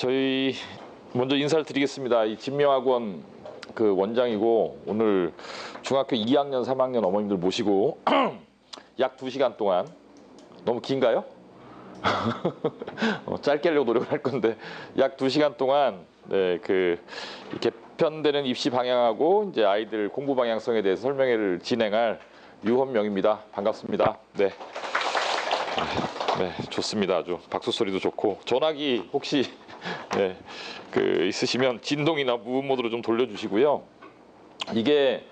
저희 먼저 인사를 드리겠습니다. 이 진명학원 그 원장이고 오늘 중학교 2학년, 3학년 어머님들 모시고 약 2시간 동안 너무 긴가요? 짧게 하려고 노력을 할 건데 약 2시간 동안 그 개편되는 입시 방향하고 이제 아이들 공부 방향성에 대해서 설명회를 진행할 유헌명입니다. 반갑습니다. 네, 좋습니다. 아주 박수 소리도 좋고 전화기 혹시 그 있으시면 진동이나 무음 모드로 좀 돌려주시고요. 이게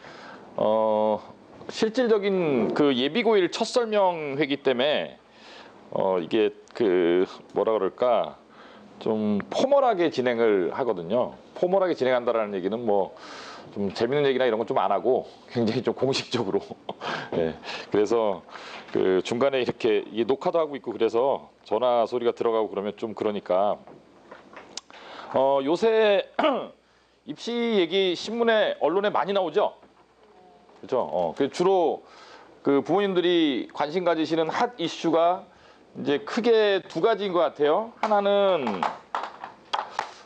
실질적인 그 예비고일 첫 설명회기 때문에 이게 그 뭐라 그럴까 좀 포멀하게 진행을 하거든요. 포멀하게 진행한다라는 얘기는 뭐 좀 재밌는 얘기나 이런 건 좀 안 하고 굉장히 좀 공식적으로 그래서 그 중간에 이렇게 녹화도 하고 있고 그래서 전화 소리가 들어가고 그러면 좀 그러니까 요새 입시 얘기 신문에 언론에 많이 나오죠. 그렇죠. 주로 그 부모님들이 관심 가지시는 핫 이슈가 이제 크게 두 가지인 것 같아요.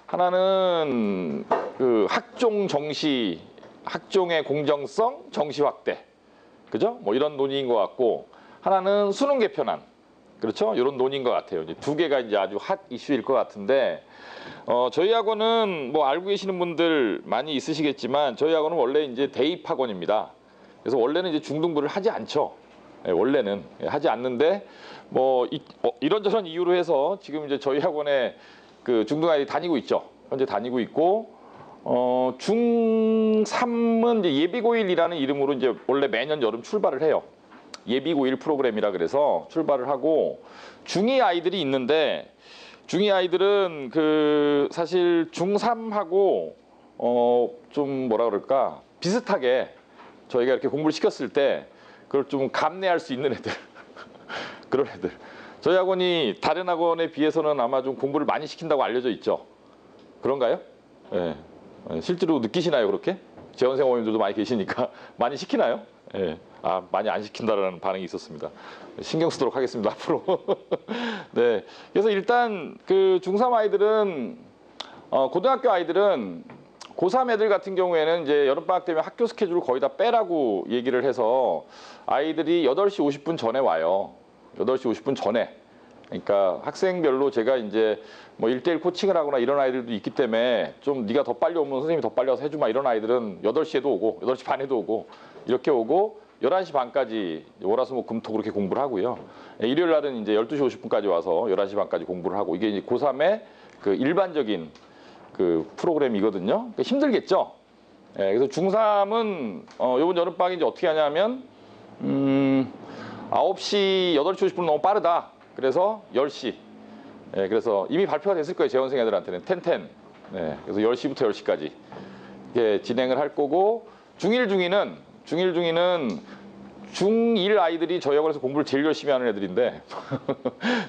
하나는 그 학종 정시, 학종의 공정성, 정시 확대, 그죠? 뭐 이런 논의인 것 같고, 하나는 수능 개편안, 그렇죠? 이런 논의인 것 같아요. 이제 두 개가 이제 아주 핫 이슈일 것 같은데, 저희 학원은 뭐 알고 계시는 분들 많이 있으시겠지만, 저희 학원은 원래 이제 대입 학원입니다. 그래서 원래는 이제 중등부를 하지 않죠. 원래는 하지 않는데, 뭐 이런저런 이유로 해서 지금 이제 저희 학원에 그 중등 아이들이 다니고 있죠. 현재 다니고 있고, 중3은 이제 예비고일이라는 이름으로 이제 원래 매년 여름 출발을 해요. 예비고일 프로그램이라 그래서 출발을 하고, 중2 아이들이 있는데, 중2 아이들은 그 사실 중3하고 좀 뭐라 그럴까 비슷하게 저희가 이렇게 공부를 시켰을 때 그걸 좀 감내할 수 있는 애들 그런 애들. 저희 학원이 다른 학원에 비해서는 아마 좀 공부를 많이 시킨다고 알려져 있죠. 그런가요? 예. 실제로 느끼시나요, 그렇게? 재원생 어머님들도 많이 계시니까 많이 시키나요? 예. 아, 많이 안 시킨다라는 반응이 있었습니다. 신경 쓰도록 하겠습니다, 앞으로. 네. 그래서 일단 그 중3 아이들은 고등학교 아이들은 고3 애들 같은 경우에는 이제 여름방학 되면 학교 스케줄을 거의 다 빼라고 얘기를 해서 아이들이 8시 50분 전에 와요. 8시 50분 전에. 그러니까 학생별로 제가 이제 뭐 1대1 코칭을 하거나 이런 아이들도 있기 때문에 좀 네가 더 빨리 오면 선생님이 더 빨리 와서 해주마 이런 아이들은 8시에도 오고 8시 반에도 오고 이렇게 오고 11시 반까지 월화수목 금토 그렇게 공부를 하고요. 일요일 날은 이제 12시 50분까지 와서 11시 반까지 공부를 하고 이게 이제 고3의 그 일반적인 그 프로그램이거든요. 그러니까 힘들겠죠. 그래서 중3은 이번 여름방학 이제 어떻게 하냐면 9시 8시 50분 너무 빠르다. 그래서 10시. 그래서 이미 발표가 됐을 거예요. 재원생 애들한테는 텐텐. 그래서 10시부터 10시까지 진행을 할 거고 중1 중이는 중1 아이들이 저희 학원에서 공부를 제일 열심히 하는 애들인데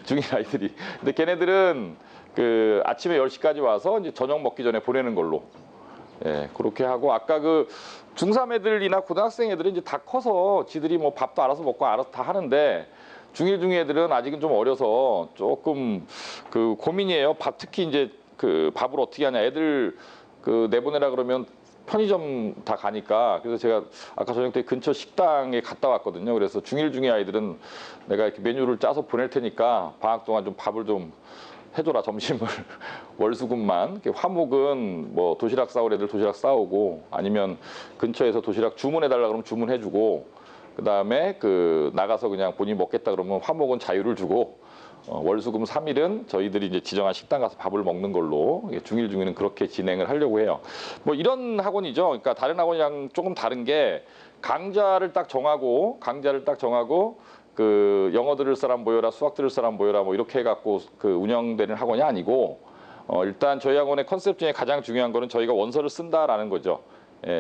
중1 아이들이. 근데 걔네들은 그 아침에 10시까지 와서 이제 저녁 먹기 전에 보내는 걸로. 그렇게 하고 아까 그 중3 애들이나 고등학생 애들은 이제 다 커서 지들이 뭐 밥도 알아서 먹고 알아서 다 하는데 중1 중2 애들은 아직은 좀 어려서 조금 그 고민이에요. 특히 이제 그 밥을 어떻게 하냐. 애들 그 내보내라 그러면 편의점 다 가니까. 그래서 제가 아까 저녁 때 근처 식당에 갔다 왔거든요. 그래서 중1 중2 아이들은 내가 이렇게 메뉴를 짜서 보낼 테니까 방학 동안 좀 밥을 좀 해줘라, 점심을. 월수금만. 화목은 뭐 도시락 싸올 애들 도시락 싸오고 아니면 근처에서 도시락 주문해달라 그러면 주문해주고 그 다음에 그 나가서 그냥 본인이 먹겠다 그러면 화목은 자유를 주고 월수금 3일은 저희들이 이제 지정한 식당 가서 밥을 먹는 걸로 중1 중에는 그렇게 진행을 하려고 해요. 뭐 이런 학원이죠. 그러니까 다른 학원이랑 조금 다른 게 강좌를 딱 정하고 그 영어 들을 사람 모여라, 수학 들을 사람 모여라 뭐 이렇게 해갖고 그 운영되는 학원이 아니고 일단 저희 학원의 컨셉 중에 가장 중요한 거는 저희가 원서를 쓴다라는 거죠.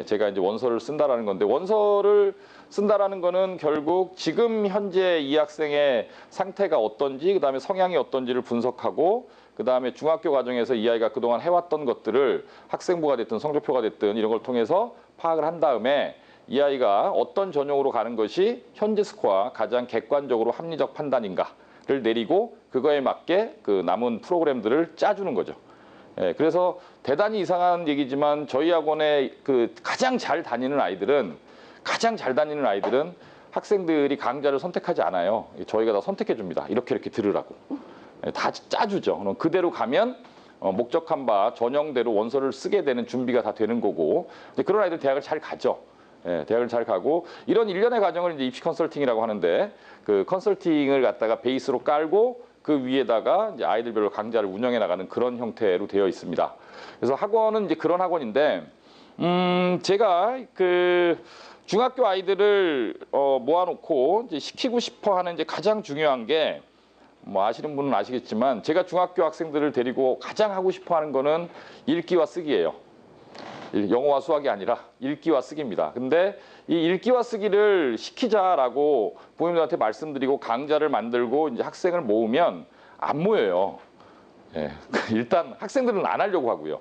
제가 이제 원서를 쓴다라는 건데 원서를 쓴다라는 거는 결국 지금 현재 이 학생의 상태가 어떤지 그다음에 성향이 어떤지를 분석하고 그다음에 중학교 과정에서 이 아이가 그동안 해왔던 것들을 학생부가 됐든 성적표가 됐든 이런 걸 통해서 파악을 한 다음에 이 아이가 어떤 전형으로 가는 것이 현재 스코어 가장 객관적으로 합리적 판단인가를 내리고 그거에 맞게 그 남은 프로그램들을 짜주는 거죠. 예, 그래서 대단히 이상한 얘기지만 저희 학원에 그 가장 잘 다니는 아이들은 학생들이 강좌를 선택하지 않아요. 저희가 다 선택해 줍니다. 이렇게 들으라고. 예, 다 짜주죠. 그럼 그대로 가면 목적한 바 전형대로 원서를 쓰게 되는 준비가 다 되는 거고, 그런 아이들 대학을 잘 가죠. 예, 대학을 잘 가고 이런 일련의 과정을 이제 입시 컨설팅이라고 하는데, 그 컨설팅을 갖다가 베이스로 깔고 그 위에다가 이제 아이들별로 강좌를 운영해 나가는 그런 형태로 되어 있습니다. 그래서 학원은 이제 그런 학원인데, 제가 그 중학교 아이들을 모아놓고 이제 시키고 싶어하는 이제 가장 중요한 게, 뭐 아시는 분은 아시겠지만 제가 중학교 학생들을 데리고 가장 하고 싶어하는 거는 읽기와 쓰기예요. 영어와 수학이 아니라 읽기와 쓰기입니다. 근데 이 읽기와 쓰기를 시키자라고 부모님들한테 말씀드리고 강좌를 만들고 이제 학생을 모으면 안 모여요. 예. 일단 학생들은 안 하려고 하고요.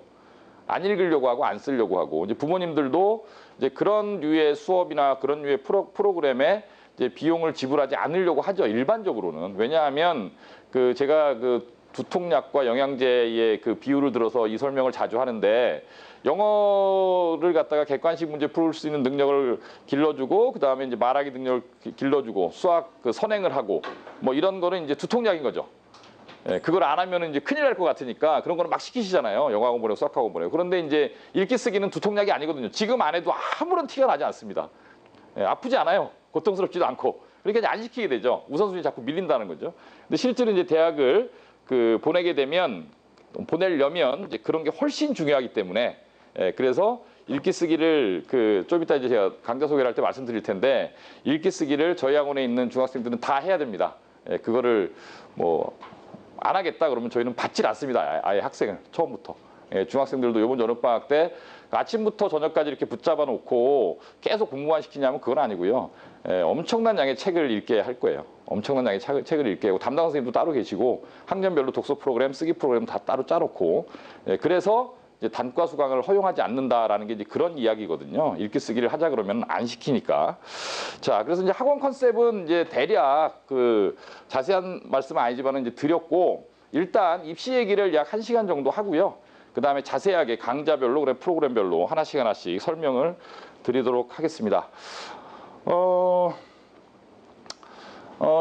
안 읽으려고 하고 안 쓰려고 하고, 이제 부모님들도 이제 그런 류의 수업이나 그런 류의 프로그램에 이제 비용을 지불하지 않으려고 하죠. 일반적으로는. 왜냐하면 그 제가 그 두통약과 영양제의 그 비율을 들어서 이 설명을 자주 하는데, 영어를 갖다가 객관식 문제 풀 수 있는 능력을 길러주고, 그 다음에 이제 말하기 능력을 길러주고, 수학 그 선행을 하고, 뭐 이런 거는 이제 두통약인 거죠. 예, 그걸 안 하면 이제 큰일 날 것 같으니까 그런 거는 막 시키시잖아요. 영어학원 보내고 수학학원 보내고. 그런데 이제 읽기 쓰기는 두통약이 아니거든요. 지금 안 해도 아무런 티가 나지 않습니다. 예, 아프지 않아요. 고통스럽지도 않고. 그러니까 이제 안 시키게 되죠. 우선순위 자꾸 밀린다는 거죠. 근데 실제로 이제 대학을 그 보내려면 이제 그런 게 훨씬 중요하기 때문에, 예, 그래서 읽기 쓰기를 그 좀 이따 이제 제가 강좌 소개를 할 때 말씀드릴 텐데, 읽기 쓰기를 저희 학원에 있는 중학생들은 다 해야 됩니다. 예, 그거를 뭐 안 하겠다 그러면 저희는 받질 않습니다. 아예 학생을 처음부터. 예, 중학생들도 이번 여름방학 때 아침부터 저녁까지 이렇게 붙잡아 놓고 계속 공부만 시키냐면 그건 아니고요. 예, 엄청난 양의 책을 읽게 할 거예요. 엄청난 양의 책을 읽게 하고, 담당 선생님도 따로 계시고, 학년별로 독서 프로그램, 쓰기 프로그램 다 따로 짜놓고, 예, 그래서 이제 단과 수강을 허용하지 않는다라는 게 이제 그런 이야기거든요. 읽기 쓰기를 하자 그러면 안 시키니까. 자, 그래서 이제 학원 컨셉은 이제 대략 그 자세한 말씀은 아니지만 이제 드렸고, 일단 입시 얘기를 약 1시간 정도 하고요. 그 다음에 자세하게 강좌별로, 그래 프로그램별로 하나씩 설명을 드리도록 하겠습니다.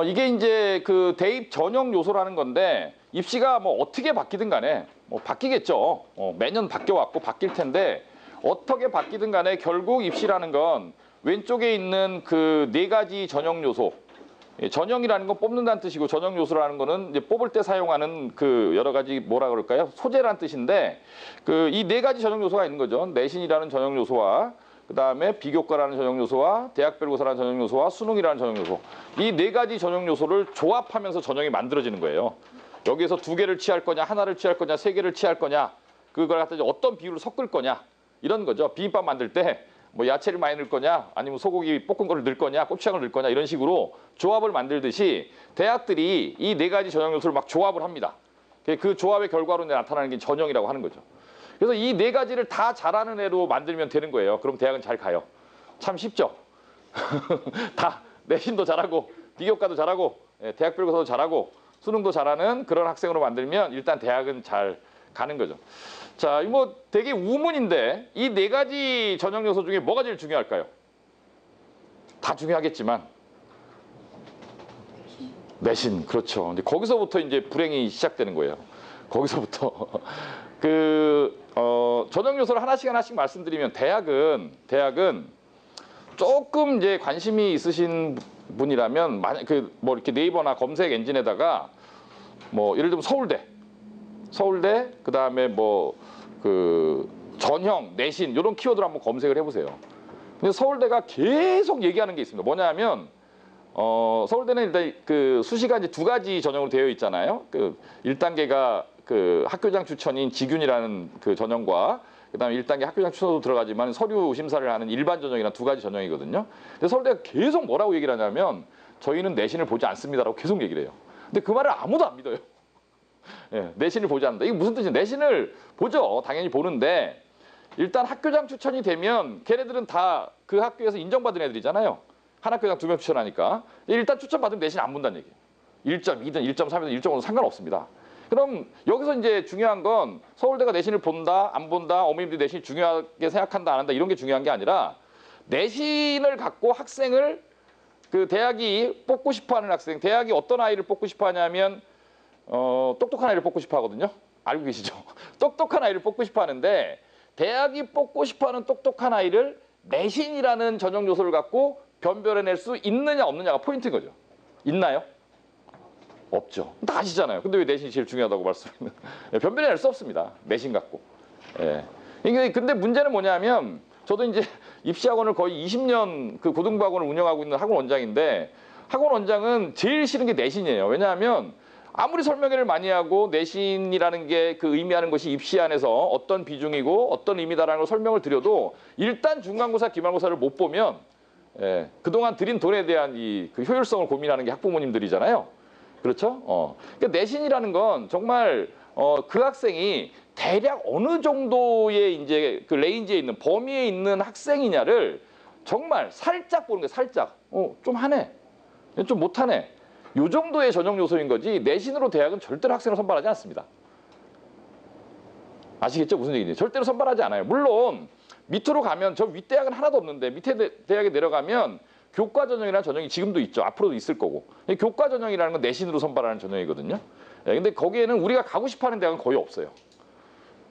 이게 이제 그 대입 전형 요소라는 건데, 입시가 뭐 어떻게 바뀌든 간에 뭐 바뀌겠죠. 매년 바뀌어왔고 바뀔 텐데, 어떻게 바뀌든 간에 결국 입시라는 건 왼쪽에 있는 그 4가지 전형 요소, 전형이라는 건 뽑는다는 뜻이고, 전형 요소라는 거는 이제 뽑을 때 사용하는 그 여러 가지 뭐라 그럴까요? 소재라는 뜻인데, 그 이 4가지 전형 요소가 있는 거죠. 내신이라는 전형 요소와, 그 다음에 비교과라는 전형 요소와, 대학별고사라는 전형 요소와, 수능이라는 전형 요소. 이 4가지 전형 요소를 조합하면서 전형이 만들어지는 거예요. 여기에서 2개를 취할 거냐, 하나를 취할 거냐, 3개를 취할 거냐, 그걸 갖다 어떤 비율을 섞을 거냐, 이런 거죠. 비빔밥 만들 때 뭐 야채를 많이 넣을 거냐, 아니면 소고기 볶은 거를 넣을 거냐, 고추장을 넣을 거냐, 이런 식으로 조합을 만들듯이 대학들이 이 4가지 전형 요소를 막 조합을 합니다. 그 조합의 결과로 나타나는 게 전형이라고 하는 거죠. 그래서 이 4가지를 다 잘하는 애로 만들면 되는 거예요. 그럼 대학은 잘 가요. 참 쉽죠. 다 내신도 잘하고, 비교과도 잘하고, 대학별고사도 잘하고, 수능도 잘하는 그런 학생으로 만들면 일단 대학은 잘 가는 거죠. 자, 뭐 되게 우문인데, 이 4가지 전형 요소 중에 뭐가 제일 중요할까요? 다 중요하겠지만 내신, 그렇죠. 이제 거기서부터 이제 불행이 시작되는 거예요. 거기서부터 전형 요소를 하나씩 말씀드리면, 대학은 조금 이제 관심이 있으신 분이라면, 만약 뭐 이렇게 네이버나 검색 엔진에다가 뭐 예를 들면 서울대, 그 다음에 뭐 그 전형, 내신 이런 키워드를 한번 검색을 해보세요. 근데 서울대가 계속 얘기하는 게 있습니다. 뭐냐면 서울대는 일단 그 수시가 이제 2가지 전형으로 되어 있잖아요. 그 1단계가 그 학교장 추천인 지균이라는 그 전형과, 그다음에 1단계 학교장 추천도 들어가지만 서류 심사를 하는 일반 전형이랑 2가지 전형이거든요. 근데 서울대가 계속 뭐라고 얘기를 하냐면, 저희는 내신을 보지 않습니다라고 계속 얘기를 해요. 근데 그 말을 아무도 안 믿어요. 예, 내신을 보지 않는다. 이게 무슨 뜻이냐? 내신을 보죠. 당연히 보는데, 일단 학교장 추천이 되면 걔네들은 다 그 학교에서 인정받은 애들이잖아요. 한 학교장 2명 추천하니까. 일단 추천받으면 내신 안 본다는 얘기예요. 1.2든 1.3이든 1.5든 상관없습니다. 그럼 여기서 이제 중요한 건 서울대가 내신을 본다, 안 본다, 어머님들이 내신이 중요하게 생각한다, 안 한다 이런 게 중요한 게 아니라 내신을 갖고 학생을 그 대학이 뽑고 싶어하는 학생, 대학이 어떤 아이를 뽑고 싶어하냐면 똑똑한 아이를 뽑고 싶어하거든요. 알고 계시죠? 똑똑한 아이를 뽑고 싶어하는데 대학이 뽑고 싶어하는 똑똑한 아이를 내신이라는 전형 요소를 갖고 변별해낼 수 있느냐 없느냐가 포인트인 거죠. 있나요? 없죠. 다 아시잖아요. 근데 왜 내신이 제일 중요하다고 말씀하면 변별해낼 수 없습니다. 내신 갖고. 예. 이게 근데 문제는 뭐냐면 저도 이제 입시학원을 거의 20년 그 고등부학원을 운영하고 있는 학원 원장인데 학원 원장은 제일 싫은 게 내신이에요. 왜냐하면 아무리 설명회를 많이 하고 내신이라는 게 그 의미하는 것이 입시 안에서 어떤 비중이고 어떤 의미다라는 걸 설명을 드려도 일단 중간고사, 기말고사를 못 보면 그동안 들인 돈에 대한 그 효율성을 고민하는 게 학부모님들이잖아요. 그렇죠? 그러니까 내신이라는 건 정말 그 학생이 대략 어느 정도의 이제 그 레인지에 있는 범위에 있는 학생이냐를 정말 살짝 보는 게 살짝 좀 하네, 좀 못하네. 요 정도의 전형 요소인 거지 내신으로 대학은 절대로 학생을 선발하지 않습니다. 아시겠죠? 무슨 얘기인지. 절대로 선발하지 않아요. 물론 밑으로 가면 저 윗대학은 하나도 없는데 밑에 대학에 내려가면 교과 전형이라는 전형이 지금도 있죠. 앞으로도 있을 거고. 교과 전형이라는 건 내신으로 선발하는 전형이거든요. 근데 거기에는 우리가 가고 싶어하는 대학은 거의 없어요.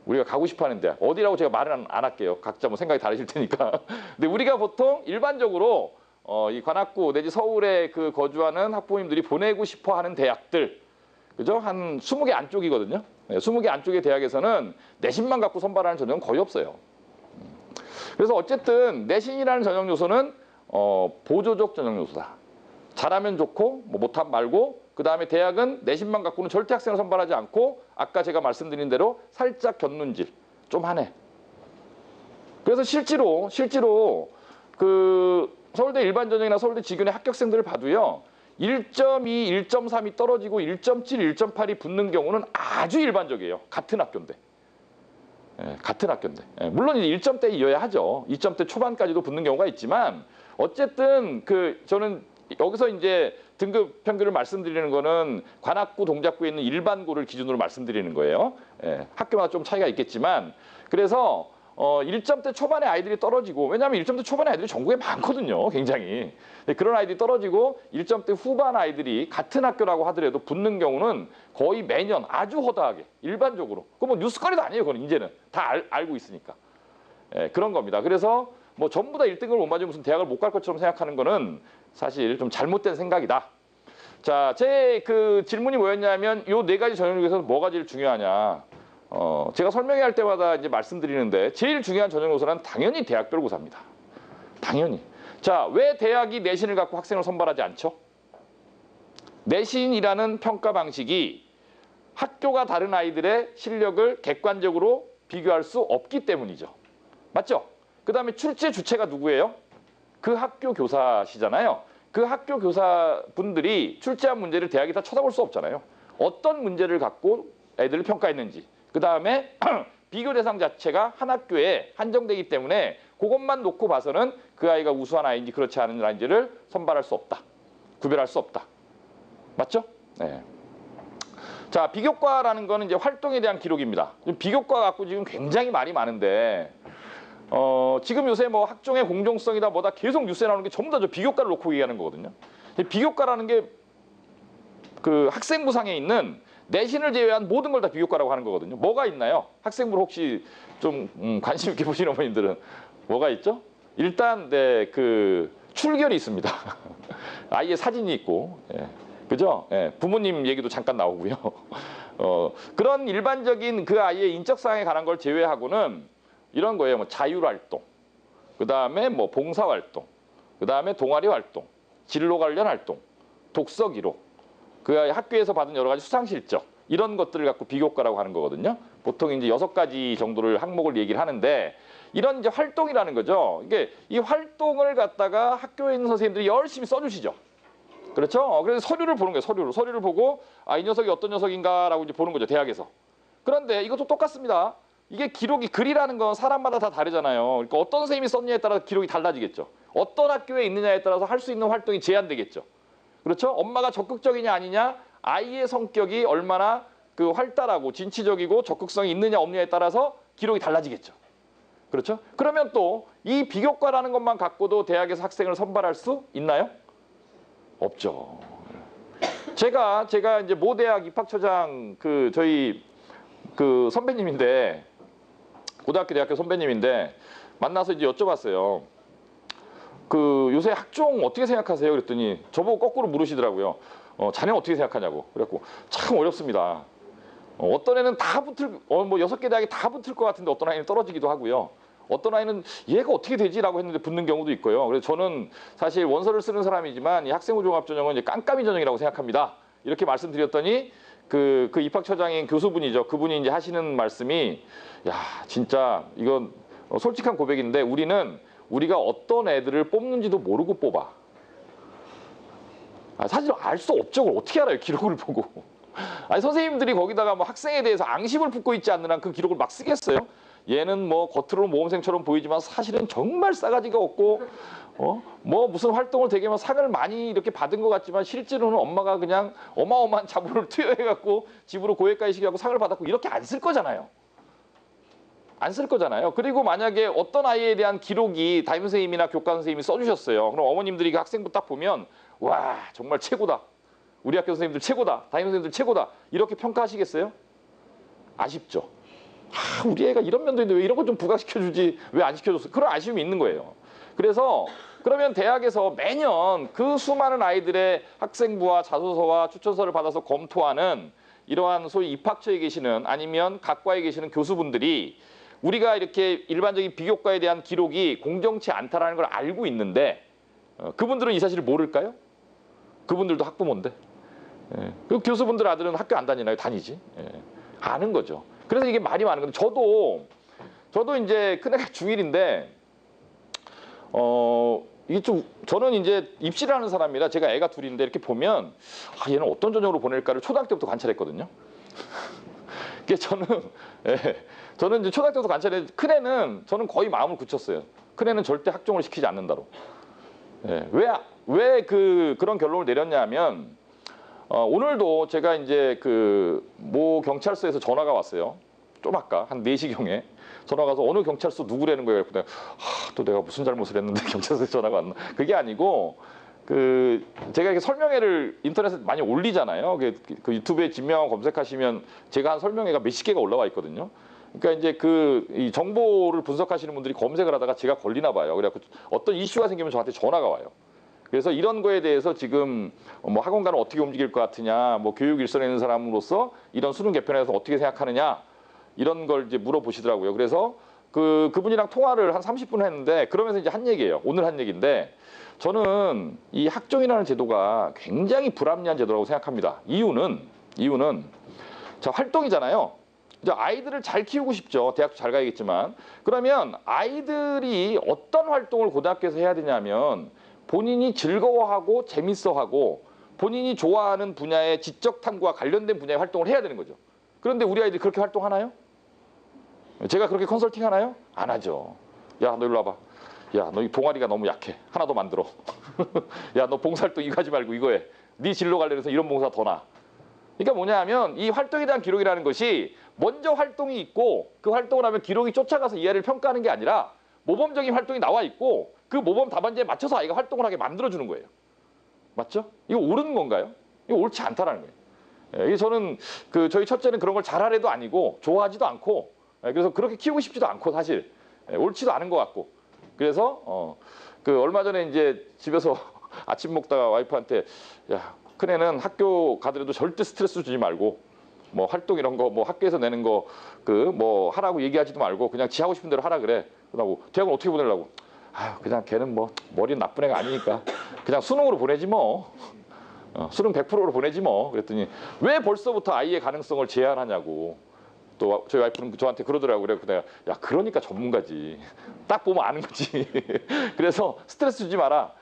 우리가 가고 싶어하는 대학. 어디라고 제가 말은 안 할게요. 각자 뭐 생각이 다르실 테니까. 근데 우리가 보통 일반적으로 이 관악구 내지 서울에 그 거주하는 학부모님들이 보내고 싶어하는 대학들, 그죠? 한 20개 안쪽이거든요. 20개 안쪽의 대학에서는 내신만 갖고 선발하는 전형은 거의 없어요. 그래서 어쨌든 내신이라는 전형 요소는 보조적 전형 요소다. 잘하면 좋고 뭐 못하면 말고, 그 다음에 대학은 내신만 갖고는 절대 학생을 선발하지 않고 아까 제가 말씀드린 대로 살짝 견눈질 좀 하네. 그래서 실제로 그 서울대 일반 전형이나 서울대 직윤의 합격생들을 봐도요, 1.2, 1.3이 떨어지고 1.7, 1.8이 붙는 경우는 아주 일반적이에요. 같은 학교인데. 같은 학교인데. 물론 1점대 이어야 하죠. 2점대 초반까지도 붙는 경우가 있지만 어쨌든 저는 여기서 이제 등급 평균을 말씀드리는 거는 관악구, 동작구에 있는 일반고를 기준으로 말씀드리는 거예요. 학교마다 좀 차이가 있겠지만, 그래서 1점대 초반에 아이들이 떨어지고, 왜냐하면 1점대 초반에 아이들이 전국에 많거든요. 굉장히. 그런 아이들이 떨어지고 1점대 후반 아이들이 같은 학교라고 하더라도 붙는 경우는 거의 매년 아주 허다하게 일반적으로. 그거 뭐 뉴스거리도 아니에요. 그건 이제는 다 알고 있으니까. 그런 겁니다. 그래서 뭐 전부 다 1등을 못 맞으면 무슨 대학을 못 갈 것처럼 생각하는 거는 사실 좀 잘못된 생각이다. 자, 제 그 질문이 뭐였냐면 요 4가지 전형 중에서 뭐가 제일 중요하냐. 제가 설명회 할 때마다 이제 말씀드리는데 제일 중요한 전형 요소는 당연히 대학별 고사입니다. 당연히. 자, 왜 대학이 내신을 갖고 학생을 선발하지 않죠? 내신이라는 평가 방식이 학교가 다른 아이들의 실력을 객관적으로 비교할 수 없기 때문이죠. 맞죠? 그 다음에 출제 주체가 누구예요? 그 학교 교사시잖아요. 그 학교 교사분들이 출제한 문제를 대학이 다 쳐다볼 수 없잖아요. 어떤 문제를 갖고 애들을 평가했는지. 그 다음에 비교 대상 자체가 한 학교에 한정되기 때문에 그것만 놓고 봐서는 그 아이가 우수한 아이인지 그렇지 않은 아이인지를 선발할 수 없다. 구별할 수 없다. 맞죠? 네. 자, 비교과라는 거는 이제 활동에 대한 기록입니다. 비교과 갖고 지금 굉장히 말이 많은데 지금 요새 뭐 학종의 공정성이다 뭐다 계속 뉴스에 나오는 게 전부 다 저 비교과를 놓고 얘기하는 거거든요. 비교과라는 게 그 학생부상에 있는 내신을 제외한 모든 걸 다 비교과라고 하는 거거든요. 뭐가 있나요? 학생부 혹시 좀 관심 있게 보시는 어머님들은 뭐가 있죠? 일단 그 출결이 있습니다. 아이의 사진이 있고, 그죠? 부모님 얘기도 잠깐 나오고요. 그런 일반적인 그 아이의 인적 사항에 관한 걸 제외하고는 이런 거예요. 뭐 자율활동, 그 다음에 뭐 봉사활동, 그 다음에 동아리 활동, 진로 관련 활동, 독서 기록, 그 아이 학교에서 받은 여러 가지 수상 실적, 이런 것들을 갖고 비교과라고 하는 거거든요. 보통 이제 6가지 정도를 항목을 얘기를 하는데 이런 이제 활동이라는 거죠. 이게 이 활동을 갖다가 학교에 있는 선생님들이 열심히 써주시죠. 그렇죠? 그래서 서류를 보는 거예요. 서류를 보고 이 녀석이 어떤 녀석인가라고 이제 보는 거죠. 대학에서. 그런데 이것도 똑같습니다. 이게 기록이 글이라는 건 사람마다 다 다르잖아요. 그러니까 어떤 선생님이 썼냐에 따라서 기록이 달라지겠죠. 어떤 학교에 있느냐에 따라서 할 수 있는 활동이 제한되겠죠. 그렇죠? 엄마가 적극적이냐 아니냐, 아이의 성격이 얼마나 그 활달하고 진취적이고 적극성이 있느냐 없느냐에 따라서 기록이 달라지겠죠. 그렇죠? 그러면 또 이 비교과라는 것만 갖고도 대학에서 학생을 선발할 수 있나요? 없죠. 제가 이제 모 대학 입학처장 저희 선배님인데, 고등학교 대학교 선배님인데 만나서 이제 여쭤봤어요. 요새 학종 어떻게 생각하세요? 그랬더니 저보고 거꾸로 물으시더라고요. 자네는 어떻게 생각하냐고. 그래갖고 참 어렵습니다. 어떤 애는 다 붙을, 뭐 6개 대학이 다 붙을 것 같은데 어떤 아이는 떨어지기도 하고요. 어떤 아이는 얘가 어떻게 되지라고 했는데 붙는 경우도 있고요. 그래서 저는 사실 원서를 쓰는 사람이지만 이 학생부 종합 전형은 이제 깜깜이 전형이라고 생각합니다. 이렇게 말씀드렸더니 그 입학처장인 교수분이죠. 그분이 이제 하시는 말씀이, 야, 진짜 이건 솔직한 고백인데 우리가 어떤 애들을 뽑는지도 모르고 뽑아. 사실 알 수 없죠. 그걸 어떻게 알아요? 기록을 보고. 아니, 선생님들이 거기다가 뭐 학생에 대해서 앙심을 품고 있지 않는 한 그 기록을 막 쓰겠어요? 얘는 뭐 겉으로 모범생처럼 보이지만 사실은 정말 싸가지가 없고, 뭐 무슨 활동을 되게 막 상을 많이 이렇게 받은 것 같지만 실제로는 엄마가 그냥 어마어마한 자본을 투여해갖고 집으로 고액가에 시켜갖고 상을 받았고, 이렇게 안 쓸 거잖아요. 안 쓸 거잖아요. 그리고 만약에 어떤 아이에 대한 기록이 담임 선생님이나 교과 선생님이 써주셨어요. 그럼 어머님들이 그 학생부 딱 보면, 와, 정말 최고다. 우리 학교 선생님들 최고다. 담임 선생님들 최고다. 이렇게 평가하시겠어요? 아쉽죠. 우리 애가 이런 면도 있는데 왜 이런 거 좀 부각시켜주지, 왜 안 시켜줬어? 그런 아쉬움이 있는 거예요. 그래서 그러면 대학에서 매년 그 수많은 아이들의 학생부와 자소서와 추천서를 받아서 검토하는 이러한 소위 입학처에 계시는, 아니면 각과에 계시는 교수분들이 우리가 이렇게 일반적인 비교과에 대한 기록이 공정치 않다라는 걸 알고 있는데, 그분들은 이 사실을 모를까요? 그분들도 학부모인데. 그 교수분들 아들은 학교 안 다니나요? 다니지. 아는 거죠. 그래서 이게 말이 많은 건데, 저도 이제 큰애가 중1인데 이게 좀, 저는 이제 입시를 하는 사람이라 제가 애가 둘인데 이렇게 보면, 얘는 어떤 전형으로 보낼까를 초등학교 때부터 관찰했거든요. 그게 저는 이제 초등학교 때부터 관찰했는데, 큰애는 저는 거의 마음을 굳혔어요. 큰애는 절대 학종을 시키지 않는다로. 왜 그런 결론을 내렸냐면, 오늘도 제가 이제 모 경찰서에서 전화가 왔어요. 좀 아까 한 4시경에 전화가 와서 어느 경찰서 누구라는 거예요. 그래서 또 내가 무슨 잘못을 했는데 경찰서에 전화가 왔나. 그게 아니고, 제가 이렇게 설명회를 인터넷에 많이 올리잖아요. 그 유튜브에 진명하고 검색하시면 제가 한 설명회가 몇십 개가 올라와 있거든요. 그러니까 이제 이 정보를 분석하시는 분들이 검색을 하다가 제가 걸리나 봐요. 그래갖고 어떤 이슈가 생기면 저한테 전화가 와요. 그래서 이런 거에 대해서 지금 뭐 학원가는 어떻게 움직일 것 같으냐, 뭐 교육 일선에 있는 사람으로서 이런 수능 개편에 대해서 어떻게 생각하느냐, 이런 걸 이제 물어보시더라고요. 그래서 그분이랑 통화를 한 30분 했는데, 그러면서 이제 한 얘기예요. 오늘 한 얘기인데, 저는 이 학종이라는 제도가 굉장히 불합리한 제도라고 생각합니다. 이유는 자, 활동이잖아요. 이제 아이들을 잘 키우고 싶죠. 대학도 잘 가야겠지만. 그러면 아이들이 어떤 활동을 고등학교에서 해야 되냐면, 본인이 즐거워하고 재밌어하고 본인이 좋아하는 분야의 지적 탐구와 관련된 분야의 활동을 해야 되는 거죠. 그런데 우리 아이들이 그렇게 활동하나요? 제가 그렇게 컨설팅 하나요? 안 하죠. 야, 너 일로 와봐. 야, 너 이 동아리가 너무 약해. 하나 더 만들어. 야, 너 봉사활동 이거 하지 말고 이거 해. 네 진로 관련해서 이런 봉사 더 나. 그러니까 뭐냐 하면, 이 활동에 대한 기록이라는 것이 먼저 활동이 있고 그 활동을 하면 기록이 쫓아가서 이 아이를 평가하는 게 아니라, 모범적인 활동이 나와 있고 그 모범 답안지에 맞춰서 아이가 활동을 하게 만들어주는 거예요. 맞죠? 이거 옳은 건가요? 이거 옳지 않다라는 거예요. 이게 저는 저희 첫째는 그런 걸 잘할 애도 아니고 좋아하지도 않고, 그래서 그렇게 키우고 싶지도 않고, 사실 옳지도 않은 것 같고. 그래서 얼마 전에 이제 집에서 아침 먹다가 와이프한테, 야, 큰애는 학교 가더라도 절대 스트레스 주지 말고, 뭐 활동 이런 거 뭐 학교에서 내는 거 뭐 하라고 얘기하지도 말고 그냥 지 하고 싶은 대로 하라 그래. 그러고 대학은 어떻게 보내려고? 그냥 걔는 뭐 머리는 나쁜 애가 아니니까 그냥 수능으로 보내지 뭐. 수능 100%로 보내지 뭐. 그랬더니 왜 벌써부터 아이의 가능성을 제한하냐고. 또 저희 와이프는 저한테 그러더라고요. 그래서 내가, 야, 그러니까 전문가지. 딱 보면 아는 거지. 그래서 스트레스 주지 마라.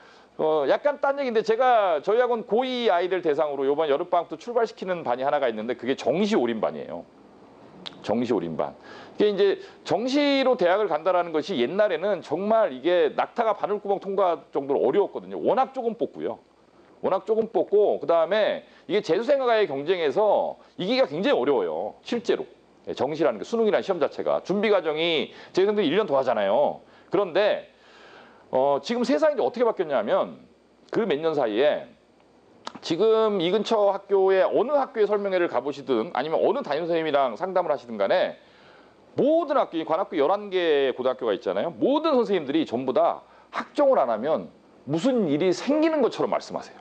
약간 딴 얘기인데, 저희 학원 고2 아이들 대상으로 이번 여름방학도 출발시키는 반이 하나가 있는데, 그게 정시 올인반이에요. 정시 올인반. 이게 이제 정시로 대학을 간다라는 것이 옛날에는 정말 이게 낙타가 바늘구멍 통과 정도로 어려웠거든요. 워낙 조금 뽑고요. 워낙 조금 뽑고, 그 다음에 이게 재수생과의 경쟁에서 이기기가 굉장히 어려워요. 실제로. 정시라는 게 수능이라는 시험 자체가. 준비 과정이 재수생들이 1년 더 하잖아요. 그런데 지금 세상이 이제 어떻게 바뀌었냐면 그 몇 년 사이에 지금 이 근처 학교에 어느 학교에 설명회를 가보시든 아니면 어느 담임선생님이랑 상담을 하시든 간에 모든 학교, 관학교 11개 고등학교가 있잖아요. 모든 선생님들이 전부 다 학종을 안 하면 무슨 일이 생기는 것처럼 말씀하세요.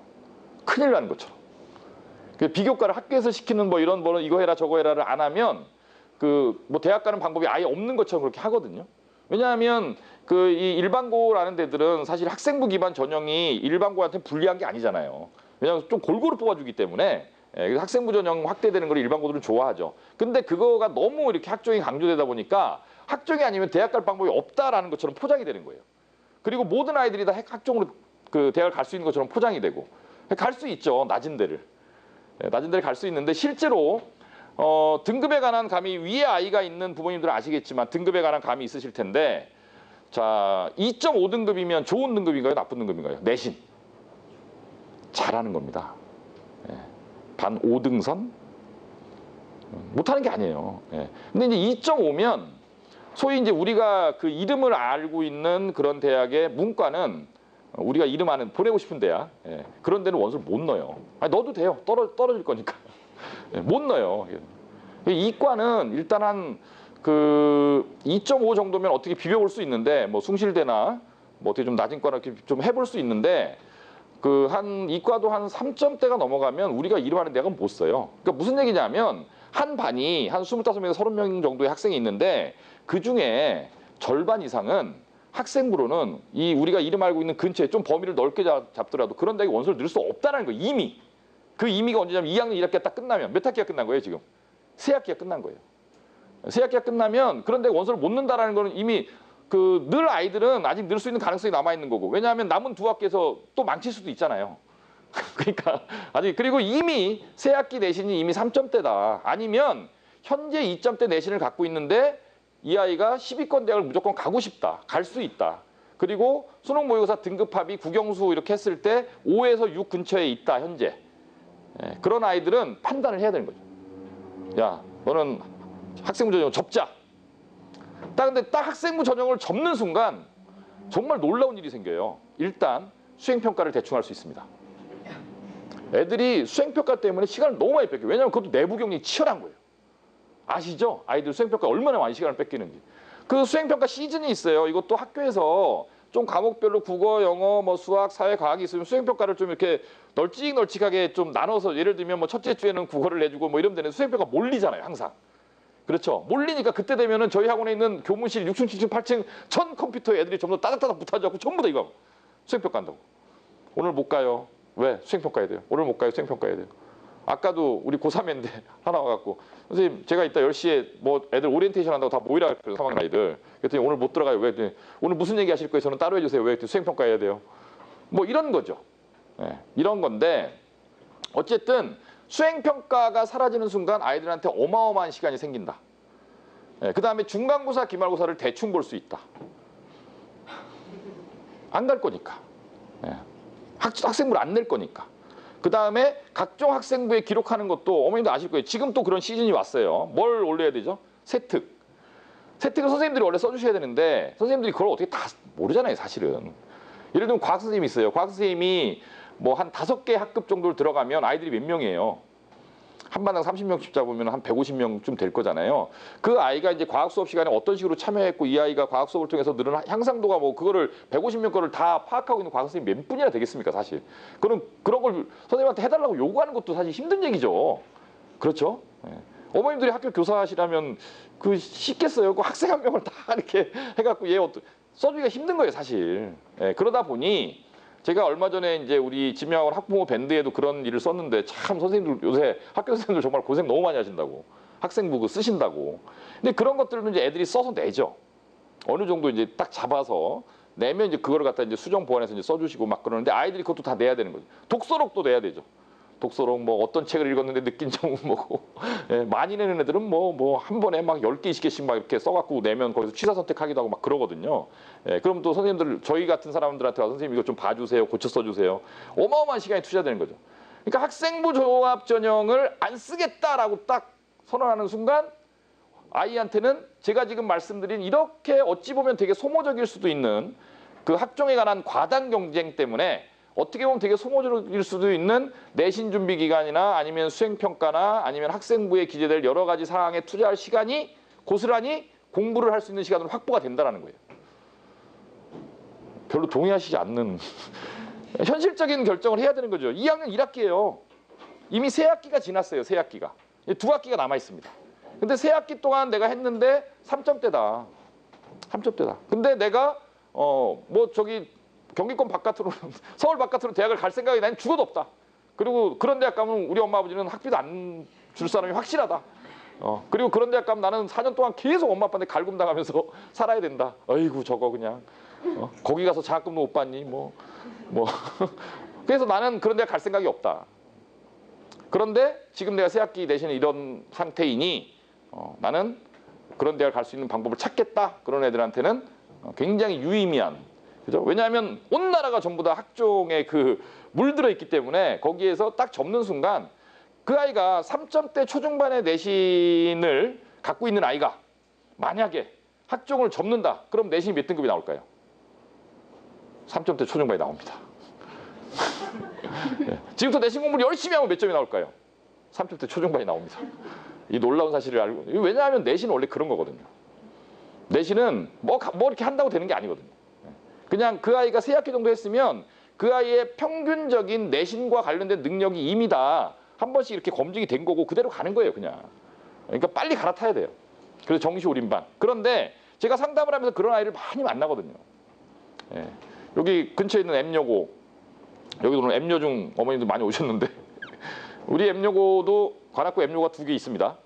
큰일 나는 것처럼. 비교과를 학교에서 시키는 뭐 이런 거는 이거 해라 저거 해라를 안 하면 그 뭐 대학 가는 방법이 아예 없는 것처럼 그렇게 하거든요. 왜냐하면 그 이 일반고라는 데들은 사실 학생부 기반 전형이 일반고한테 불리한 게 아니잖아요. 왜냐하면 좀 골고루 뽑아주기 때문에 학생부 전형 확대되는 걸 일반고들은 좋아하죠. 근데 그거가 너무 이렇게 학종이 강조되다 보니까 학종이 아니면 대학 갈 방법이 없다라는 것처럼 포장이 되는 거예요. 그리고 모든 아이들이 다 학종으로 그 대학을 갈 수 있는 것처럼 포장이 되고 갈 수 있죠. 낮은 데를. 낮은 데를 갈 수 있는데 실제로 등급에 관한 감이 위에 아이가 있는 부모님들은 아시겠지만 등급에 관한 감이 있으실 텐데 자 2.5등급이면 좋은 등급인가요? 나쁜 등급인가요? 내신. 잘하는 겁니다. 반 5등선? 못하는 게 아니에요. 근데 이제 2.5면 소위 이제 우리가 그 이름을 알고 있는 그런 대학의 문과는 우리가 이름 아는 보내고 싶은 대학 그런 데는 원서를 못 넣어요. 아니, 넣어도 돼요. 떨어질 거니까. 못 넣어요. 이과는 일단 한 그 2.5 정도면 어떻게 비벼볼 수 있는데 뭐 숭실대나 뭐 어떻게 좀 낮은 과나 이렇게 좀 해볼 수 있는데 그 한 이과도 한 3점대가 넘어가면 우리가 이름하는 대학은 못 써요. 그러니까 무슨 얘기냐면 한 반이 한 25명에서 30명 정도의 학생이 있는데 그 중에 절반 이상은 학생부로는 이 우리가 이름 알고 있는 근처에 좀 범위를 넓게 잡더라도 그런 대학에 원서를 넣을 수 없다는 거예요. 이미. 그 의미가 언제냐면 2학년 1학기가 딱 끝나면 몇 학기가 끝난 거예요 지금? 세 학기가 끝난 거예요. 세 학기가 끝나면 그런 데가 원서를 못 넣는다라는 거는 이미 그 늘 아이들은 아직 넣을 수 있는 가능성이 남아 있는 거고 왜냐하면 남은 두 학기에서 또 망칠 수도 있잖아요. 그러니까 아직 그리고 이미 세 학기 내신이 이미 3점대다. 아니면 현재 2점대 내신을 갖고 있는데 이 아이가 10위권 대학을 무조건 가고 싶다. 갈 수 있다. 그리고 수능 모의고사 등급합이 국영수 이렇게 했을 때 5에서 6 근처에 있다 현재. 그런 아이들은 판단을 해야 되는 거죠. 야, 너는 학생부 전형 접자. 근데 딱 학생부 전형을 접는 순간 정말 놀라운 일이 생겨요. 일단 수행평가를 대충 할 수 있습니다. 애들이 수행평가 때문에 시간을 너무 많이 뺏겨요. 왜냐하면 그것도 내부 경쟁이 치열한 거예요. 아시죠? 아이들 수행평가 얼마나 많이 시간을 뺏기는지. 그 수행평가 시즌이 있어요. 이것도 학교에서 좀 과목별로 국어, 영어, 뭐 수학, 사회, 과학이 있으면 수행평가를 좀 이렇게 널찍널찍하게 좀 나눠서 예를 들면 뭐 첫째 주에는 국어를 내주고 뭐 이러면 되는 수행평가 몰리잖아요. 항상. 그렇죠. 몰리니까 그때 되면은 저희 학원에 있는 교무실 6층, 7층, 8층 전 컴퓨터에 애들이 전부 다 따닥따닥 붙어가지고 전부 다 이거 수행평가 한다고. 오늘 못 가요. 왜? 수행평가 해야 돼요. 오늘 못 가요. 수행평가 해야 돼요. 아까도 우리 고3인데 하나 와갖고 선생님 제가 이따 10시에 뭐 애들 오리엔테이션 한다고 다 모이라 그래요. 3학년 아이들. 그랬더니 오늘 못 들어가요. 왜? 그랬더니 오늘 무슨 얘기 하실 거예요? 저는 따로 해주세요. 왜? 수행평가 해야 돼요. 뭐 이런 거죠. 이런 건데 어쨌든 수행평가가 사라지는 순간 아이들한테 어마어마한 시간이 생긴다. 그 다음에 중간고사, 기말고사를 대충 볼 수 있다. 안 갈 거니까. 학생부를 안 낼 거니까. 그 다음에 각종 학생부에 기록하는 것도 어머님도 아실 거예요. 지금 또 그런 시즌이 왔어요. 뭘 올려야 되죠? 세특. 세특을 선생님들이 원래 써주셔야 되는데 선생님들이 그걸 어떻게 다 모르잖아요. 사실은. 예를 들면 과학 선생님이 있어요. 과학 선생님이 뭐 한 5개 학급 정도를 들어가면 아이들이 몇 명이에요? 한 반당 30명씩 잡으면 한 150명쯤 될 거잖아요. 그 아이가 이제 과학 수업 시간에 어떤 식으로 참여했고 이 아이가 과학 수업을 통해서 늘은 향상도가 뭐 그거를 150명 거를 다 파악하고 있는 과학 선생님이 몇 분이나 되겠습니까, 사실. 그런 걸 선생님한테 해달라고 요구하는 것도 사실 힘든 얘기죠. 그렇죠? 어머님들이 학교 교사하시라면 그 쉽겠어요. 그 학생 한 명을 다 이렇게 해갖고 얘 써주기가 힘든 거예요, 사실. 그러다 보니 제가 얼마 전에 이제 우리 지명학원 학부모 밴드에도 그런 일을 썼는데 참 선생님들 요새 학교 선생님들 정말 고생 너무 많이 하신다고. 학생부 그 쓰신다고. 근데 그런 것들은 이제 애들이 써서 내죠. 어느 정도 이제 딱 잡아서 내면 이제 그거를 갖다 이제 수정 보완해서 이제 써주시고 막 그러는데 아이들이 그것도 다 내야 되는 거죠. 독서록도 내야 되죠. 독서록 뭐 어떤 책을 읽었는데 느낀 점은 뭐고 많이 내는 애들은 뭐 한 번에 막 10개, 20개씩 막 이렇게 써갖고 내면 거기서 취사 선택하기도 하고 막 그러거든요. 그럼 또 선생님들 저희 같은 사람들한테 와서 선생님 이거 좀 봐주세요. 고쳐 써주세요. 어마어마한 시간이 투자되는 거죠. 그러니까 학생부 종합 전형을 안 쓰겠다라고 딱 선언하는 순간 아이한테는 제가 지금 말씀드린 이렇게 어찌 보면 되게 소모적일 수도 있는 그 학종에 관한 과당 경쟁 때문에 어떻게 보면 되게 소모적일 수도 있는 내신 준비 기간이나 아니면 수행평가나 아니면 학생부에 기재될 여러 가지 사항에 투자할 시간이 고스란히 공부를 할 수 있는 시간으로 확보가 된다는 거예요. 별로 동의하시지 않는 현실적인 결정을 해야 되는 거죠. 2학년 1학기예요. 이미 세 학기가 지났어요. 세 학기가. 2학기가 남아 있습니다. 근데 세 학기 동안 내가 했는데 3점대다. 3점대다. 근데 내가 뭐 저기 경기권 바깥으로 서울 바깥으로 대학을 갈 생각이 난 죽어도 없다. 그리고 그런 대학 가면 우리 엄마 아버지는 학비도 안 줄 사람이 확실하다. 그리고 그런 대학 가면 나는 4년 동안 계속 엄마 아빠한테 갈굼당하면서 살아야 된다. 아이고 저거 그냥 거기 가서 장학금도 못 받니 뭐 그래서 나는 그런 대학 갈 생각이 없다. 그런데 지금 내가 새 학기 내신에 이런 상태이니 나는 그런 대학을 갈 수 있는 방법을 찾겠다. 그런 애들한테는 굉장히 유의미한, 그죠? 왜냐하면 온 나라가 전부 다 학종에 그 물들어 있기 때문에 거기에서 딱 접는 순간 그 아이가 3점대 초중반의 내신을 갖고 있는 아이가 만약에 학종을 접는다. 그럼 내신이 몇 등급이 나올까요? 3점대 초중반이 나옵니다. 네. 지금부터 내신 공부를 열심히 하면 몇 점이 나올까요? 3점대 초중반이 나옵니다. 이 놀라운 사실을 알고, 왜냐하면 내신은 원래 그런 거거든요. 내신은 뭐 이렇게 한다고 되는 게 아니거든요. 그냥 그 아이가 세 학기 정도 했으면 그 아이의 평균적인 내신과 관련된 능력이 이미 다 한 번씩 이렇게 검증이 된 거고 그대로 가는 거예요, 그냥. 그러니까 빨리 갈아타야 돼요. 그래서 정시 올인반. 그런데 제가 상담을 하면서 그런 아이를 많이 만나거든요. 예. 여기 근처에 있는 M여고, 여기 오늘 M여중 어머님들 많이 오셨는데 우리 M여고도 관악구 M여고가 2개 있습니다.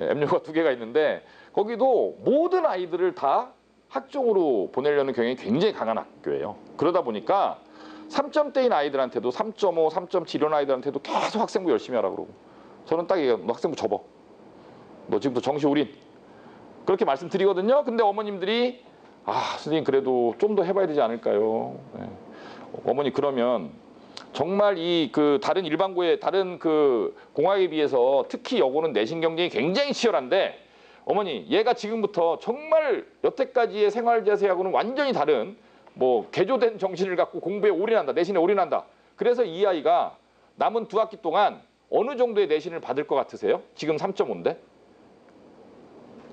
예, M여고가 2개가 있는데 거기도 모든 아이들을 다 학종으로 보내려는 경향이 굉장히 강한 학교예요. 그러다 보니까 3점대인 아이들한테도 3.5, 3.7 이런 아이들한테도 계속 학생부 열심히 하라고 그러고 저는 딱 얘기해요. 너 학생부 접어. 너 지금부터 정시 올인. 그렇게 말씀드리거든요. 근데 어머님들이 선생님 그래도 좀 더 해봐야 되지 않을까요? 네. 어머니 그러면 정말 이 그 다른 일반고의 다른 그 공학에 비해서 특히 여고는 내신 경쟁이 굉장히 치열한데 어머니 얘가 지금부터 정말 여태까지의 생활 자세하고는 완전히 다른 뭐 개조된 정신을 갖고 공부에 올인한다. 내신에 올인한다. 그래서 이 아이가 남은 2학기 동안 어느 정도의 내신을 받을 것 같으세요? 지금 3.5인데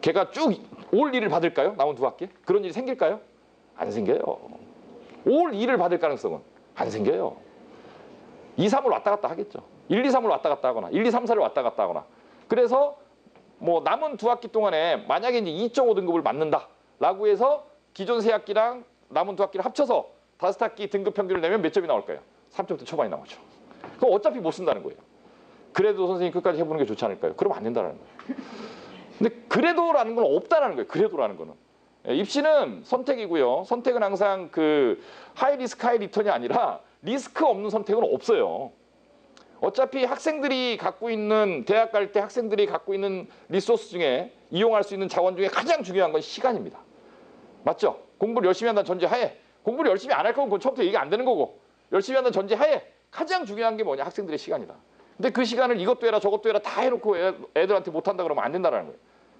걔가 쭉 올 1을 받을까요? 남은 2학기? 그런 일이 생길까요? 안 생겨요. 올 2를 받을 가능성은 안 생겨요. 2, 3을 왔다 갔다 하겠죠. 1, 2, 3을 왔다 갔다 하거나 1, 2, 3, 4를 왔다 갔다 하거나 그래서 뭐 남은 2학기 동안에 만약에 이제 2.5등급을 맞는다라고 해서 기존 세 학기랑 남은 2학기를 합쳐서 5학기 등급 평균을 내면 몇 점이 나올까요? 3점대 초반이 나오죠. 그럼 어차피 못 쓴다는 거예요. 그래도 선생님 끝까지 해보는 게 좋지 않을까요? 그럼 안 된다는 거예요. 근데 그래도라는 건 없다라는 거예요. 그래도라는 거는. 입시는 선택이고요. 선택은 항상 그 하이 리스크 하이 리턴이 아니라 리스크 없는 선택은 없어요. 어차피 학생들이 갖고 있는 대학 갈 때 학생들이 갖고 있는 리소스 중에 이용할 수 있는 자원 중에 가장 중요한 건 시간입니다. 맞죠? 공부를 열심히 한다는 전제하에 공부를 열심히 안 할 거면 그건 처음부터 얘기가 안 되는 거고 열심히 한다는 전제하에 가장 중요한 게 뭐냐? 학생들의 시간이다. 근데 그 시간을 이것도 해라 저것도 해라 다 해놓고 애들한테 못한다 그러면 안 된다는 거예요.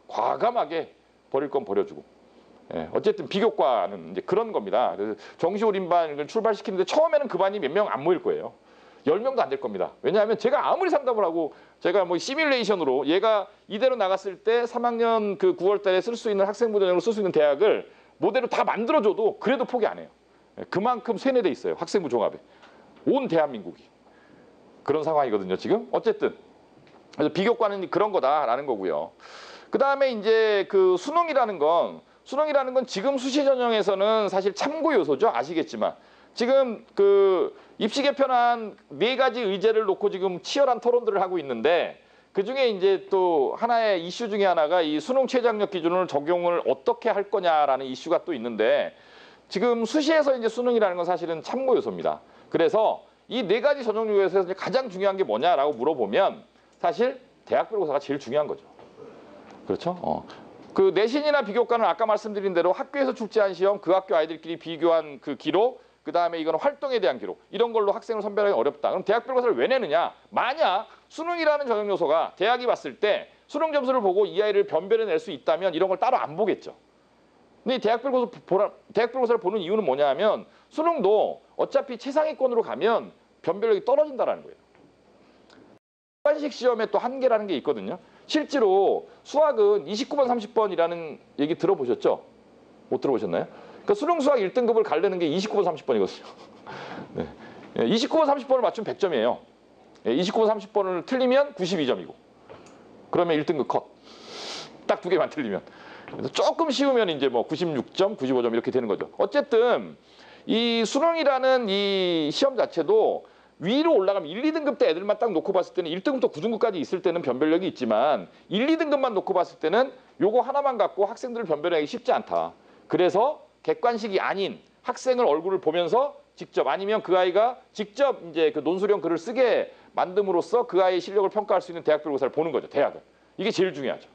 과감하게 버릴 건 버려주고. 예, 어쨌든 비교과는 이제 그런 겁니다. 그래서 정시올인반을 출발시키는데 처음에는 그 반이 몇 명 안 모일 거예요. 10명도 안 될 겁니다. 왜냐하면 제가 아무리 상담을 하고 제가 뭐 시뮬레이션으로 얘가 이대로 나갔을 때 3학년 그 9월 달에 쓸 수 있는 학생부 전형으로 쓸 수 있는 대학을 모델로 다 만들어줘도 그래도 포기 안 해요. 그만큼 세뇌돼 있어요. 학생부 종합에. 온 대한민국이. 그런 상황이거든요, 지금. 어쨌든. 그래서 비교과는 그런 거다라는 거고요. 그 다음에 이제 그 수능이라는 건 지금 수시 전형에서는 사실 참고 요소죠. 아시겠지만. 지금 그 입시 개편안 4가지 의제를 놓고 지금 치열한 토론들을 하고 있는데 그 중에 이제 또 하나의 이슈 중에 하나가 이 수능 최저학력 기준을 적용을 어떻게 할 거냐라는 이슈가 또 있는데 지금 수시에서 이제 수능이라는 건 사실은 참고 요소입니다. 그래서 이 4가지 전형 요소에서 가장 중요한 게 뭐냐라고 물어보면 사실 대학별고사가 제일 중요한 거죠. 그렇죠? 그 내신이나 비교과는 아까 말씀드린 대로 학교에서 출제한 시험, 그 학교 아이들끼리 비교한 그 기록, 그다음에 이거는 활동에 대한 기록. 이런 걸로 학생을 선별하기 어렵다. 그럼 대학별 고사를 왜 내느냐? 만약 수능이라는 전형 요소가 대학이 봤을 때 수능 점수를 보고 이 아이를 변별해낼 수 있다면 이런 걸 따로 안 보겠죠. 근데 이 대학별 고사를 보는 이유는 뭐냐 하면 수능도 어차피 최상위권으로 가면 변별력이 떨어진다는 거예요. 객관식 시험에 또 한계라는 게 있거든요. 실제로 수학은 29번, 30번이라는 얘기 들어보셨죠? 못 들어보셨나요? 그러니까 수능 수학 1등급을 가르는 게 29번, 30번이거든요. 네. 29번, 30번을 맞추면 100점이에요. 29번, 30번을 틀리면 92점이고. 그러면 1등급 컷. 딱 두 개만 틀리면. 그래서 조금 쉬우면 이제 뭐 96점, 95점 이렇게 되는 거죠. 어쨌든 이 수능이라는 이 시험 자체도 위로 올라가면 1, 2등급 때 애들만 딱 놓고 봤을 때는 1등급부터 9등급까지 있을 때는 변별력이 있지만 1, 2등급만 놓고 봤을 때는 요거 하나만 갖고 학생들을 변별하기 쉽지 않다. 그래서 객관식이 아닌 학생을 얼굴을 보면서 직접 아니면 그 아이가 직접 이제 그 논술형 글을 쓰게 만듦으로써 그 아이의 실력을 평가할 수 있는 대학별 고사를 보는 거죠. 대학은. 이게 제일 중요하죠.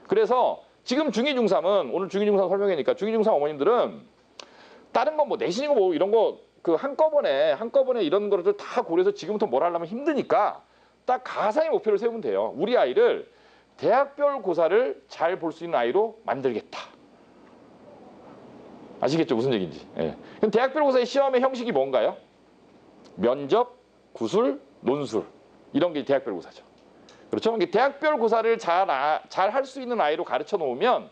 그래서 지금 중2, 중3은 오늘 중2, 중3 설명회니까 중2, 중3 어머님들은 다른 거 뭐 내신이고 뭐 이런 거 그 한꺼번에 이런 거를 다 고려해서 지금부터 뭘 하려면 힘드니까 딱 가상의 목표를 세우면 돼요. 우리 아이를 대학별 고사를 잘 볼 수 있는 아이로 만들겠다. 아시겠죠? 무슨 얘기인지. 예. 그럼 대학별 고사의 시험의 형식이 뭔가요? 면접, 구술, 논술. 이런 게 대학별 고사죠. 그렇죠? 대학별 고사를 잘 할 수 있는 아이로 가르쳐 놓으면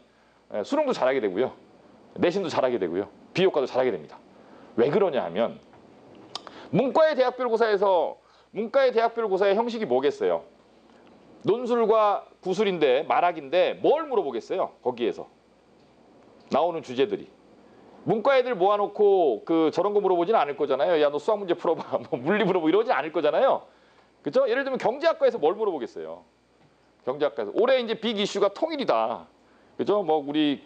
수능도 잘하게 되고요. 내신도 잘하게 되고요. 비효과도 잘하게 됩니다. 왜 그러냐 하면 문과의 대학별 고사의 형식이 뭐겠어요? 논술과 구술인데 말학인데 뭘 물어보겠어요? 거기에서 나오는 주제들이. 문과 애들 모아놓고 그 저런 거 물어보진 않을 거잖아요. 야, 너 수학 문제 풀어봐. 뭐 물리 물어보고 이러진 않을 거잖아요. 그렇죠? 예를 들면 경제학과에서 뭘 물어보겠어요? 경제학과에서 올해 이제 빅 이슈가 통일이다. 그죠? 뭐 우리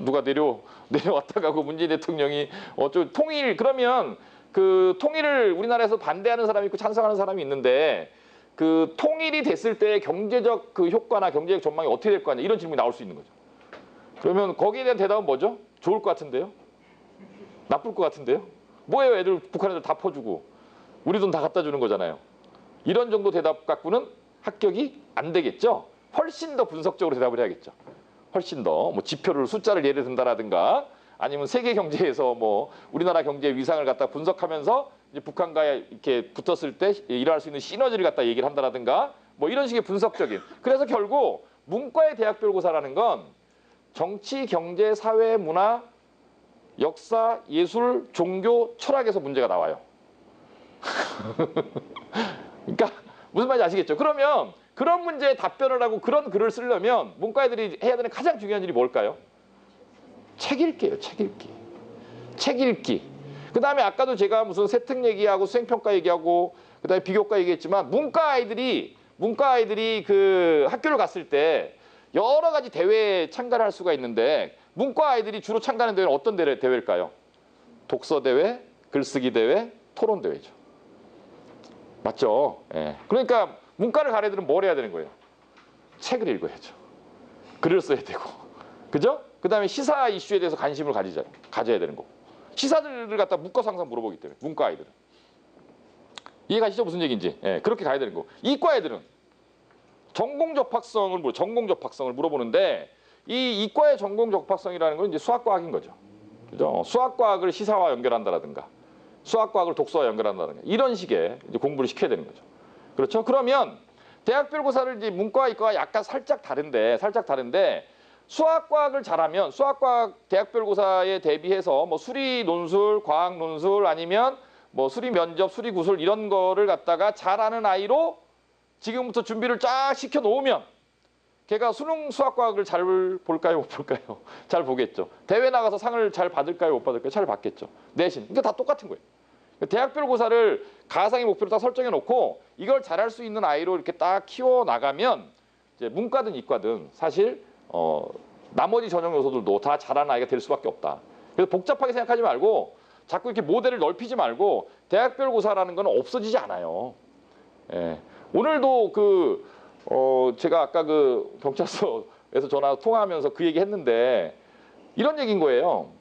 누가 내려왔다 가고 문재인 대통령이 좀 통일 그러면 그 통일을 우리나라에서 반대하는 사람이 있고 찬성하는 사람이 있는데 그 통일이 됐을 때 경제적 그 효과나 경제적 전망이 어떻게 될 거냐 이런 질문이 나올 수 있는 거죠. 그러면 거기에 대한 대답은 뭐죠? 좋을 것 같은데요? 나쁠 것 같은데요? 뭐예요? 애들 북한 애들 다 퍼주고 우리 돈 다 갖다 주는 거잖아요. 이런 정도 대답 갖고는 합격이 안 되겠죠. 훨씬 더 분석적으로 대답을 해야겠죠. 훨씬 더 뭐 지표를 숫자를 예를 든다라든가 아니면 세계 경제에서 뭐 우리나라 경제의 위상을 갖다 분석하면서 이제 북한과 이렇게 붙었을 때 일어날 수 있는 시너지를 갖다 얘기를 한다라든가 뭐 이런 식의 분석적인. 그래서 결국 문과의 대학별 고사라는 건 정치, 경제, 사회, 문화, 역사, 예술, 종교, 철학에서 문제가 나와요. 그러니까 무슨 말인지 아시겠죠? 그러면 그런 문제에 답변을 하고 그런 글을 쓰려면 문과 애들이 해야 되는 가장 중요한 일이 뭘까요? 책 읽기예요. 책 읽기. 책 읽기. 그 다음에 아까도 제가 무슨 세특 얘기하고 수행평가 얘기하고 그 다음에 비교과 얘기했지만 문과 아이들이 그 학교를 갔을 때 여러 가지 대회에 참가를 할 수가 있는데 문과 아이들이 주로 참가하는 대회는 어떤 대회일까요? 독서 대회, 글쓰기 대회, 토론 대회죠. 맞죠? 예. 그러니까 문과를 가는 애들은 뭘 해야 되는 거예요? 책을 읽어야죠. 글을 써야 되고. 그죠? 그 다음에 시사 이슈에 대해서 관심을 가져야 되는 거고. 시사들을 갖다 묶어서 항상 물어보기 때문에 문과 아이들은. 이해가시죠? 무슨 얘기인지. 예, 그렇게 가야 되는 거고. 이과 애들은 전공 접학성을 물어보는데 이 이과의 전공 접학성이라는 건 이제 수학과학인 거죠. 그죠? 수학과학을 시사와 연결한다라든가 수학과학을 독서와 연결한다든가 이런 식의 이제 공부를 시켜야 되는 거죠. 그렇죠? 그러면 대학별 고사를 이제 문과와 이과가 약간 살짝 다른데 수학과학을 잘하면 수학과학 대학별 고사에 대비해서 뭐 수리 논술, 과학 논술 아니면 뭐 수리 면접, 수리 구술 이런 거를 갖다가 잘하는 아이로 지금부터 준비를 쫙 시켜 놓으면 걔가 수능 수학과학을 잘 볼까요? 못 볼까요? 잘 보겠죠. 대회 나가서 상을 잘 받을까요? 못 받을까요? 잘 받겠죠. 내신. 그러니까 다 똑같은 거예요. 대학별 고사를 가상의 목표로 딱 설정해 놓고 이걸 잘할 수 있는 아이로 이렇게 딱 키워 나가면 이제 문과든 이과든 사실 나머지 전형 요소들도 다 잘하는 아이가 될 수밖에 없다. 그래서 복잡하게 생각하지 말고 자꾸 이렇게 모델을 넓히지 말고 대학별 고사라는 건 없어지지 않아요. 예. 오늘도 제가 아까 그 경찰서에서 통화하면서 그 얘기 했는데 이런 얘기인 거예요.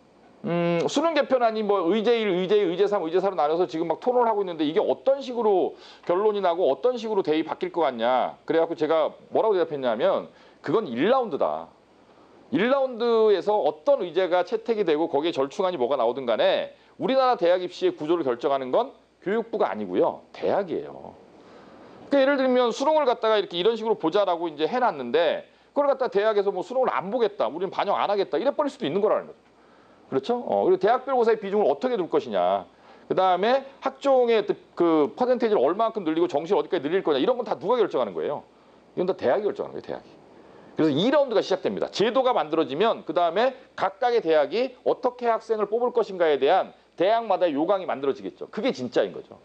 수능 개편안이 뭐 의제 1, 의제 2, 의제 3, 의제 4로 나눠서 지금 막 토론을 하고 있는데 이게 어떤 식으로 결론이 나고 어떤 식으로 대입이 바뀔 것 같냐. 그래갖고 제가 뭐라고 대답했냐면 그건 1라운드다. 1라운드에서 어떤 의제가 채택이 되고 거기에 절충안이 뭐가 나오든 간에 우리나라 대학 입시의 구조를 결정하는 건 교육부가 아니고요. 대학이에요. 그러니까 예를 들면 수능을 갖다가 이렇게 이런 식으로 보자라고 이제 해놨는데 그걸 갖다 대학에서 뭐 수능을 안 보겠다. 우리는 반영 안 하겠다. 이래 버릴 수도 있는 거라는 거죠. 그렇죠? 그리고 대학별 고사의 비중을 어떻게 둘 것이냐. 그 다음에 학종의 그 퍼센테이지를 얼마만큼 늘리고 정시를 어디까지 늘릴 거냐. 이런 건 다 누가 결정하는 거예요? 이건 다 대학이 결정하는 거예요. 대학이. 그래서 2라운드가 시작됩니다. 제도가 만들어지면 그 다음에 각각의 대학이 어떻게 학생을 뽑을 것인가에 대한 대학마다의 요강이 만들어지겠죠. 그게 진짜인 거죠.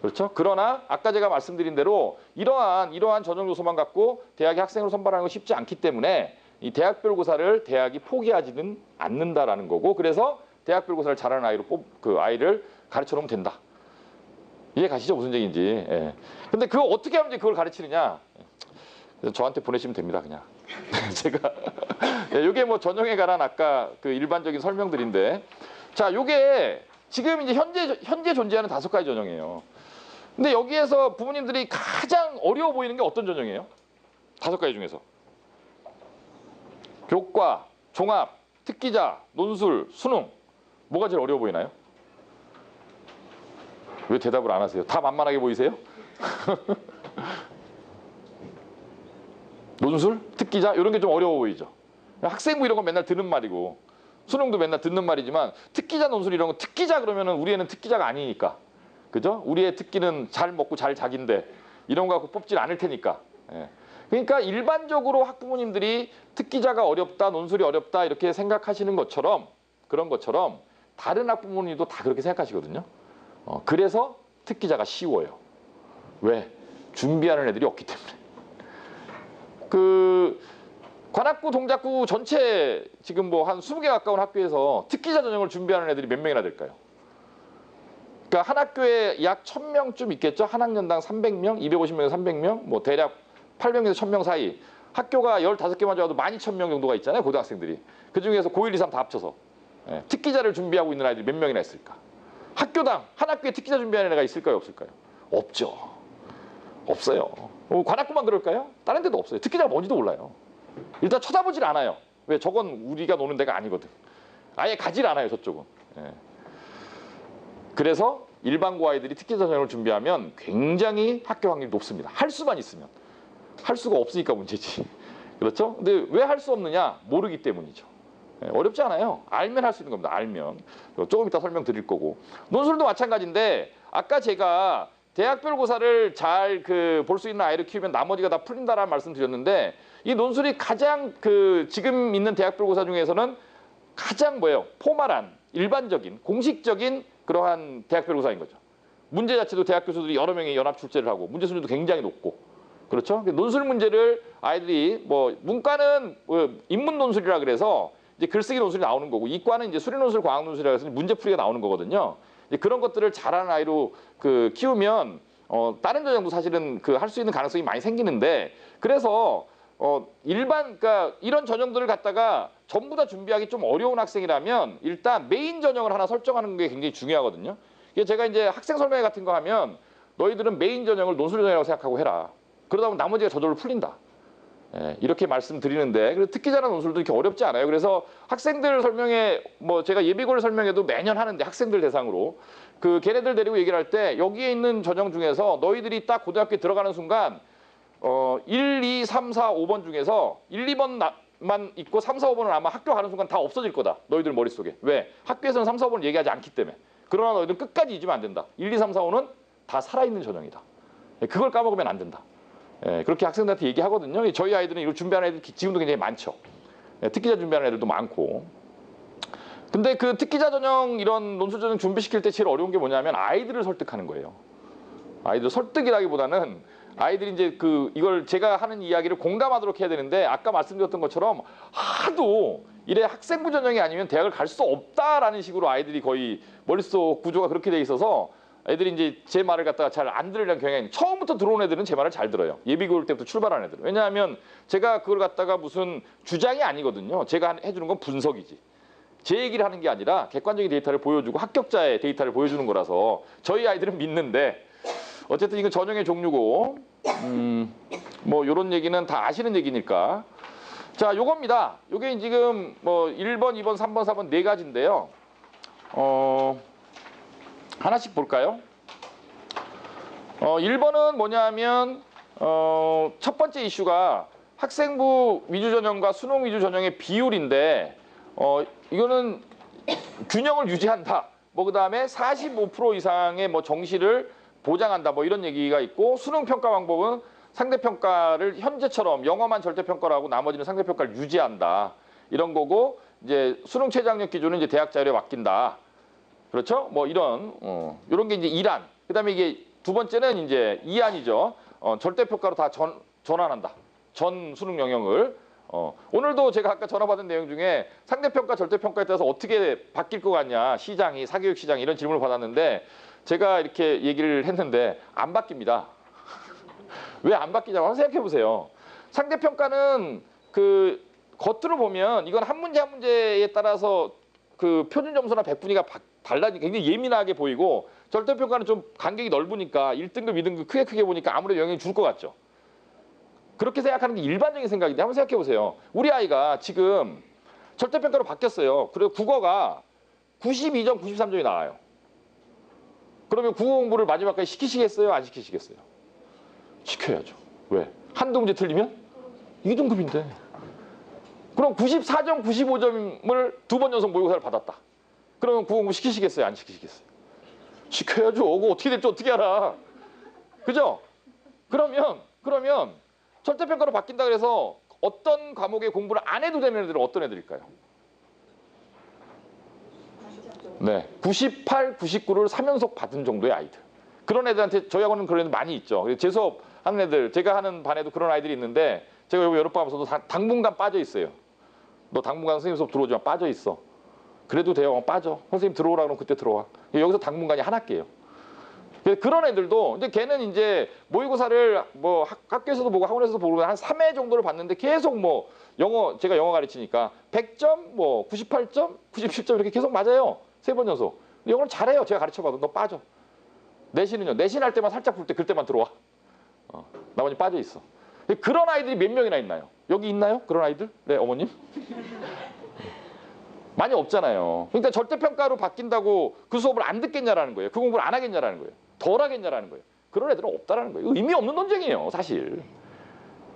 그렇죠? 그러나 아까 제가 말씀드린 대로 이러한 전형 요소만 갖고 대학이 학생을 선발하는 건 쉽지 않기 때문에 이 대학별 고사를 대학이 포기하지는 않는다라는 거고 그래서 대학별 고사를 잘하는 아이로 그 아이를 가르쳐 놓으면 된다. 이해 가시죠? 무슨 얘기인지. 예. 근데 그거 어떻게 하면 이제 그걸 가르치느냐? 저한테 보내시면 됩니다. 그냥. 제가 이게 뭐 전형에 관한 아까 그 일반적인 설명들인데 자, 요게 지금 이제 현재 존재하는 5가지 전형이에요. 근데 여기에서 부모님들이 가장 어려워 보이는 게 어떤 전형이에요? 5가지 중에서. 교과, 종합, 특기자, 논술, 수능. 뭐가 제일 어려워 보이나요? 왜 대답을 안 하세요? 다 만만하게 보이세요? 논술, 특기자 이런 게 좀 어려워 보이죠. 학생부 이런 건 맨날 듣는 말이고 수능도 맨날 듣는 말이지만 특기자 논술 이런 거 특기자 그러면은 우리 애는 특기자가 아니니까. 그죠? 우리의 특기는 잘 먹고 잘 자긴데 이런 거 갖고 뽑질 않을 테니까. 예. 그러니까 일반적으로 학부모님들이 특기자가 어렵다, 논술이 어렵다 이렇게 생각하시는 것처럼 그런 것처럼 다른 학부모님도 다 그렇게 생각하시거든요. 그래서 특기자가 쉬워요. 왜? 준비하는 애들이 없기 때문에. 그 관악구, 동작구 전체 지금 뭐 한 20개 가까운 학교에서 특기자 전형을 준비하는 애들이 몇 명이나 될까요? 그러니까 한 학교에 약 1000명쯤 있겠죠. 한 학년당 300명, 250명에서 300명, 뭐 대략 800명에서 1000명 사이. 학교가 15개만 좋아도 12000명 정도가 있잖아요. 고등학생들이. 그중에서 고1, 2, 3 다 합쳐서. 예, 특기자를 준비하고 있는 아이들이 몇 명이나 있을까? 학교당 한 학교에 특기자 준비하는 애가 있을까요? 없을까요? 없죠. 없어요. 관악구만 그럴까요? 다른 데도 없어요. 특기자가 뭔지도 몰라요. 일단 쳐다보질 않아요. 왜? 저건 우리가 노는 데가 아니거든. 아예 가질 않아요. 저쪽은. 예. 그래서 일반고 아이들이 특기자 전형을 준비하면 굉장히 합격 확률이 높습니다. 할 수만 있으면. 할 수가 없으니까 문제지. 그렇죠? 근데 왜 할 수 없느냐? 모르기 때문이죠. 예, 어렵지 않아요. 알면 할 수 있는 겁니다. 알면. 조금 이따 설명드릴 거고. 논술도 마찬가지인데 아까 제가 대학별 고사를 잘 볼 수 있는 아이를 키우면 나머지가 다 풀린다라는 말씀 드렸는데 이 논술이 가장 지금 있는 대학별 고사 중에서는 가장 포멀한 일반적인 공식적인 그러한 대학별 고사인 거죠. 문제 자체도 대학 교수들이 여러 명이 연합 출제를 하고 문제 수준도 굉장히 높고 그렇죠. 논술 문제를 아이들이 뭐 문과는 인문 논술이라 그래서 이제 글쓰기 논술이 나오는 거고 이과는 이제 수리 논술, 과학 논술이라 해서 문제 풀이가 나오는 거거든요. 이제 그런 것들을 잘하는 아이로 키우면 다른 전형도 사실은 할 수 있는 가능성이 많이 생기는데 그래서 그러니까 이런 전형들을 갖다가 전부 다 준비하기 좀 어려운 학생이라면 일단 메인 전형을 하나 설정하는 게 굉장히 중요하거든요. 제가 이제 학생 설명회 같은 거 하면 너희들은 메인 전형을 논술 전형이라고 생각하고 해라. 그러다 보면 나머지가 저절로 풀린다. 예, 이렇게 말씀드리는데 그래서 특기자나 논술도 이렇게 어렵지 않아요. 그래서 학생들 설명회 뭐 제가 예비고를 설명회도 매년 하는데 학생들 대상으로 걔네들 데리고 얘기를 할 때 여기에 있는 전형 중에서 너희들이 딱 고등학교에 들어가는 순간 1, 2, 3, 4, 5번 중에서 1, 2번만 있고 3, 4, 5번은 아마 학교 가는 순간 다 없어질 거다. 너희들 머릿속에. 왜? 학교에서는 3, 4, 5번을 얘기하지 않기 때문에. 그러나 너희들은 끝까지 잊으면 안 된다. 1, 2, 3, 4, 5는 다 살아있는 전형이다. 그걸 까먹으면 안 된다. 그렇게 학생들한테 얘기하거든요. 저희 아이들은 이걸 준비하는 애들 지금도 굉장히 많죠. 특기자 준비하는 애들도 많고. 근데 그 특기자 전형 이런 논술 전형 준비시킬 때 제일 어려운 게 뭐냐면 아이들을 설득하는 거예요. 아이들 설득이라기보다는 아이들이 이제 이걸 제가 하는 이야기를 공감하도록 해야 되는데 아까 말씀드렸던 것처럼 하도 이래 학생부 전형이 아니면 대학을 갈 수 없다라는 식으로 아이들이 거의 머릿속 구조가 그렇게 돼 있어서 애들이 이제 제 말을 갖다가 잘 안 들으려는 경향이 있는 처음부터 들어온 애들은 제 말을 잘 들어요. 예비고 올 때부터 출발한 애들은. 왜냐하면 제가 그걸 갖다가 무슨 주장이 아니거든요. 제가 해주는 건 분석이지. 제 얘기를 하는 게 아니라 객관적인 데이터를 보여주고 합격자의 데이터를 보여주는 거라서 저희 아이들은 믿는데 어쨌든 이건 전형의 종류고 뭐 이런 얘기는 다 아시는 얘기니까. 자, 요겁니다. 요게 지금 뭐 1번, 2번, 3번, 4번 네 가지인데요. 하나씩 볼까요? 1번은 뭐냐면 첫 번째 이슈가 학생부 위주 전형과 수능 위주 전형의 비율인데 이거는 균형을 유지한다. 뭐 그다음에 45% 이상의 뭐 정시를 보장한다. 뭐 이런 얘기가 있고 수능 평가 방법은 상대 평가를 현재처럼 영어만 절대 평가를 하고 나머지는 상대 평가를 유지한다. 이런 거고 이제 수능 최저학력 기준은 이제 대학 자율에 맡긴다. 그렇죠? 뭐 이런 게 이제 1안. 그다음에 이게 두 번째는 이제 2안이죠. 절대 평가로 다 전환한다. 전 수능 영역을. 오늘도 제가 아까 전화 받은 내용 중에 상대평가 절대평가에 따라서 어떻게 바뀔 것 같냐, 시장이, 사교육 시장이 이런 질문을 받았는데 제가 이렇게 얘기를 했는데 안 바뀝니다. 왜 안 바뀌냐고 한번 생각해 보세요. 상대평가는 그 겉으로 보면 이건 한 문제 한 문제에 따라서 그 표준 점수나 백분위가 달라지니까 굉장히 예민하게 보이고 절대평가는 좀 간격이 넓으니까 1등급, 2등급 크게 보니까 아무래도 영향이 줄 것 같죠. 그렇게 생각하는 게 일반적인 생각인데 한번 생각해 보세요. 우리 아이가 지금 절대평가로 바뀌었어요. 그리고 국어가 92점, 93점이 나와요. 그러면 국어 공부를 마지막까지 시키시겠어요? 안 시키시겠어요? 시켜야죠. 왜? 한두 문제 틀리면 2등급인데. 그럼 94점, 95점을 두 번 연속 모의고사를 받았다. 그러면 국어 공부 시키시겠어요? 안 시키시겠어요? 시켜야죠. 그거 어떻게 될지 어떻게 알아. 그죠? 그러면 절대평가로 바뀐다 그래서 어떤 과목의 공부를 안 해도 되는 애들은 어떤 애들일까요? 네, 98, 99를 3연속 받은 정도의 아이들. 그런 애들한테 저희 학원은 그런 애들 많이 있죠. 제 수업 하는 애들, 제가 하는 반에도 그런 아이들이 있는데 제가 여름방학에서도 당분간 빠져 있어요. 너 당분간 선생님 수업 들어오지 마. 빠져 있어. 그래도 돼요. 빠져. 선생님 들어오라 그러면 그때 들어와. 여기서 당분간이 하나께요. 그런 애들도 이제 걔는 이제 모의고사를 뭐 학교에서도 보고 학원에서도 보고 한 3회 정도를 봤는데 계속 뭐 제가 영어 가르치니까 100점, 뭐 98점, 97점 이렇게 계속 맞아요. 3번 연속. 영어를 잘해요. 제가 가르쳐봐도. 너 빠져. 내신은요. 내신할 때만 살짝 볼 때 그때만 들어와. 나머지 빠져 있어. 그런 아이들이 몇 명이나 있나요? 여기 있나요? 그런 아이들? 네, 어머님? 많이 없잖아요. 그러니까 절대평가로 바뀐다고 그 수업을 안 듣겠냐라는 거예요. 그 공부를 안 하겠냐라는 거예요. 덜 하겠냐라는 거예요. 그런 애들은 없다라는 거예요. 의미 없는 논쟁이에요, 사실.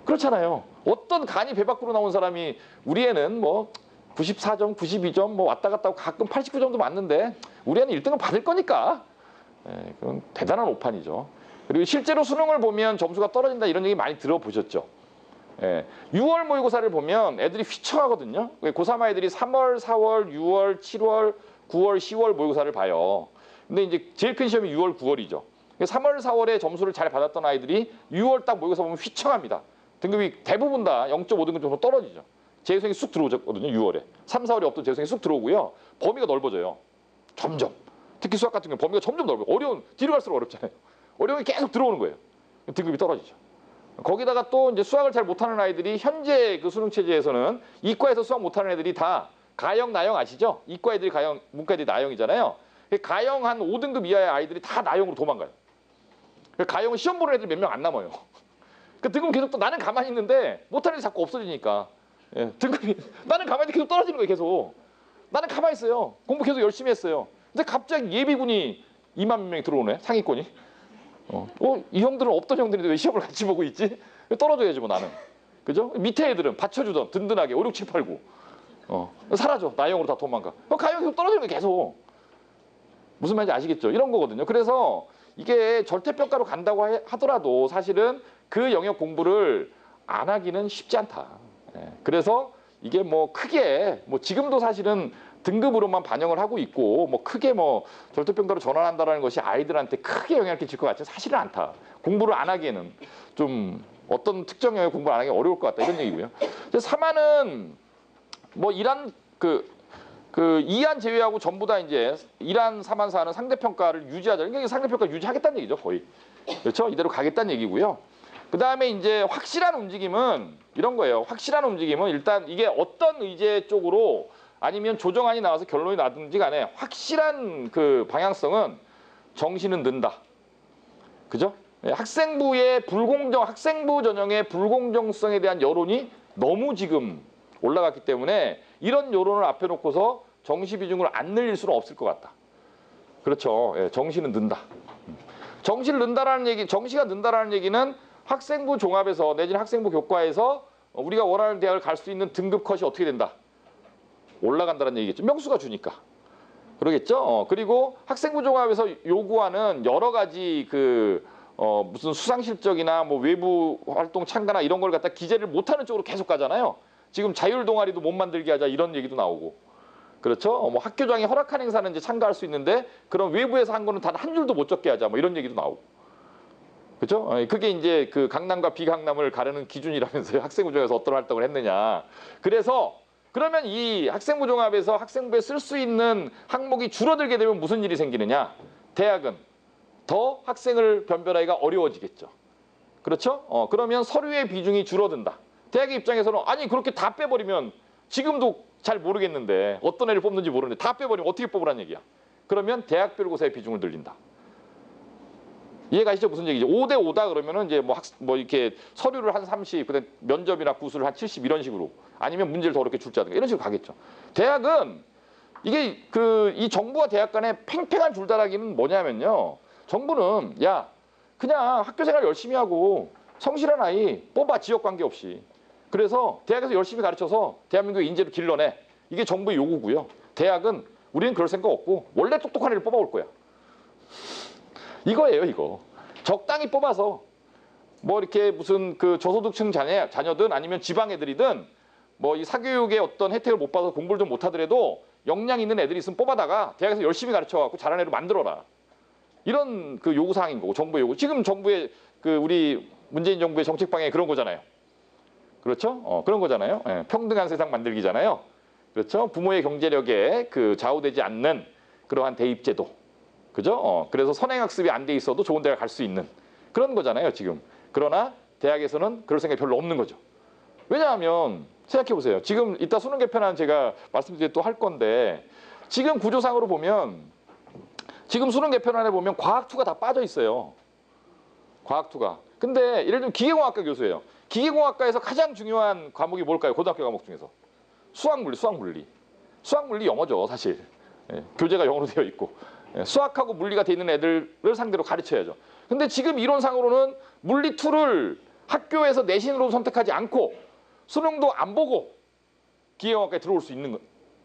그렇잖아요. 어떤 간이 배 밖으로 나온 사람이 우리 애는 뭐 94점, 92점 뭐 왔다 갔다 하고 가끔 89점도 맞는데 우리 애는 1등은 받을 거니까. 그건 대단한 오판이죠. 그리고 실제로 수능을 보면 점수가 떨어진다 이런 얘기 많이 들어보셨죠. 6월 모의고사를 보면 애들이 휘청하거든요. 고3 아이들이 3월, 4월, 6월, 7월, 9월, 10월 모의고사를 봐요. 근데 이제 제일 큰 시험이 6월, 9월이죠. 3월, 4월에 점수를 잘 받았던 아이들이 6월 딱 모의고사 보면 휘청합니다. 등급이 대부분 다 0.5등급 정도 떨어지죠. 재수생이 쑥 들어오거든요. 6월에. 3, 4월에 없던 재수생이 쑥 들어오고요. 범위가 넓어져요. 점점. 특히 수학 같은 경우 범위가 점점 넓어요. 뒤로 갈수록 어렵잖아요. 어려움이 계속 들어오는 거예요. 등급이 떨어지죠. 거기다가 또 이제 수학을 잘 못하는 아이들이 현재 그 수능 체제에서는 이과에서 수학 못하는 애들이 다 가형, 나형 아시죠? 이과 애들이 가형, 문과 애들이 나형이잖아요. 가형 한 5등급 이하의 아이들이 다 나형으로 도망가요. 가형은 시험 보는 애들 몇 명 안 남아요. 그 등급 계속 또 나는 가만히 있는데 못하는 애들이 자꾸 없어지니까 등급이 나는 가만히 계속 떨어지는 거예요. 계속. 나는 가만히 있어요. 공부 계속 열심히 했어요. 근데 갑자기 예비군이 2만 명이 들어오네. 상위권이. 이 형들은 없던 형들인데 왜 시험을 같이 보고 있지? 떨어져야지 뭐 나는. 그죠? 밑에 애들은 받쳐주던 든든하게 5, 6, 7, 8, 9. 사라져. 나형으로 다 도망가. 가형이 계속 떨어지는 거예요. 계속. 무슨 말인지 아시겠죠? 이런 거거든요. 그래서 이게 절대평가로 간다고 하더라도 사실은 그 영역 공부를 안 하기는 쉽지 않다. 그래서 이게 뭐 크게 뭐 지금도 사실은 등급으로만 반영을 하고 있고 뭐 크게 뭐 절대평가로 전환한다는 것이 아이들한테 크게 영향을 끼칠 것 같지 사실은 않다. 공부를 안 하기에는 좀 어떤 특정 영역 공부를 안 하기 어려울 것 같다 이런 얘기고요. 3안은 뭐 1안 그 2안 제외하고 전부 다 이제 1안, 3안, 4안은 상대평가를 유지하자. 그러니까 상대평가 유지하겠다는 얘기죠 거의. 그렇죠? 이대로 가겠다는 얘기고요. 그 다음에 이제 확실한 움직임은 이런 거예요. 확실한 움직임은 일단 이게 어떤 의제 쪽으로 아니면 조정안이 나와서 결론이 나든지 간에 확실한 그 방향성은 정시는 는다. 그죠? 학생부의 학생부 전형의 불공정성에 대한 여론이 너무 지금 올라갔기 때문에 이런 여론을 앞에 놓고서 정시 비중을 안 늘릴 수는 없을 것 같다. 그렇죠. 예, 정시는 는다. 정시를 는다라는 얘기, 정시가 는다라는 얘기는 학생부 종합에서 내지는 학생부 교과에서 우리가 원하는 대학을 갈 수 있는 등급 컷이 어떻게 된다? 올라간다는 얘기겠죠. 명수가 주니까. 그러겠죠. 그리고 학생부 종합에서 요구하는 여러 가지 무슨 수상 실적이나 뭐 외부 활동 참가나 이런 걸 갖다 기재를 못하는 쪽으로 계속 가잖아요. 지금 자율 동아리도 못 만들게 하자 이런 얘기도 나오고. 그렇죠. 뭐 학교장이 허락한 행사는 이제 참가할 수 있는데 그런 외부에서 한 거는 단 한 줄도 못 적게 하자 뭐 이런 얘기도 나오고. 그렇죠? 그게 이제 그 강남과 비강남을 가르는 기준이라면서요. 학생부 종합에서 어떤 활동을 했느냐. 그래서 그러면 이 학생부 종합에서 학생부에 쓸 수 있는 항목이 줄어들게 되면 무슨 일이 생기느냐. 대학은 더 학생을 변별하기가 어려워지겠죠. 그렇죠? 그러면 서류의 비중이 줄어든다. 대학의 입장에서는 아니 그렇게 다 빼버리면 지금도 잘 모르겠는데 어떤 애를 뽑는지 모르는데 다 빼버리면 어떻게 뽑으라는 얘기야. 그러면 대학별 고사의 비중을 늘린다. 이해가시죠? 무슨 얘기죠? 5대 5다 그러면은 이제 뭐 이렇게 서류를 한 30, 그다음 면접이나 구술을 한 70 이런 식으로 아니면 문제를 더 어렵게 출제하든가 이런 식으로 가겠죠. 대학은 이게 이 정부와 대학 간의 팽팽한 줄다라기는 뭐냐면요. 정부는 야 그냥 학교 생활 열심히 하고 성실한 아이 뽑아 지역 관계없이. 그래서 대학에서 열심히 가르쳐서 대한민국의 인재를 길러내. 이게 정부의 요구고요. 대학은 우리는 그럴 생각 없고 원래 똑똑한 애를 뽑아올 거야. 이거예요, 이거. 적당히 뽑아서 뭐 이렇게 무슨 그 저소득층 자녀든 아니면 지방 애들이든 뭐 이 사교육의 어떤 혜택을 못 받아서 공부를 좀 못하더라도 역량 있는 애들이 있으면 뽑아다가 대학에서 열심히 가르쳐갖고 잘하는 애를 만들어라. 이런 그 요구사항인 거고 정부의 요구. 지금 정부의 우리 문재인 정부의 정책 방향이 그런 거잖아요. 그렇죠? 그런 거잖아요. 예, 평등한 세상 만들기잖아요. 그렇죠? 부모의 경제력에 좌우되지 않는 그러한 대입제도. 그죠? 그래서 선행학습이 안 돼 있어도 좋은 대학 갈 수 있는 그런 거잖아요, 지금. 그러나 대학에서는 그럴 생각이 별로 없는 거죠. 왜냐하면 생각해 보세요. 지금 이따 수능 개편안 제가 말씀드릴 또 할 건데 지금 구조상으로 보면 지금 수능 개편안에 보면 과학투가 다 빠져 있어요. 과학투가. 근데 예를 들면 기계공학과 교수예요. 기계공학과에서 가장 중요한 과목이 뭘까요? 고등학교 과목 중에서. 수학물리. 수학물리 영어죠, 사실. 예, 교재가 영어로 되어 있고. 예, 수학하고 물리가 돼 있는 애들을 상대로 가르쳐야죠. 근데 지금 이론상으로는 물리2를 학교에서 내신으로 선택하지 않고 수능도 안 보고 기계공학과에 들어올 수 있는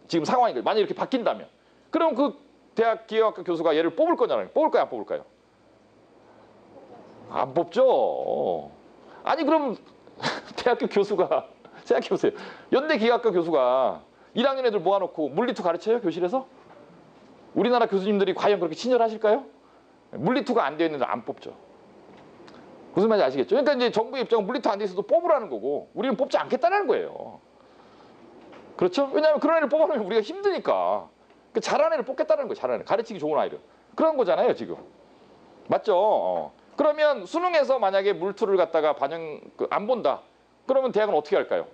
지금 상황이거든요. 만약 이렇게 바뀐다면. 그럼 그 대학 기계공학과 교수가 얘를 뽑을 거잖아요. 뽑을까요? 안 뽑을까요? 안 뽑죠. 아니 그럼 대학교 교수가 생각해보세요. 연대 기계학과 교수가 1학년 애들 모아놓고 물리2 가르쳐요? 교실에서? 우리나라 교수님들이 과연 그렇게 친절하실까요? 물리2가 안 되어 있는데 안 뽑죠. 무슨 말인지 아시겠죠? 그러니까 이제 정부의 입장은 물리2 안 돼 있어도 뽑으라는 거고 우리는 뽑지 않겠다는 거예요. 그렇죠? 왜냐하면 그런 애를 뽑아놓으면 우리가 힘드니까. 잘하는 애를 뽑겠다는 거예요. 잘하는 애. 가르치기 좋은 아이를. 그런 거잖아요, 지금. 맞죠? 그러면 수능에서 만약에 물투를 갖다가 안 본다. 그러면 대학은 어떻게 할까요?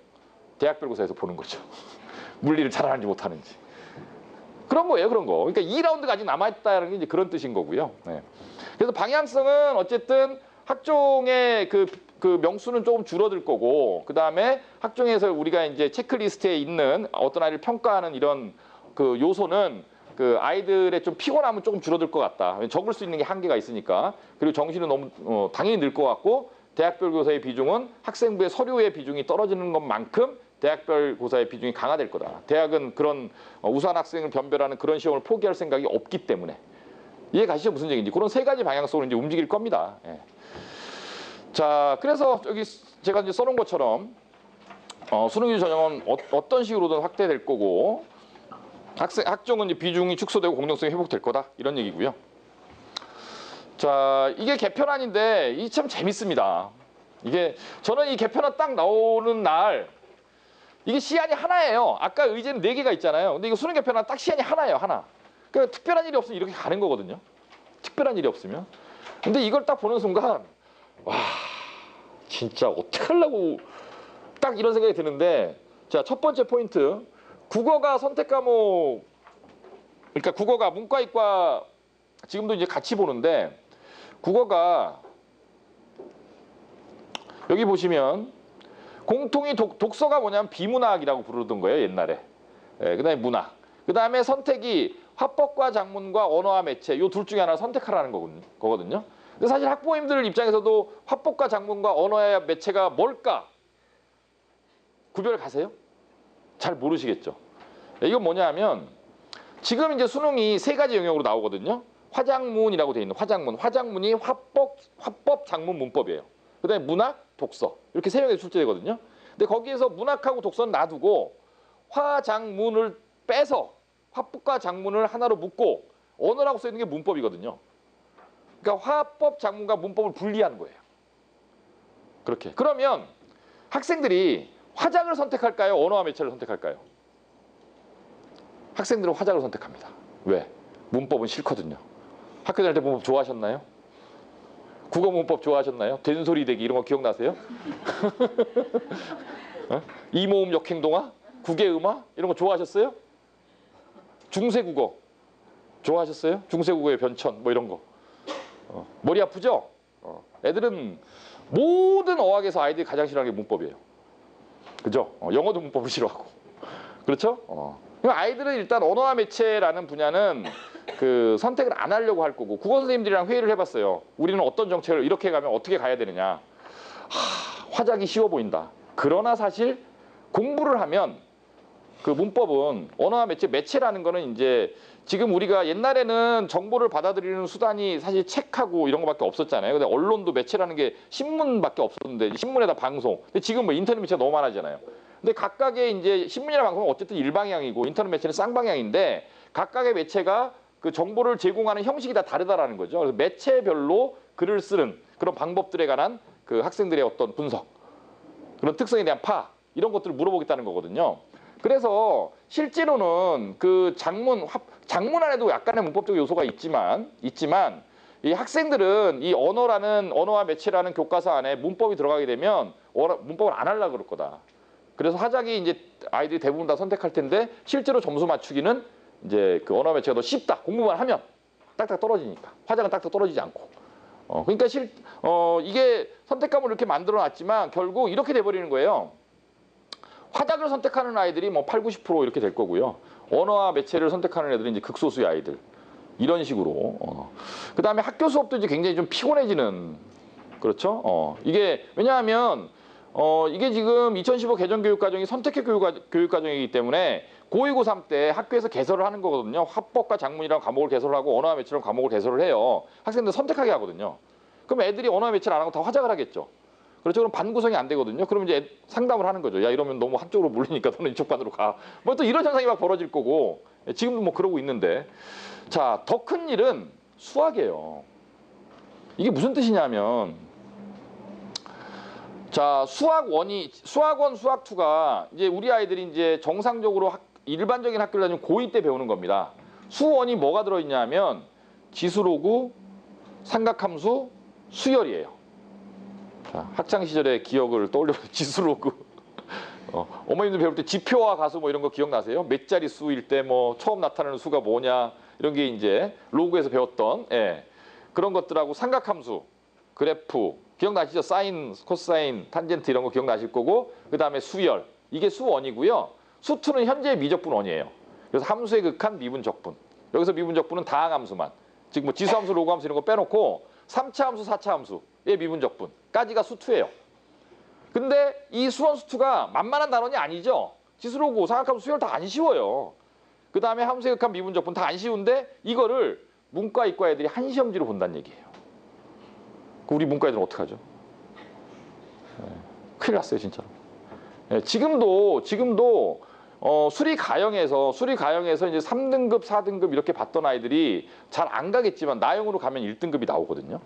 대학별 고사에서 보는 거죠. 물리를 잘하는지 못하는지. 그런 거예요, 그런 거. 그러니까 2라운드가 아직 남아있다는 게 이제 그런 뜻인 거고요. 네. 그래서 방향성은 어쨌든 학종의 그 명수는 조금 줄어들 거고, 그 다음에 학종에서 우리가 이제 체크리스트에 있는 어떤 아이를 평가하는 이런 그 요소는 그 아이들의 좀 피곤함은 조금 줄어들 것 같다. 적을 수 있는 게 한계가 있으니까. 그리고 정시는 너무 당연히 늘 것 같고, 대학별 고사의 비중은 학생부의 서류의 비중이 떨어지는 것만큼 대학별 고사의 비중이 강화될 거다. 대학은 그런 우수한 학생을 변별하는 그런 시험을 포기할 생각이 없기 때문에. 이해 가시죠? 무슨 얘기인지. 그런 세 가지 방향성으로 이제 움직일 겁니다. 예. 자, 그래서 여기 제가 이제 써놓은 것처럼 수능유지 전형은 어떤 식으로든 확대될 거고, 학종은 이제 비중이 축소되고 공정성이 회복될 거다. 이런 얘기고요. 자, 이게 개편안인데 이게 참 재밌습니다. 이게 저는 이 개편안 딱 나오는 날 이게 시안이 하나예요. 아까 의제는 4개가 있잖아요. 근데 이거 수능 개편안 딱 시안이 하나예요, 하나. 그러니까 특별한 일이 없으면 이렇게 가는 거거든요. 특별한 일이 없으면. 근데 이걸 딱 보는 순간 와, 진짜 어떡하려고 딱 이런 생각이 드는데, 자, 첫 번째 포인트. 국어가 선택 과목, 그러니까 국어가 문과, 이과 지금도 이제 같이 보는데 국어가 여기 보시면 공통이 독서가 뭐냐면 비문학이라고 부르던 거예요, 옛날에. 예, 그다음에 문학. 그다음에 선택이 화법과 작문과 언어와 매체 요 둘 중에 하나 선택하라는 거거든요. 근데 사실 학부모님들 입장에서도 화법과 작문과 언어와 매체가 뭘까? 구별 가세요? 잘 모르시겠죠. 예, 이건 뭐냐면 지금 이제 수능이 세 가지 영역으로 나오거든요. 화작문이라고 돼 있는 화작문. 화작문이 화법, 작문, 문법이에요. 그다음에 문학, 독서 이렇게 세 명의 출제되거든요. 근데 거기에서 문학하고 독서는 놔두고 화작문을 빼서 화법과 작문을 하나로 묶고 언어라고 써 있는 게 문법이거든요. 그러니까 화법, 작문과 문법을 분리하는 거예요. 그렇게. 그러면 학생들이 화작을 선택할까요? 언어와 매체를 선택할까요? 학생들은 화작을 선택합니다. 왜? 문법은 싫거든요. 학교 다닐 때 문법 좋아하셨나요? 국어 문법 좋아하셨나요? 된소리 대기 이런 거 기억나세요? 어? 이모음 역행동화? 국외음화? 이런 거 좋아하셨어요? 중세국어 좋아하셨어요? 중세국어의 변천 뭐 이런 거. 머리 아프죠? 애들은 모든 어학에서 아이들이 가장 싫어하는 게 문법이에요. 그죠? 영어도 문법을 싫어하고. 그렇죠? 아이들은 일단 언어와 매체라는 분야는 그 선택을 안 하려고 할 거고 국어 선생님들이랑 회의를 해봤어요. 우리는 어떤 정책을 이렇게 가면 어떻게 가야 되느냐. 화작이 쉬워 보인다. 그러나 사실 공부를 하면 그 문법은 언어와 매체라는 거는 이제 지금 우리가 옛날에는 정보를 받아들이는 수단이 사실 책하고 이런 거밖에 없었잖아요. 근데 언론도 매체라는 게 신문밖에 없었는데 신문에다 방송. 근데 지금 뭐 인터넷 매체가 너무 많아지잖아요. 근데 각각의 이제 신문이나 방송은 어쨌든 일방향이고 인터넷 매체는 쌍방향인데 각각의 매체가 그 정보를 제공하는 형식이 다 다르다라는 거죠. 그래서 매체별로 글을 쓰는 그런 방법들에 관한 그 학생들의 어떤 분석, 그런 특성에 대한 파 이런 것들을 물어보겠다는 거거든요. 그래서 실제로는 그 작문 안에도 약간의 문법적 요소가 있지만 이 학생들은 이 언어와 매체라는 교과서 안에 문법이 들어가게 되면 문법을 안 하려고 그럴 거다. 그래서 화작이 이제 아이들이 대부분 다 선택할 텐데 실제로 점수 맞추기는 이제 그 언어와 매체가 더 쉽다. 공부만 하면 딱딱 떨어지니까. 화작은 딱딱 떨어지지 않고. 그러니까 이게 선택감을 이렇게 만들어 놨지만 결국 이렇게 돼버리는 거예요. 화작을 선택하는 아이들이 뭐 8, 90% 이렇게 될 거고요. 언어와 매체를 선택하는 애들은 이제 극소수의 아이들. 이런 식으로. 그 다음에 학교 수업도 이제 굉장히 좀 피곤해지는. 그렇죠? 이게 왜냐하면 이게 지금 2015 개정교육과정이 선택형 교육과정이기 때문에 고2, 고3 때 학교에서 개설을 하는 거거든요. 화법과 작문이라는 과목을 개설을 하고 언어와 매체라는 과목을 개설을 해요. 학생들 선택하게 하거든요. 그럼 애들이 언어와 매체를 안 하고 다 화작을 하겠죠. 그렇죠. 그럼 반 구성이 안 되거든요. 그럼 이제 상담을 하는 거죠. 야, 이러면 너무 한쪽으로 몰리니까 너는 이쪽 반으로 가. 뭐 또 이런 현상이 막 벌어질 거고. 지금도 뭐 그러고 있는데. 자, 더 큰 일은 수학이에요. 이게 무슨 뜻이냐면 자, 수학원, 수학2가 이제 우리 아이들이 이제 정상적으로 일반적인 학교를 다니면 고2 때 배우는 겁니다. 수원이 뭐가 들어있냐면 지수로그, 삼각함수, 수열이에요. 자, 학창 시절의 기억을 떠올려보세요. 지수로그. 어머님들 배울 때 지표와 가수 뭐 이런 거 기억나세요? 몇 자리 수일 때 뭐 처음 나타나는 수가 뭐냐 이런 게 이제 로그에서 배웠던 그런 것들하고 삼각함수, 그래프 기억나시죠? 사인, 코사인, 탄젠트 이런 거 기억나실 거고 그 다음에 수열 이게 수1이고요. 수2는 현재 미적분 1이에요. 그래서 함수의 극한 미분적분. 여기서 미분적분은 다항함수만. 즉 뭐 지수함수, 로그함수 이런 거 빼놓고 3차 함수, 4차 함수의 미분적분까지가 수2예요. 근데 이 수원 수2가 만만한 단원이 아니죠. 지수로그, 삼각함수, 수열 다 안 쉬워요. 그 다음에 함수의 극한 미분적분 다 안 쉬운데 이거를 문과, 이과 애들이 한 시험지로 본다는 얘기예요. 우리 문과 애들은 어떡하죠? 큰일 났어요, 진짜로. 지금도 수리 가형에서 이제 3등급, 4등급 이렇게 받던 아이들이 잘 안 가겠지만 나영으로 가면 1등급이 나오거든요.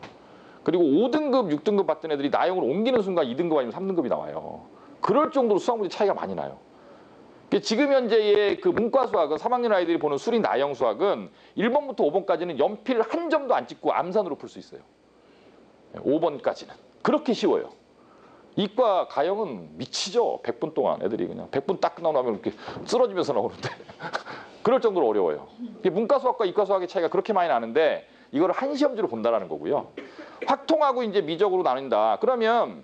그리고 5등급, 6등급 받던 애들이 나영으로 옮기는 순간 2등급 아니면 3등급이 나와요. 그럴 정도로 수학 문제 차이가 많이 나요. 지금 현재의 그 문과 수학은 3학년 아이들이 보는 수리 나영 수학은 1번부터 5번까지는 연필 한 점도 안 찍고 암산으로 풀 수 있어요. 5번까지는. 그렇게 쉬워요. 이과 가형은 미치죠. 100분 동안 애들이 그냥 100분 딱 나오면 이렇게 쓰러지면서 나오는데 그럴 정도로 어려워요. 문과 수학과 이과 수학의 차이가 그렇게 많이 나는데 이걸 한 시험지로 본다라는 거고요. 확통하고 이제 미적으로 나눈다. 그러면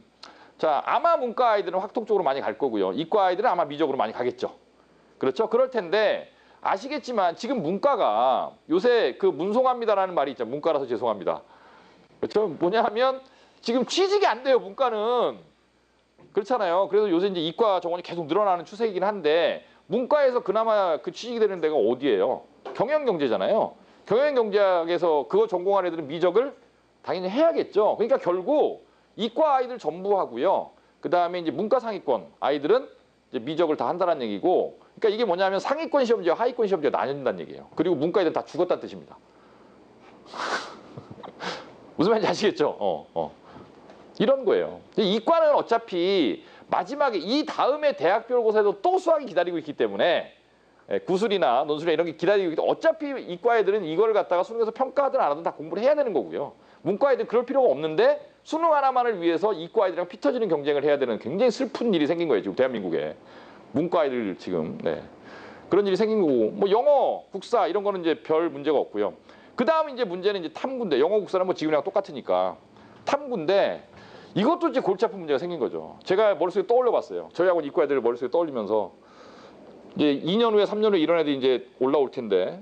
자, 아마 문과 아이들은 확통 쪽으로 많이 갈 거고요. 이과 아이들은 아마 미적으로 많이 가겠죠. 그렇죠? 그럴 텐데 아시겠지만 지금 문과가 요새 그 문송합니다라는 말이 있죠. 문과라서 죄송합니다. 그렇죠? 뭐냐 하면 지금 취직이 안 돼요. 문과는. 그렇잖아요. 그래서 요새 이제 이과 정원이 계속 늘어나는 추세이긴 한데 문과에서 그나마 그 취직이 되는 데가 어디예요? 경영경제잖아요. 경영경제학에서 그거 전공한 애들은 미적을 당연히 해야겠죠. 그러니까 결국 이과 아이들 전부 하고요. 그 다음에 이제 문과 상위권 아이들은 이제 미적을 다 한다는 얘기고, 그러니까 이게 뭐냐면 상위권 시험지와 하위권 시험지가 나뉜다는 얘기예요. 그리고 문과 애들 다 죽었다는 뜻입니다. 무슨 말인지 아시겠죠? 이런 거예요. 이과는 어차피 마지막에 이 다음에 대학별고사에도 또 수학이 기다리고 있기 때문에 구술이나 논술이나 이런 게 기다리고 있기 때문에 어차피 이과 애들은 이걸 갖다가 수능에서 평가하든 안 하든 다 공부를 해야 되는 거고요. 문과 애들은 그럴 필요가 없는데 수능 하나만을 위해서 이과 애들이랑 피 터지는 경쟁을 해야 되는 굉장히 슬픈 일이 생긴 거예요. 지금 대한민국에. 문과 애들 지금. 네. 그런 일이 생긴 거고, 뭐 영어, 국사 이런 거는 이제 별 문제가 없고요. 그 다음 이제 문제는 이제 탐구인데, 영어, 국사는 뭐 지금이랑 똑같으니까 탐구인데 이것도 이제 골치 아픈 문제가 생긴 거죠. 제가 머릿속에 떠올려 봤어요. 저희 학원 이과 애들 머릿속에 떠올리면서 이제 2년 후에 3년 후에 이런 애들이 이제 올라올 텐데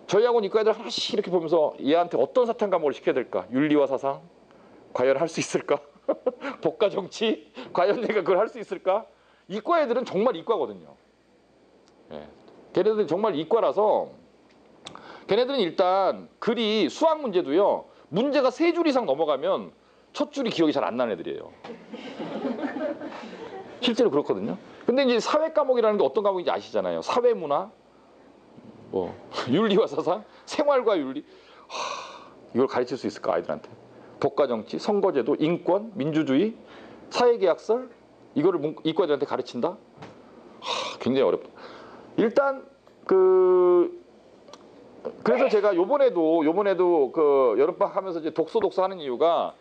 저희 학원 이과 애들 하나씩 이렇게 보면서 얘한테 어떤 사탐 과목을 시켜야 될까? 윤리와 사상? 과연 할 수 있을까? 복가 정치? 과연 내가 그걸 할 수 있을까? 이과 애들은 정말 이과거든요. 예. 걔네들은 정말 이과라서 걔네들은 일단 글이 수학 문제도요. 문제가 3줄 이상 넘어가면 첫 줄이 기억이 잘 안 나는 애들이에요. 실제로 그렇거든요. 근데 이제 사회 과목이라는 게 어떤 과목인지 아시잖아요. 사회문화, 뭐 윤리와 사상, 생활과 윤리. 이걸 가르칠 수 있을까 아이들한테? 복가정치, 선거제도, 인권, 민주주의, 사회계약설 이거를 이과들한테 가르친다? 굉장히 어렵다. 일단 그래서 제가 요번에도 그 여름방학 하면서 이제 독서 하는 이유가,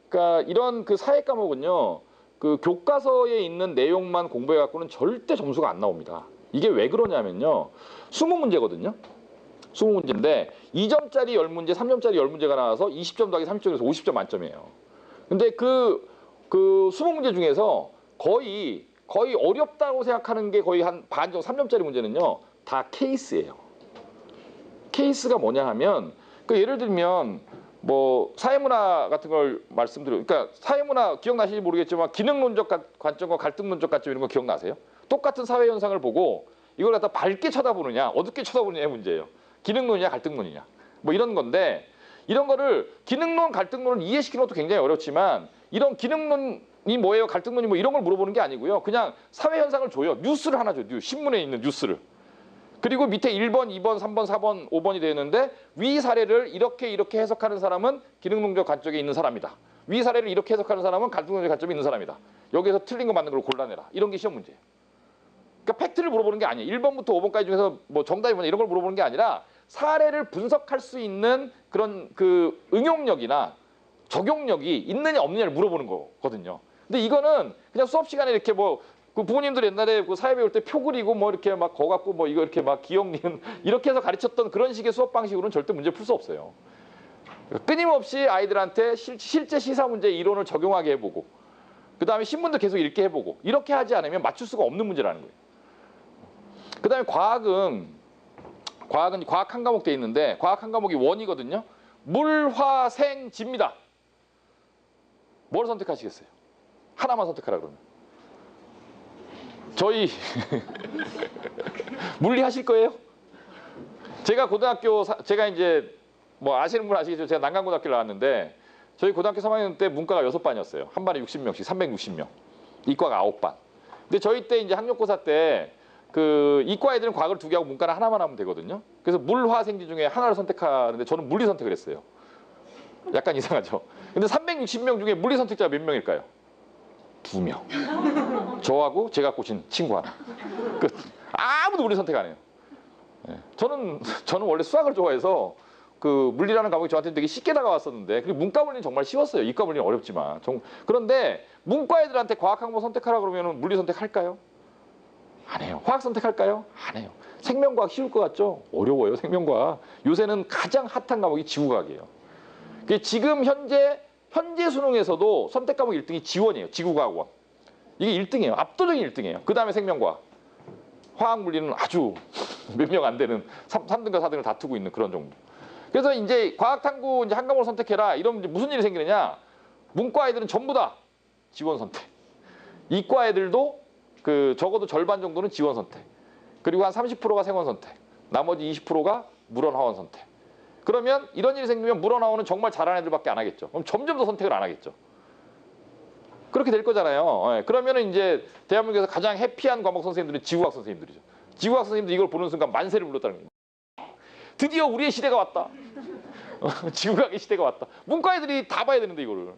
그러니까 이런 그 사회 과목은요, 그 교과서에 있는 내용만 공부해 갖고는 절대 점수가 안 나옵니다. 이게 왜 그러냐면요, 20문제거든요. 20문제인데 2점짜리 10문제, 3점짜리 10문제가 나와서 20점 더하기 30점에서 50점 만점이에요. 근데 그 20문제 중에서 거의 어렵다고 생각하는 게 거의 한 반 정도, 3점짜리 문제는요, 다 케이스예요. 케이스가 뭐냐 하면, 그 예를 들면 뭐 사회문화 같은 걸 말씀드려요. 그러니까 사회문화 기억나실지 모르겠지만 기능론적 관점과 갈등론적 관점 이런 거 기억나세요? 똑같은 사회 현상을 보고 이걸 갖다 밝게 쳐다보느냐 어둡게 쳐다보느냐의 문제예요. 기능론이냐 갈등론이냐 뭐 이런 건데, 이런 거를 기능론 갈등론을 이해시키는 것도 굉장히 어렵지만 이런 기능론이 뭐예요 갈등론이 뭐 이런 걸 물어보는 게 아니고요. 그냥 사회 현상을 줘요. 뉴스를 하나 줘요. 신문에 있는 뉴스를. 그리고 밑에 1번, 2번, 3번, 4번, 5번이 되는데 위 사례를 이렇게 해석하는 사람은 기능론적 관점에 있는 사람이다. 위 사례를 이렇게 해석하는 사람은 갈등론적 관점에 있는 사람이다. 여기에서 틀린 거 맞는 걸 골라내라. 이런 게 시험 문제예요. 그러니까 팩트를 물어보는 게 아니에요. 1번부터 5번까지 중에서 뭐 정답이 뭐냐 이런 걸 물어보는 게 아니라 사례를 분석할 수 있는 그런 그 응용력이나 적용력이 있느냐 없느냐를 물어보는 거거든요. 근데 이거는 그냥 수업 시간에 이렇게 뭐 그 부모님들 옛날에 그 사회 배울 때 표 그리고 뭐 이렇게 막 거 갖고 뭐 이거 이렇게 막 기억 니은 이렇게 해서 가르쳤던 그런 식의 수업 방식으로는 절대 문제 풀 수 없어요. 끊임없이 아이들한테 실제 시사 문제 이론을 적용하게 해보고, 그 다음에 신문도 계속 읽게 해보고, 이렇게 하지 않으면 맞출 수가 없는 문제라는 거예요. 그 다음에 과학은 과학 한 과목 돼 있는데 과학 한 과목이 원이거든요. 물, 화, 생, 지입니다. 뭘 선택하시겠어요? 하나만 선택하라 그러면. 저희 물리 하실 거예요? 제가 이제 뭐 아시는 분 아시겠죠? 제가 난강고등학교 나왔는데 저희 고등학교 3학년 때 문과가 6반이었어요. 한 반에 60명씩, 360명. 이과가 9반. 근데 저희 때 이제 학력고사 때 그 이과 애들은 과학을 2개 하고 문과는 하나만 하면 되거든요. 그래서 물, 화, 생지 중에 하나를 선택하는데 저는 물리 선택을 했어요. 약간 이상하죠? 근데 360명 중에 물리 선택자가 몇 명일까요? 2명. 저하고 제가 꽂힌 친구 하나. 아무도 물리 선택 안 해요. 저는 원래 수학을 좋아해서 그 물리라는 과목이 저한테 되게 쉽게 다가왔었는데, 그리고 문과 물리는 정말 쉬웠어요. 이과 물리는 어렵지만. 그런데 문과 애들한테 과학 항목 선택하라 그러면 물리 선택할까요? 안 해요. 화학 선택할까요? 안 해요. 생명과학 쉬울 것 같죠? 어려워요, 생명과학. 요새는 가장 핫한 과목이 지구과학이에요. 지금 현재 수능에서도 선택 과목 1등이 지원이에요. 지구과학원. 이게 1등이에요. 압도적인 1등이에요. 그 다음에 생명과학. 화학 물리는 아주 몇 명 안 되는 3등과 4등을 다투고 있는 그런 정도. 그래서 이제 과학탐구 이제 한 과목을 선택해라. 이러면 이제 무슨 일이 생기느냐? 문과 애들은 전부 다 지원 선택. 이과 애들도 그 적어도 절반 정도는 지원 선택. 그리고 한 30%가 생원 선택. 나머지 20%가 물원 하원 선택. 그러면 이런 일이 생기면 물원 하원은 정말 잘하는 애들밖에 안 하겠죠. 그럼 점점 더 선택을 안 하겠죠. 그렇게 될 거잖아요. 그러면은 이제 대한민국에서 가장 해피한 과목 선생님들은 지구학 선생님들이죠. 지구학 선생님들 이걸 보는 순간 만세를 불렀다는 거예요. 드디어 우리의 시대가 왔다. 지구과학의 시대가 왔다. 문과 애들이 다 봐야 되는데 이거를.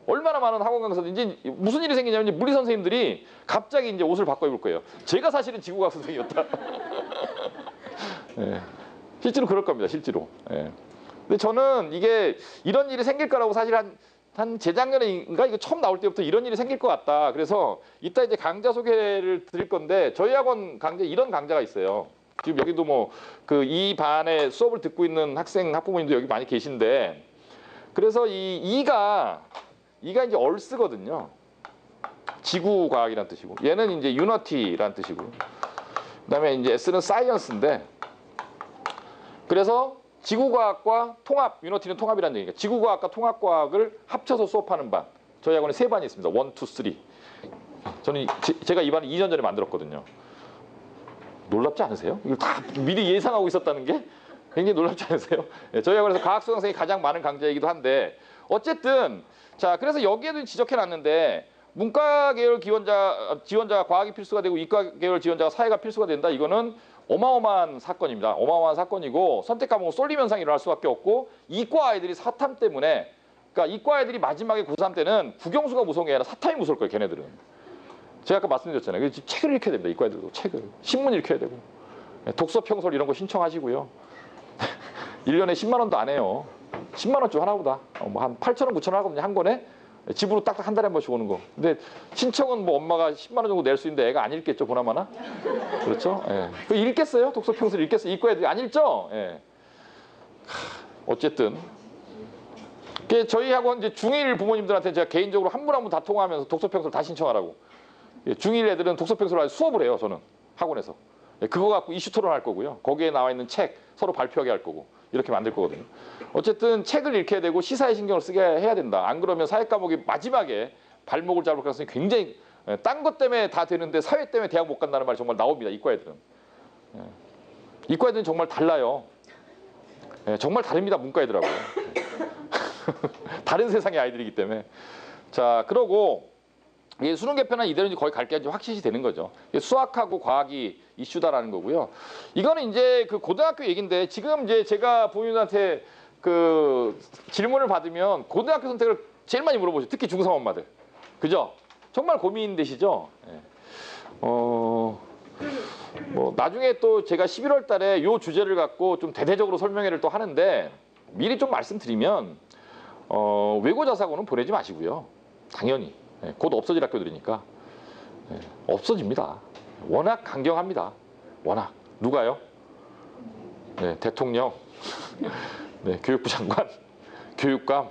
얼마나 많은 학원 강사들인지 무슨 일이 생기냐면 이제 물리 선생님들이 갑자기 이제 옷을 바꿔 입을 거예요. 제가 사실은 지구과학 선생님이었다. 네. 실제로 그럴 겁니다. 실제로. 네. 근데 저는 이게 이런 일이 생길 거라고 사실 한 재작년인가 이거 처음 나올 때부터 이런 일이 생길 것 같다. 그래서 이따 이제 강좌 소개를 드릴 건데 저희 학원 강좌 이런 강좌가 있어요. 지금 여기도 뭐 그 이 반에 수업을 듣고 있는 학부모님도 여기 많이 계신데, 그래서 이가 이제 얼스거든요. 지구과학이란 뜻이고, 얘는 이제 유너티란 뜻이고, 그다음에 이제 S는 사이언스인데, 그래서 지구과학과 통합, 유너티는 통합이라는 얘기니까 지구과학과 통합과학을 합쳐서 수업하는 반. 저희 학원에 3반이 있습니다. 1, 2, 3. 저는 제가 이 반을 2년 전에 만들었거든요. 놀랍지 않으세요? 이걸 다 미리 예상하고 있었다는 게 굉장히 놀랍지 않으세요? 네, 저희 학원에서 과학 수강생이 가장 많은 강좌이기도 한데, 어쨌든 자, 그래서 여기에도 지적해놨는데 문과 계열 지원자가 과학이 필수가 되고 이과 계열 지원자가 사회가 필수가 된다. 이거는 어마어마한 사건입니다. 어마어마한 사건이고, 선택 과목은 쏠림 현상이 일어날 수밖에 없고, 이과 아이들이 사탐 때문에, 그러니까 이과 아이들이 마지막에 고3 때는 국영수가 무서운 게 아니라 사탐이 무서울 거예요. 걔네들은. 제가 아까 말씀드렸잖아요. 그래서 책을 읽혀야 됩니다. 이과 애들도 책을. 신문 읽혀야 되고. 독서 평설 이런 거 신청하시고요. 1년에 10만 원도 안 해요. 10만 원쯤 하나보다. 뭐 한 8천 원, 9천 원 하거든요. 한 권에. 집으로 딱딱 한 달에 한 번씩 오는 거. 근데 신청은 뭐 엄마가 10만 원 정도 낼 수 있는데 애가 안 읽겠죠, 보나마나. 그렇죠? 예. 그 읽겠어요? 독서 평설 읽겠어요? 이과 애들이 안 읽죠? 예. 어쨌든. 저희 학원 이제 중1 부모님들한테 제가 개인적으로 한 분 한 분 다 통화하면서 독서 평설 다 신청하라고. 중1 애들은 독서 평설을 수업을 해요, 저는. 학원에서. 그거 갖고 이슈 토론할 거고요. 거기에 나와 있는 책 서로 발표하게 할 거고. 이렇게 만들 거거든요. 어쨌든 책을 읽혀야 되고 시사에 신경을 쓰게 해야 된다. 안 그러면 사회 과목이 마지막에 발목을 잡을 가능성이 굉장히, 딴 것 때문에 다 되는데 사회 때문에 대학 못 간다는 말이 정말 나옵니다. 이과 애들은. 이과 애들은 정말 달라요. 정말 다릅니다. 문과 애들하고. 다른 세상의 아이들이기 때문에. 자, 그러고 수능 개편은 이대로 이제 거의 갈 게 확실시 되는 거죠. 수학하고 과학이 이슈다라는 거고요. 이거는 이제 그 고등학교 얘기인데, 지금 이제 제가 부모님한테 그 질문을 받으면 고등학교 선택을 제일 많이 물어보죠. 특히 중3 엄마들. 그죠? 정말 고민되시죠? 뭐 나중에 또 제가 11월 달에 요 주제를 갖고 좀 대대적으로 설명회를 또 하는데, 미리 좀 말씀드리면 외고자사고는 보내지 마시고요. 당연히. 곧 없어질 학교들이니까. 없어집니다. 워낙 강경합니다. 워낙. 누가요? 대통령, 교육부 장관, 교육감.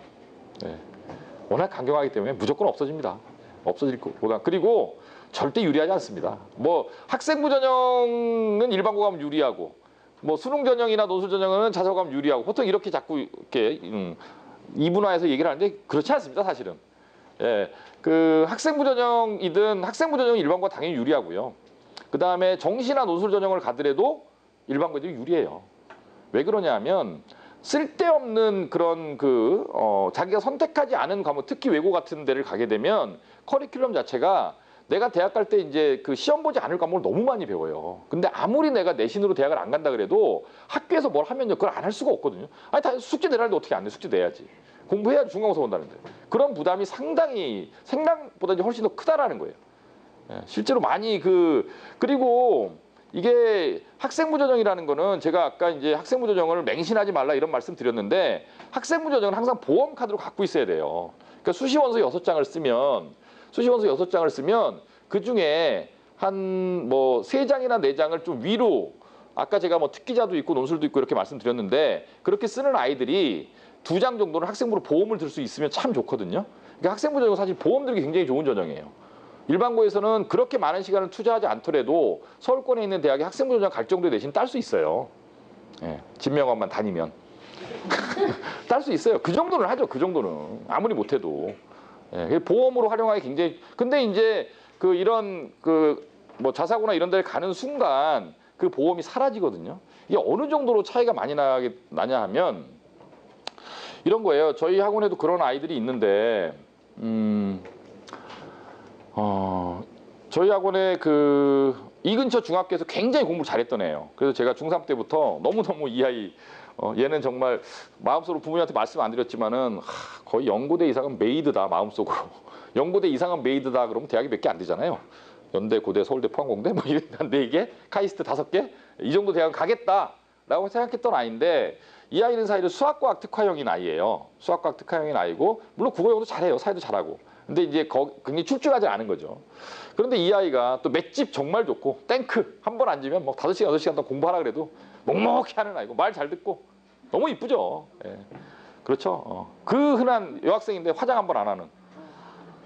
워낙 강경하기 때문에 무조건 없어집니다. 없어질 거보다. 그리고 절대 유리하지 않습니다. 뭐 학생부 전형은 일반고 가면 유리하고, 뭐 수능 전형이나 논술 전형은 자사고 가면 유리하고, 보통 이렇게 자꾸 이렇게 이분화해서 얘기를 하는데 그렇지 않습니다. 사실은. 그 학생부 전형이든 학생부 전형은 일반고가 당연히 유리하고요. 그 다음에 정시나 논술 전형을 가더라도 일반고들이 유리해요. 왜 그러냐면 쓸데없는 그런 자기가 선택하지 않은 과목, 특히 외고 같은 데를 가게 되면 커리큘럼 자체가 내가 대학 갈 때 이제 그 시험 보지 않을 과목을 너무 많이 배워요. 근데 아무리 내가 내신으로 대학을 안 간다 그래도 학교에서 뭘 하면요, 그걸 안 할 수가 없거든요. 아니, 다 숙제 내라는데 어떻게 안 내? 숙제 내야지. 공부해야지 중간고사 본다는데. 그런 부담이 상당히 생각보다 훨씬 더 크다라는 거예요. 실제로 많이 그리고 이게 학생부 전형이라는 거는 제가 아까 이제 학생부 전형을 맹신하지 말라 이런 말씀 드렸는데 학생부 전형은 항상 보험 카드로 갖고 있어야 돼요. 그러니까 수시원서 6장을 쓰면 그 중에 한 뭐 3장이나 4장을 좀 위로 아까 제가 뭐 특기자도 있고 논술도 있고 이렇게 말씀드렸는데 그렇게 쓰는 아이들이 2장 정도는 학생부로 보험을 들 수 있으면 참 좋거든요. 그러니까 학생부 전형은 사실 보험 들기 굉장히 좋은 전형이에요. 일반고에서는 그렇게 많은 시간을 투자하지 않더라도 서울권에 있는 대학에 학생부 전형 갈 정도의 내신 딸 수 있어요. 예, 진명원만 다니면 딸 수 있어요. 그 정도는 하죠. 그 정도는 아무리 못해도 예, 보험으로 활용하기 굉장히. 근데 이제 그 이런 그 뭐 자사고나 이런 데를 가는 순간 그 보험이 사라지거든요. 이게 어느 정도로 차이가 많이 나냐 하면 이런 거예요. 저희 학원에도 그런 아이들이 있는데 저희 학원에 이 근처 중학교에서 굉장히 공부를 잘했던 애예요. 그래서 제가 중3 때부터 너무너무 이 아이 얘는 정말 마음속으로 부모님한테 말씀 안 드렸지만은 거의 연고대 이상은 메이드다 마음속으로. 연고대 이상은 메이드다 그러면 대학이 몇 개 안 되잖아요. 연대, 고대, 서울대, 포항공대 뭐 이런 한 4개, 카이스트 5개 이 정도 대학은 가겠다라고 생각했던 아이인데 이 아이는 사실은 수학과학 특화형인 아이예요. 수학과학 특화형인 아이고 물론 국어 영어도 잘해요. 사회도 잘하고. 근데 이제 굉장히 출중하지 않은 거죠. 그런데 이 아이가 또 맷집 정말 좋고 탱크 한 번 앉으면 뭐 5시간, 6시간 동안 공부하라 그래도 묵묵히 하는 아이고 말 잘 듣고 너무 이쁘죠. 예. 그렇죠. 그 흔한 여학생인데 화장 한 번 안 하는.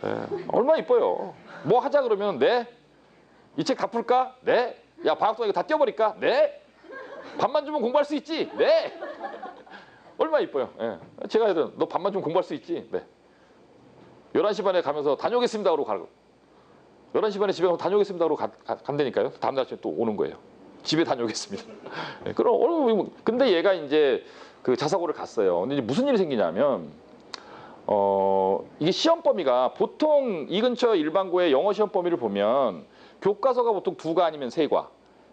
예. 얼마나 이뻐요. 뭐 하자 그러면 네. 이 책 다 풀까? 네. 야 방학 동안 이거 다 띄워버릴까? 네. 밥만 주면 공부할 수 있지? 네. 얼마나 이뻐요. 예. 제가 해도 너 밥만 주면 공부할 수 있지? 네. 11시 반에 가면서 다녀오겠습니다 그러고 가고 11시 반에 집에 가면 다녀오겠습니다 그러고 간다니까요. 다음날 아침에 또 오는 거예요. 집에 다녀오겠습니다. 네, 그럼 근데 얘가 이제 그 자사고를 갔어요. 근데 이제 무슨 일이 생기냐면 이게 시험 범위가 보통 이 근처 일반고의 영어 시험 범위를 보면 교과서가 보통 2과 아니면 3과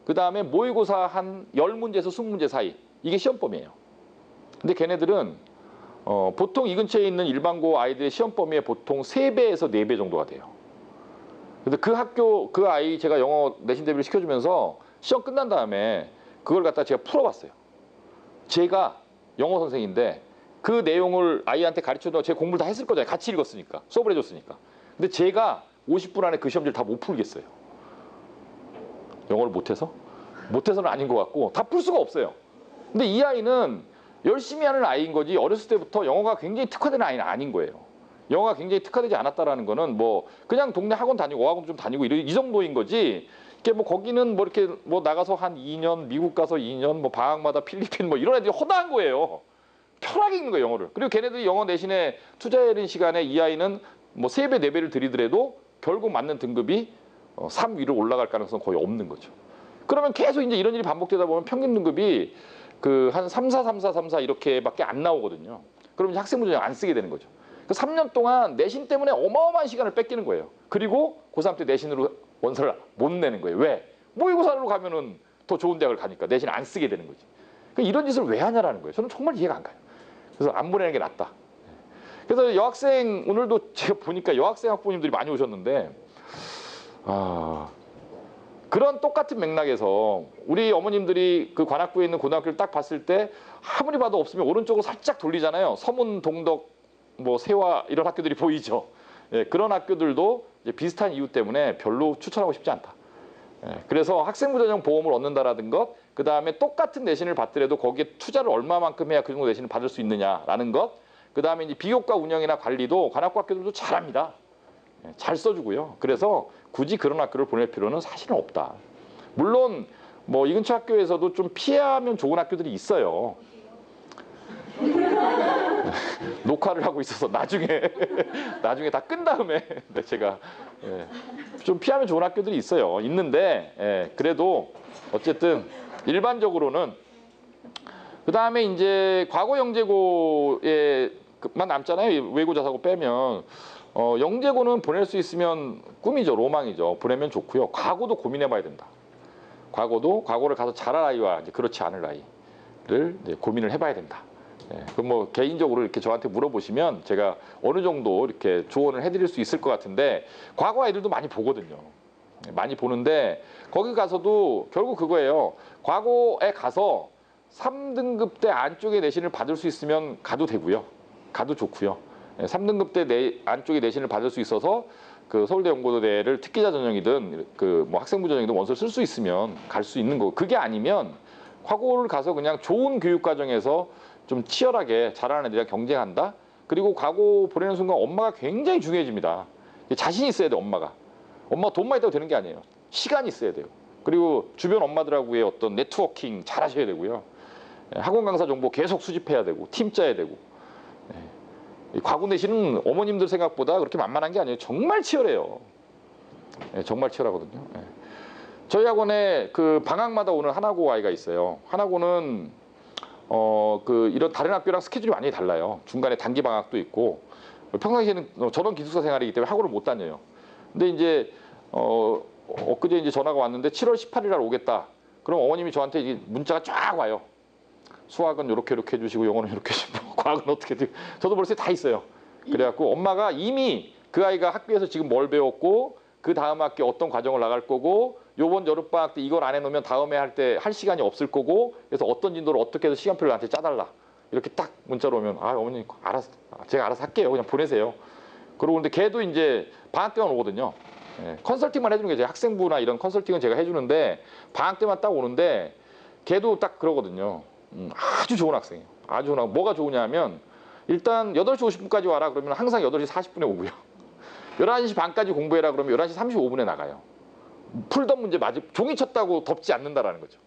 그 다음에 모의고사 한 10문제에서 20문제 사이 이게 시험 범위예요. 근데 걔네들은 보통 이 근처에 있는 일반고 아이들의 시험 범위의 보통 3배에서 4배 정도가 돼요. 근데 그 학교 그 아이 제가 영어 내신 대비를 시켜주면서 시험 끝난 다음에 그걸 갖다 제가 풀어봤어요. 제가 영어 선생인데 그 내용을 아이한테 가르쳐도 제 공부를 다 했을 거잖아요. 같이 읽었으니까 수업을 해줬으니까. 근데 제가 50분 안에 그 시험지를 다 못 풀겠어요. 영어를 못해서는 아닌 것 같고 다 풀 수가 없어요. 근데 이 아이는 열심히 하는 아이인 거지 어렸을 때부터 영어가 굉장히 특화된 아이는 아닌 거예요. 영어가 굉장히 특화되지 않았다라는 거는 뭐 그냥 동네 학원 다니고 어학원 좀 다니고 이 정도인 거지. 이게 뭐 거기는 뭐 이렇게 뭐 나가서 한 2년 미국 가서 2년 뭐 방학마다 필리핀 뭐 이런 애들이 허다한 거예요. 편하게 읽는 거예요 영어를. 그리고 걔네들이 영어 내신에 투자하는 시간에 이 아이는 뭐 3배 4배를 들이더라도 결국 맞는 등급이 3 위로 올라갈 가능성은 거의 없는 거죠. 그러면 계속 이제 이런 일이 반복되다 보면 평균 등급이 그 한 3, 4, 3, 4, 3, 4 이렇게밖에 안 나오거든요. 그러면 이제 학생부 전형 안 쓰게 되는 거죠. 그 3년 동안 내신 때문에 어마어마한 시간을 뺏기는 거예요. 그리고 고3 때 내신으로 원서를 못 내는 거예요. 왜? 모의고사로 가면은 더 좋은 대학을 가니까 내신 안 쓰게 되는 거지. 그러니까 이런 짓을 왜 하냐라는 거예요. 저는 정말 이해가 안 가요. 그래서 안 보내는 게 낫다. 그래서 여학생 오늘도 제가 보니까 여학생 학부모님들이 많이 오셨는데 그런 똑같은 맥락에서 우리 어머님들이 그 관악구에 있는 고등학교를 딱 봤을 때 아무리 봐도 없으면 오른쪽으로 살짝 돌리잖아요. 서문, 동덕, 뭐 세화 이런 학교들이 보이죠. 예, 그런 학교들도 이제 비슷한 이유 때문에 별로 추천하고 싶지 않다. 예, 그래서 학생부 전형 보험을 얻는다라는 것, 그 다음에 똑같은 내신을 받더라도 거기에 투자를 얼마만큼 해야 그 정도 내신을 받을 수 있느냐라는 것, 그 다음에 이제 비교과 운영이나 관리도 관악구 학교들도 잘합니다. 예, 잘 써주고요. 그래서 굳이 그런 학교를 보낼 필요는 사실은 없다. 물론 뭐 이 근처 학교에서도 좀 피하면 좋은 학교들이 있어요. 녹화를 하고 있어서 나중에 다 끈 다음에 제가 좀 피하면 좋은 학교들이 있어요. 있는데 그래도 어쨌든 일반적으로는 그 다음에 이제 과거 영재고에만 남잖아요. 외고 자사고 빼면 영재고는 보낼 수 있으면 꿈이죠. 로망이죠. 보내면 좋고요. 과거도 고민해봐야 된다. 과거를 가서 잘할 아이와 이제 그렇지 않을 아이를 이제 고민을 해봐야 된다. 그럼 뭐 개인적으로 이렇게 저한테 물어보시면 제가 어느 정도 이렇게 조언을 해드릴 수 있을 것 같은데 과거 아이들도 많이 보거든요. 많이 보는데 거기 가서도 결국 그거예요. 과거에 가서 3등급 대 안쪽에 내신을 받을 수 있으면 가도 되고요. 가도 좋고요. 3등급 대 안쪽에 내신을 받을 수 있어서 그 서울대 연고대를 특기자 전형이든 그 뭐 학생부 전형이든 원서를 쓸 수 있으면 갈 수 있는 거고, 그게 아니면 과거를 가서 그냥 좋은 교육 과정에서 좀 치열하게 잘하는 애들이랑 경쟁한다. 그리고 과거 보내는 순간 엄마가 굉장히 중요해집니다. 자신 있어야 돼. 엄마가 돈만 있다고 되는 게 아니에요. 시간이 있어야 돼요. 그리고 주변 엄마들하고의 어떤 네트워킹 잘 하셔야 되고요. 학원 강사 정보 계속 수집해야 되고 팀 짜야 되고. 과거 내신은 어머님들 생각보다 그렇게 만만한 게 아니에요. 정말 치열해요. 정말 치열하거든요. 저희 학원에 그 방학마다 오는 하나고 아이가 있어요. 하나고는 그 이런 다른 학교랑 스케줄이 많이 달라요. 중간에 단기 방학도 있고, 평상시에는 전원 기숙사 생활이기 때문에 학원을 못 다녀요. 근데 이제 엊그제 이제 전화가 왔는데 7월 18일 날 오겠다. 그럼 어머님이 저한테 이게 문자가 쫙 와요. 수학은 이렇게 해주시고 영어는 이렇게 해주시고 과학은 어떻게 해주시고. 저도 벌써 다 있어요. 그래갖고 엄마가 이미 그 아이가 학교에서 지금 뭘 배웠고 그 다음 학기 어떤 과정을 나갈 거고 요번 여름방학 때 이걸 안 해놓으면 다음에 할 때 할 시간이 없을 거고, 그래서 어떤 진도를 어떻게 해서 시간표를 나한테 짜달라. 이렇게 딱 문자로 오면 어머니 알아서 제가 알아서 할게요. 그냥 보내세요. 그러고 근데 걔도 이제 방학 때만 오거든요. 컨설팅만 해주는 게 제 학생부나 이런 컨설팅은 제가 해주는데 방학 때만 딱 오는데 걔도 딱 그러거든요. 아주 좋은 학생이에요. 아주 좋은 학생. 뭐가 좋으냐면 일단 8시 50분까지 와라 그러면 항상 8시 40분에 오고요. 11시 반까지 공부해라 그러면 11시 35분에 나가요. 풀던 문제 종이 쳤다고 덮지 않는다라는 거죠.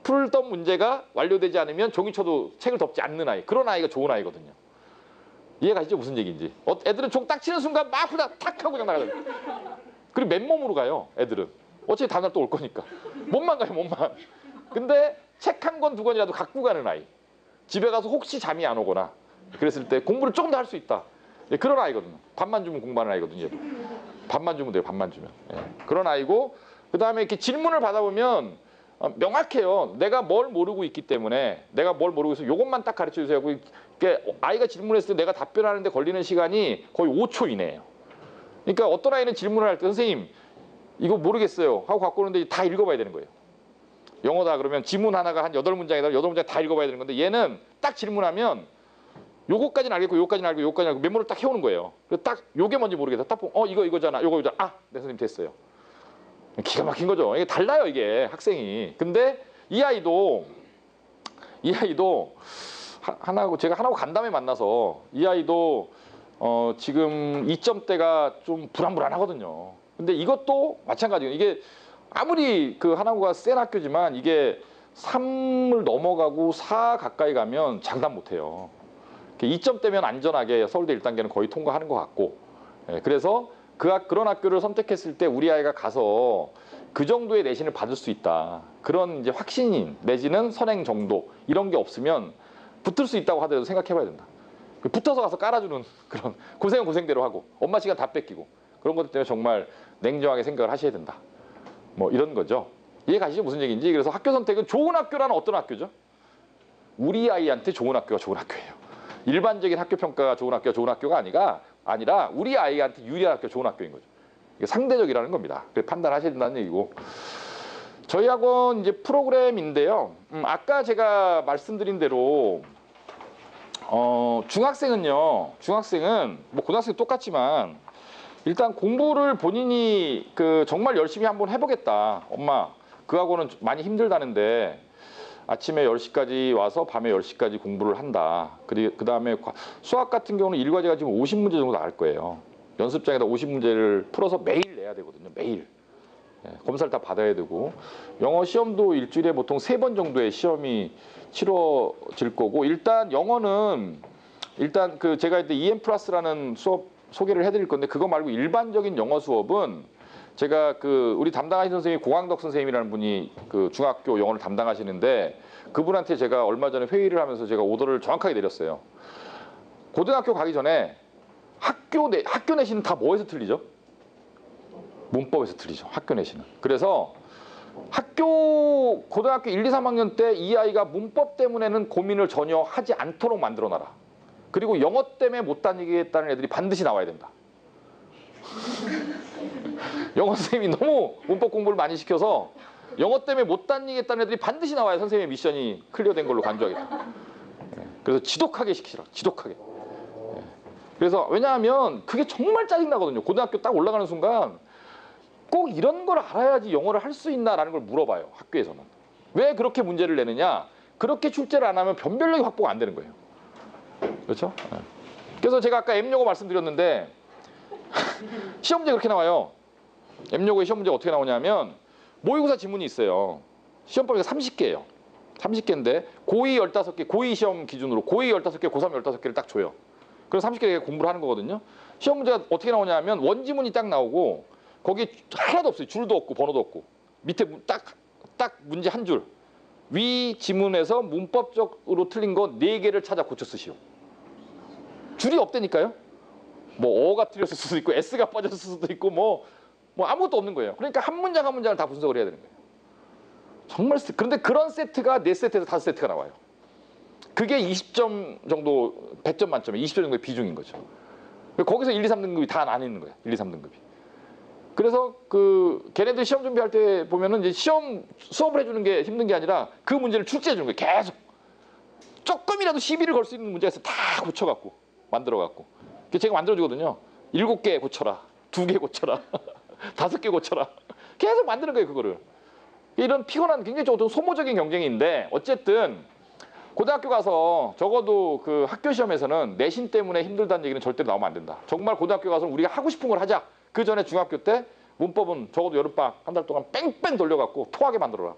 풀던 문제가 완료되지 않으면 종이 쳐도 책을 덮지 않는 아이. 그런 아이가 좋은 아이거든요. 이해가 가시죠? 무슨 얘기인지. 애들은 종 딱 치는 순간 막 풀다 탁 하고 그냥 나가요. 그리고 맨몸으로 가요. 애들은. 어차피 다음날 또 올 거니까. 몸만 가요. 몸만. 근데 책 한 권, 두 권이라도 갖고 가는 아이. 집에 가서 혹시 잠이 안 오거나 그랬을 때 공부를 조금 더 할 수 있다. 그런 아이거든요. 밥만 주면 공부하는 아이거든요. 밥만 주면 돼요. 밥만 주면. 그런 아이고, 그 다음에 이렇게 질문을 받아보면 명확해요. 내가 뭘 모르고 있기 때문에 내가 뭘 모르고 있어 요것만 딱 가르쳐 주세요. 그러니까 아이가 질문했을 때 내가 답변하는데 걸리는 시간이 거의 5초 이내예요. 그러니까 어떤 아이는 질문을 할 때 선생님 이거 모르겠어요 하고 갖고 오는데 다 읽어봐야 되는 거예요. 영어다 그러면 지문 하나가 한 8문장이다. 8문장 다 읽어봐야 되는 건데 얘는 딱 질문하면 요거까지는 알겠고 요거까지는 알고 요거까지는 알고 메모를 딱 해오는 거예요. 그래서 딱 요게 뭔지 모르겠다. 딱 보면 이거잖아. 요거잖아. 네 선생님 됐어요. 기가 막힌 거죠. 이게 달라요 이게 학생이. 근데 이 아이도 제가 하나고 간담회 만나서 이 아이도 지금 2점대가 좀 불안불안하거든요. 근데 이것도 마찬가지예요. 이게 아무리 그 하나고가 센 학교지만 이게 3을 넘어가고 4 가까이 가면 장담 못해요. 2점대면 안전하게 서울대 1단계는 거의 통과하는 것 같고, 그래서 그런 학교를 선택했을 때 우리 아이가 가서 그 정도의 내신을 받을 수 있다. 그런 이제 확신인 내지는 선행 정도 이런 게 없으면 붙을 수 있다고 하더라도 생각해봐야 된다. 붙어서 가서 깔아주는 그런 고생은 고생대로 하고 엄마 시간 다 뺏기고 그런 것들 때문에 정말 냉정하게 생각을 하셔야 된다. 뭐 이런 거죠. 이해 가시죠? 무슨 얘기인지. 그래서 학교 선택은 좋은 학교라는 어떤 학교죠? 우리 아이한테 좋은 학교가 좋은 학교예요. 일반적인 학교 평가가 좋은 학교가 아니라 우리 아이한테 유리한 학교 좋은 학교인 거죠. 이게 상대적이라는 겁니다. 그래서 판단하셔야 된다는 얘기고. 저희 학원 이제 프로그램인데요. 아까 제가 말씀드린 대로 중학생은 뭐 고등학생 똑같지만 일단 공부를 본인이 정말 열심히 한번 해보겠다. 엄마 그 학원은 많이 힘들다는데 아침에 10시까지 와서 밤에 10시까지 공부를 한다. 그 다음에 수학 같은 경우는 일과제가 지금 50문제 정도 나갈 거예요. 연습장에다 50문제를 풀어서 매일 내야 되거든요. 매일. 검사를 다 받아야 되고, 영어 시험도 일주일에 보통 3번 정도의 시험이 치러질 거고, 일단 영어는 제가 이제 EM 플러스라는 수업 소개를 해드릴 건데, 그거 말고 일반적인 영어 수업은 제가 우리 담당하신 선생님이 고광덕 선생님이라는 분이 중학교 영어를 담당하시는데, 그분한테 제가 얼마 전에 회의를 하면서 제가 오더를 정확하게 내렸어요. 고등학교 가기 전에 학교 내신은 다 뭐에서 틀리죠? 문법에서 틀리죠. 학교 내신은. 그래서 고등학교 1, 2, 3학년 때 이 아이가 문법 때문에는 고민을 전혀 하지 않도록 만들어놔라. 그리고 영어 때문에 못 다니겠다는 애들이 반드시 나와야 된다. 영어 선생님이 너무 문법 공부를 많이 시켜서 영어 때문에 못 다니겠다는 애들이 반드시 나와야 선생님의 미션이 클리어된 걸로 간주하겠다. 그래서 지독하게 시키라. 지독하게. 그래서 왜냐하면 그게 정말 짜증나거든요. 고등학교 딱 올라가는 순간 꼭 이런 걸 알아야지 영어를 할 수 있나라는 걸 물어봐요. 학교에서는. 왜 그렇게 문제를 내느냐. 그렇게 출제를 안 하면 변별력이 확보가 안 되는 거예요. 그렇죠? 그래서 제가 아까 M용어 말씀드렸는데 시험 문제 그렇게 나와요. M용어의 시험 문제가 어떻게 나오냐면 모의고사 지문이 있어요. 시험 범위가 30개예요. 30개인데 고2 15개, 고2 시험 기준으로 고2 15개, 고3 15개를 딱 줘요. 그래서 30개 공부를 하는 거거든요. 시험 문제가 어떻게 나오냐면 원지문이 딱 나오고 거기 하나도 없어요. 줄도 없고 번호도 없고 밑에 딱 문제 한 줄. 위 지문에서 문법적으로 틀린 거 4개를 찾아 고쳐 쓰시오. 줄이 없다니까요. 뭐 어가 틀렸을 수도 있고 S가 빠졌을 수도 있고 뭐 아무것도 없는 거예요. 그러니까 한 문장 한 문장을 다 분석을 해야 되는 거예요. 정말 그런데 그런 세트가 4세트에서 5세트가 나와요. 그게 20점 정도 100점 만점에 20점 정도의 비중인 거죠. 거기서 1, 2, 3등급이 다 나뉘는 거예요. 1, 2, 3등급이. 그래서 그 걔네들 시험 준비할 때 보면은 이제 시험 수업을 해주는 게 힘든 게 아니라 그 문제를 출제해 주는 거예요. 계속 조금이라도 시비를 걸 수 있는 문제가 있어 다 고쳐갖고 만들어갖고 제가 만들어주거든요. 7개 고쳐라, 2개 고쳐라, 5개 고쳐라. 계속 만드는 거예요 그거를. 이런 피곤한 굉장히 좀 소모적인 경쟁인데 어쨌든 고등학교 가서 적어도 그 학교 시험에서는 내신 때문에 힘들다는 얘기는 절대로 나오면 안 된다. 정말 고등학교 가서 우리가 하고 싶은 걸 하자. 그 전에 중학교 때 문법은 적어도 여름방학 한 달 동안 뺑뺑 돌려갖고 토하게 만들어라.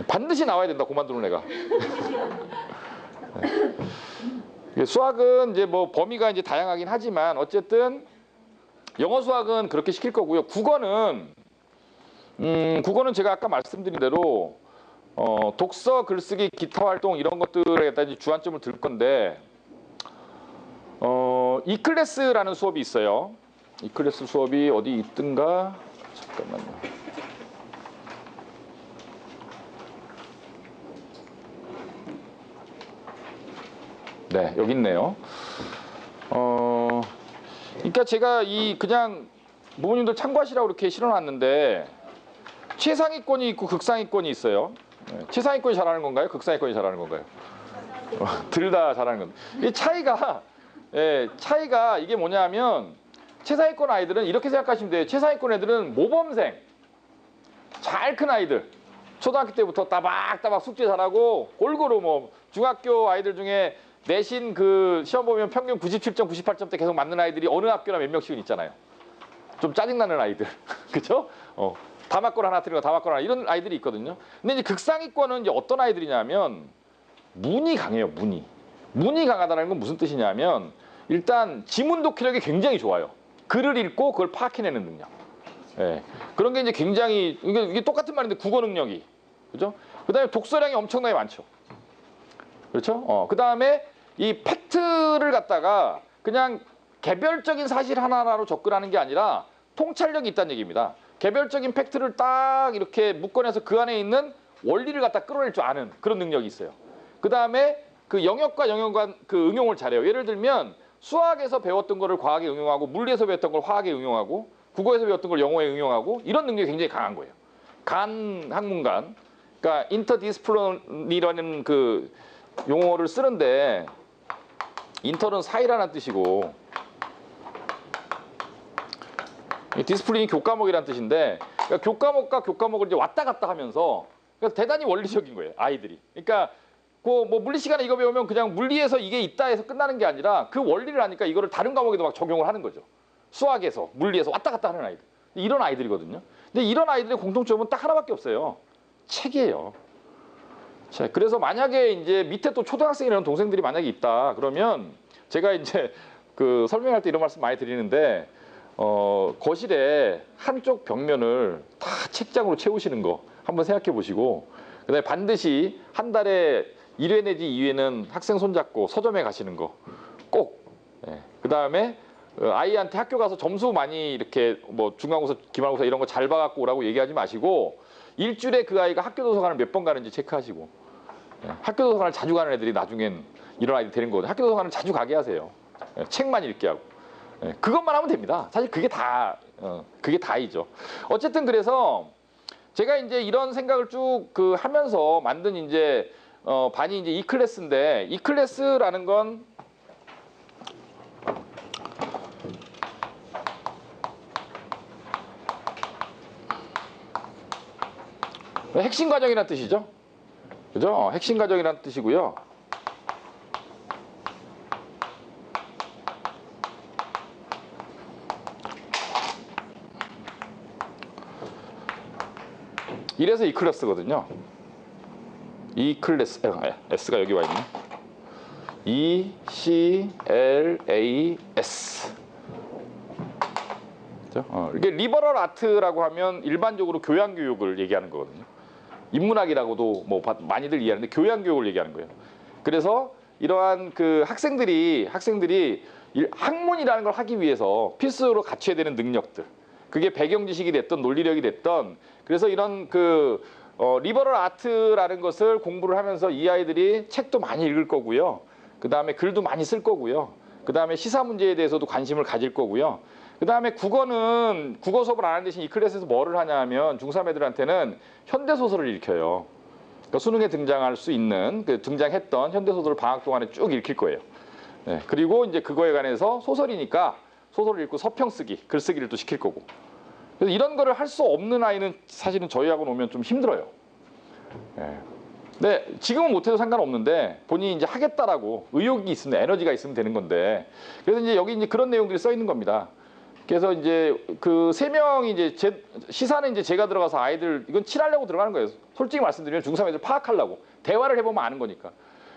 반드시 나와야 된다. 그만두는 애가. 수학은 이제 뭐 범위가 이제 다양하긴 하지만 어쨌든 영어 수학은 그렇게 시킬 거고요. 국어는 제가 아까 말씀드린 대로 독서, 글쓰기, 기타 활동 이런 것들에 이제 주안점을 들 건데 이클래스라는 수업이 있어요. 이클래스 수업이 어디 있든가 잠깐만요. 네, 여기 있네요. 그러니까 제가 그냥 부모님들 참고하시라고 이렇게 실어놨는데 최상위권이 있고 극상위권이 있어요. 최상위권이 잘하는 건가요? 극상위권이 잘하는 건가요? 둘 다 잘하는 건데 이 차이가 이게 뭐냐면 최상위권 아이들은 이렇게 생각하시면 돼요. 최상위권 애들은 모범생, 잘 큰 아이들, 초등학교 때부터 따박따박 숙제 잘하고 골고루 뭐 중학교 아이들 중에 내신 그 시험 보면 평균 97점, 98점대 계속 맞는 아이들이 어느 학교나 몇 명씩은 있잖아요. 좀 짜증나는 아이들, 그렇죠? 다 맞거나 하나 틀리고 다 맞거나 이런 아이들이 있거든요. 근데 이제 극상위권은 이제 어떤 아이들이냐면 문이 강해요. 문이 강하다는 건 무슨 뜻이냐면 일단 지문 독해력이 굉장히 좋아요. 글을 읽고 그걸 파악해내는 능력. 예. 그런 게 이제 굉장히 이게 똑같은 말인데 국어 능력이 그죠? 그다음에 독서량이 엄청나게 많죠. 그렇죠? 그다음에 이 팩트를 갖다가 그냥 개별적인 사실 하나하나로 접근하는 게 아니라 통찰력이 있다는 얘기입니다. 개별적인 팩트를 딱 이렇게 묶어내서 그 안에 있는 원리를 갖다 끌어낼 줄 아는 그런 능력이 있어요. 그 다음에 그 영역과 영역간 그 응용을 잘해요. 예를 들면 수학에서 배웠던 거를 과학에 응용하고 물리에서 배웠던 걸 화학에 응용하고 국어에서 배웠던 걸 영어에 응용하고 이런 능력이 굉장히 강한 거예요. 학문간. 그러니까 인터디스플리너리라는 그 용어를 쓰는데 인터는 사이라는 뜻이고 디스플린이 교과목이라는 뜻인데 그러니까 교과목과 교과목을 이제 왔다 갔다 하면서 그러니까 대단히 원리적인 거예요. 아이들이. 그러니까 뭐 물리 시간에 이거 배우면 그냥 물리에서 이게 있다 해서 끝나는 게 아니라 그 원리를 아니까 이거를 다른 과목에도 막 적용을 하는 거죠. 수학에서 물리에서 왔다 갔다 하는 아이들. 이런 아이들이거든요. 근데 이런 아이들의 공통점은 딱 하나밖에 없어요. 책이에요. 자, 그래서 만약에 이제 밑에 또 초등학생이라는 동생들이 만약에 있다 그러면 제가 이제 그 설명할 때 이런 말씀 많이 드리는데 거실에 한쪽 벽면을 다 책장으로 채우시는 거 한번 생각해 보시고 그다음에 반드시 한 달에 1회 내지 2회는 학생 손잡고 서점에 가시는 거 꼭. 그다음에 아이한테 학교 가서 점수 많이 이렇게 뭐 중간고사, 기말고사 이런 거 잘 봐갖고 오라고 얘기하지 마시고 일주일에 그 아이가 학교 도서관을 몇 번 가는지 체크하시고 학교 도서관을 자주 가는 애들이 나중엔 이런 아이들이 되는 거거든요. 학교 도서관을 자주 가게 하세요. 책만 읽게 하고. 예, 그것만 하면 됩니다. 사실 그게 그게 다이죠. 어쨌든 그래서 제가 이제 이런 생각을 쭉 하면서 만든 이제 반이 이제 이 클래스인데, 이 클래스라는 건 핵심 과정이라는 뜻이죠. 그죠? 핵심 과정이라는 뜻이고요. 이래서 이 클래스거든요. 이 클래스, S가 여기 와 있네. E, C, L, A, S. 이게 리버럴 아트라고 하면 일반적으로 교양 교육을 얘기하는 거거든요. 인문학이라고도 뭐 많이들 이해하는데 교양 교육을 얘기하는 거예요. 그래서 이러한 학생들이 학문이라는 걸 하기 위해서 필수로 갖춰야 되는 능력들. 그게 배경 지식이 됐던 논리력이 됐던, 그래서 이런 리버럴 아트라는 것을 공부를 하면서 이 아이들이 책도 많이 읽을 거고요. 그 다음에 글도 많이 쓸 거고요. 그 다음에 시사 문제에 대해서도 관심을 가질 거고요. 그 다음에 국어는 국어 수업을 안 하는 대신 이 클래스에서 뭐를 하냐 하면 중3 애들한테는 현대소설을 읽혀요. 그러니까 수능에 등장할 수 있는, 등장했던 현대소설을 방학 동안에 쭉 읽힐 거예요. 네, 그리고 이제 그거에 관해서 소설이니까 소설을 읽고 서평 쓰기, 글쓰기를 또 시킬 거고. 그래서 이런 거를 할 수 없는 아이는 사실은 저희하고 오면 좀 힘들어요. 네. 근데 지금은 못해도 상관없는데 본인이 이제 하겠다라고 의욕이 있으면, 에너지가 있으면 되는 건데, 그래서 이제 여기 이제 그런 내용들이 써 있는 겁니다. 그래서 이제 세 명이 이제 시사는 이제 제가 들어가서 아이들 이건 칠하려고 들어가는 거예요. 솔직히 말씀드리면 중3 애들 파악하려고, 대화를 해보면 아는 거니까.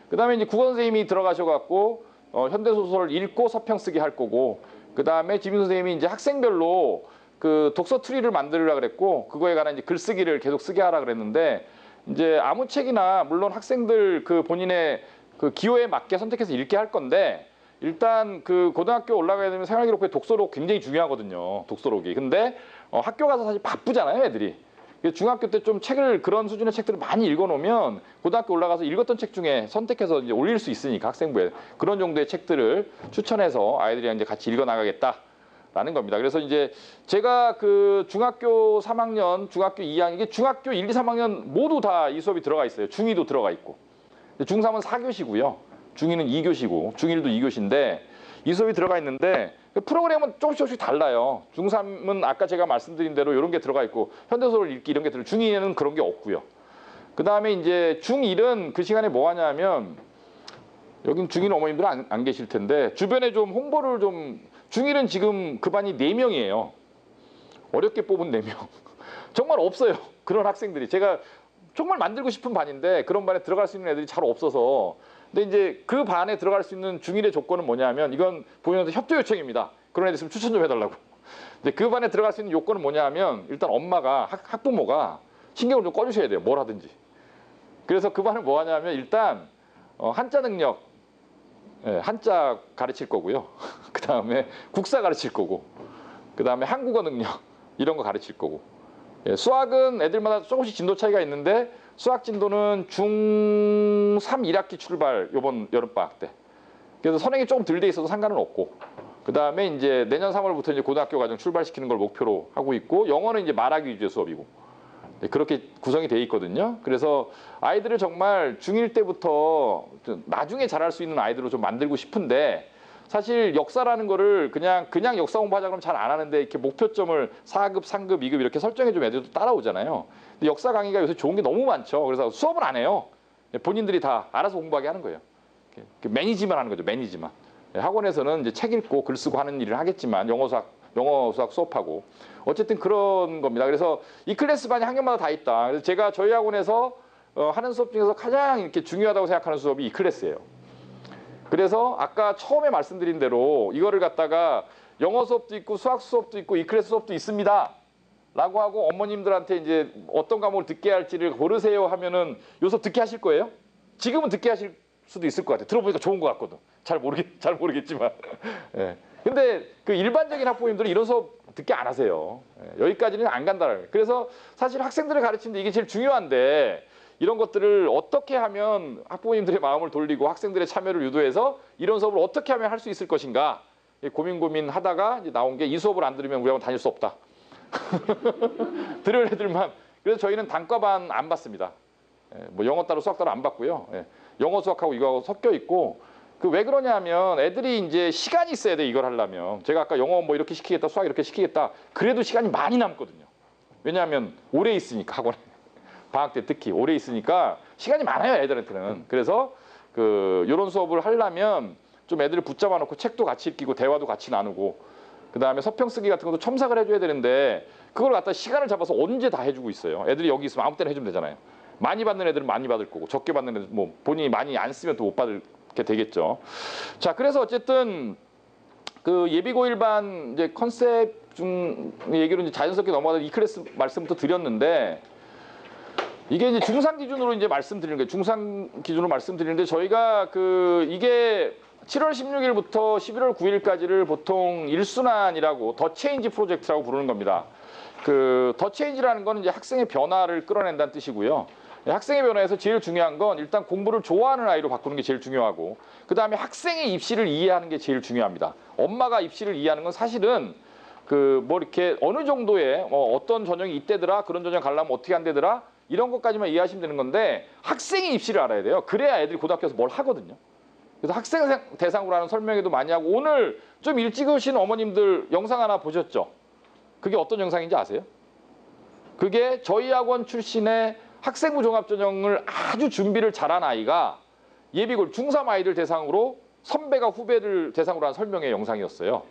그 다음에 이제 국어 선생님이 들어가셔갖고 현대소설을 읽고 서평 쓰기 할 거고, 그 다음에 지민 선생님이 이제 학생별로 독서 트리를 만들으라 그랬고, 그거에 관한 이제 글쓰기를 계속 쓰게 하라 그랬는데, 이제 아무 책이나 물론 학생들 본인의 기호에 맞게 선택해서 읽게 할 건데, 일단 고등학교 올라가야 되면 생활기록부에 독서록 굉장히 중요하거든요. 독서록이. 근데 학교 가서 사실 바쁘잖아요, 애들이. 중학교 때 좀 책을, 그런 수준의 책들을 많이 읽어놓으면 고등학교 올라가서 읽었던 책 중에 선택해서 이제 올릴 수 있으니까, 학생부에 그런 정도의 책들을 추천해서 아이들이랑 이제 같이 읽어 나가겠다라는 겁니다. 그래서 이제 제가 중학교 3학년, 중학교 2학년, 이게 중학교 1, 2, 3학년 모두 다 이 수업이 들어가 있어요. 중2도 들어가 있고. 중3은 4교시고요. 중2는 2교시고, 중1도 2교시인데 이 수업이 들어가 있는데 프로그램은 조금씩 달라요. 중3은 아까 제가 말씀드린 대로 이런 게 들어가 있고, 현대소설 읽기 이런 게 들어가, 중2에는 그런 게 없고요. 그 다음에 이제 중1은 그 시간에 뭐 하냐면, 여긴 중1 어머님들 안 계실 텐데 주변에 좀 홍보를 좀, 중1은 지금 그 반이 4명이에요. 어렵게 뽑은 4명. 정말 없어요. 그런 학생들이. 제가 정말 만들고 싶은 반인데 그런 반에 들어갈 수 있는 애들이 잘 없어서. 근데 이제 그 반에 들어갈 수 있는 중1의 조건은 뭐냐면, 이건 본인한테 협조 요청입니다. 그런 애들 있으면 추천 좀 해달라고. 근데 그 반에 들어갈 수 있는 요건은 뭐냐면, 일단 엄마가, 학부모가 신경을 좀 꺼주셔야 돼요. 뭘 하든지. 그래서 그 반은 뭐 하냐면, 일단 한자 능력, 한자 가르칠 거고요. 그 다음에 국사 가르칠 거고, 그 다음에 한국어 능력 이런 거 가르칠 거고. 수학은 애들마다 조금씩 진도 차이가 있는데, 수학 진도는 중3 1학기 출발, 요번 여름방학 때. 그래서 선행이 조금 덜 돼 있어도 상관은 없고, 그 다음에 이제 내년 3월부터 이제 고등학교 과정 출발시키는 걸 목표로 하고 있고, 영어는 이제 말하기 위주의 수업이고, 그렇게 구성이 돼 있거든요. 그래서 아이들을 정말 중1 때부터 나중에 잘할 수 있는 아이들로 좀 만들고 싶은데, 사실 역사라는 거를 그냥 역사 공부하자 그러면 잘 안 하는데, 이렇게 목표점을 4급, 3급, 2급 이렇게 설정해 주면 애들도 따라오잖아요. 근데 역사 강의가 요새 좋은 게 너무 많죠. 그래서 수업은 안 해요. 본인들이 다 알아서 공부하게 하는 거예요. 매니지만 하는 거죠. 매니지만. 학원에서는 이제 책 읽고 글 쓰고 하는 일을 하겠지만, 영어 수학 수업하고 어쨌든 그런 겁니다. 그래서 이 클래스 반이 학년마다 다 있다. 그래서 제가 저희 학원에서 하는 수업 중에서 가장 이렇게 중요하다고 생각하는 수업이 이 클래스예요. 그래서 아까 처음에 말씀드린 대로 이거를 갖다가 영어 수업도 있고 수학 수업도 있고 이 클래스 수업도 있습니다 라고 하고, 어머님들한테 이제 어떤 과목을 듣게 할지를 고르세요 하면은 요 수업 듣게 하실 거예요? 지금은 듣게 하실 수도 있을 것 같아요. 들어보니까 좋은 것 같거든. 잘 모르겠지만. 예. 근데 일반적인 학부모님들은 이런 수업 듣게 안 하세요. 예. 여기까지는 안 간다는 거예요. 그래서 사실 학생들을 가르치는데 이게 제일 중요한데, 이런 것들을 어떻게 하면 학부모님들의 마음을 돌리고 학생들의 참여를 유도해서 이런 수업을 어떻게 하면 할 수 있을 것인가, 고민 하다가 이제 나온 게 이 수업을 안 들으면 우리 학원 다닐 수 없다. 들을 애들만. 그래서 저희는 단과반 안 받습니다. 뭐 영어 따로 수학 따로 안 받고요. 영어 수학하고 이거하고 섞여 있고 그 왜 그러냐면 애들이 이제 시간이 있어야 돼 이걸 하려면. 제가 아까 영어 뭐 이렇게 시키겠다 수학 이렇게 시키겠다 그래도 시간이 많이 남거든요. 왜냐하면 오래 있으니까 학원에 방학 때 특히 오래 있으니까 시간이 많아요 애들한테는. 그래서 그 이런 수업을 하려면 좀 애들을 붙잡아 놓고 책도 같이 읽히고 대화도 같이 나누고 그 다음에 서평 쓰기 같은 것도 첨삭을 해줘야 되는데 그걸 갖다 시간을 잡아서 언제 다 해주고 있어요. 애들이 여기 있으면 아무 때나 해주면 되잖아요. 많이 받는 애들은 많이 받을 거고 적게 받는 애들 뭐 본인이 많이 안 쓰면 또 못 받게 되겠죠. 자 그래서 어쨌든 그 예비고1반 이제 컨셉 중 얘기로 이제 자연스럽게 넘어가다 이 클래스 말씀부터 드렸는데 이게 이제 중상 기준으로 이제 말씀드리는 거예요. 중상 기준으로 말씀드리는데 저희가 그 이게 7월 16일부터 11월 9일까지를 보통 1순환이라고 더 체인지 프로젝트라고 부르는 겁니다. 그 더 체인지라는 거는 이제 학생의 변화를 끌어낸다는 뜻이고요. 학생의 변화에서 제일 중요한 건 일단 공부를 좋아하는 아이로 바꾸는 게 제일 중요하고 그 다음에 학생의 입시를 이해하는 게 제일 중요합니다. 엄마가 입시를 이해하는 건 사실은 그 뭐 이렇게 어느 정도의 어떤 전형이 이때더라 그런 전형 가려면 어떻게 한대더라 이런 것까지만 이해하시면 되는 건데 학생의 입시를 알아야 돼요. 그래야 애들이 고등학교에서 뭘 하거든요. 그래서 학생 대상으로 하는 설명회도 많이 하고 오늘 좀 일찍 오신 어머님들 영상 하나 보셨죠? 그게 어떤 영상인지 아세요? 그게 저희 학원 출신의 학생부 종합전형을 아주 준비를 잘한 아이가 예비고 중3 아이들 대상으로 선배가 후배들 대상으로 한 설명회 영상이었어요.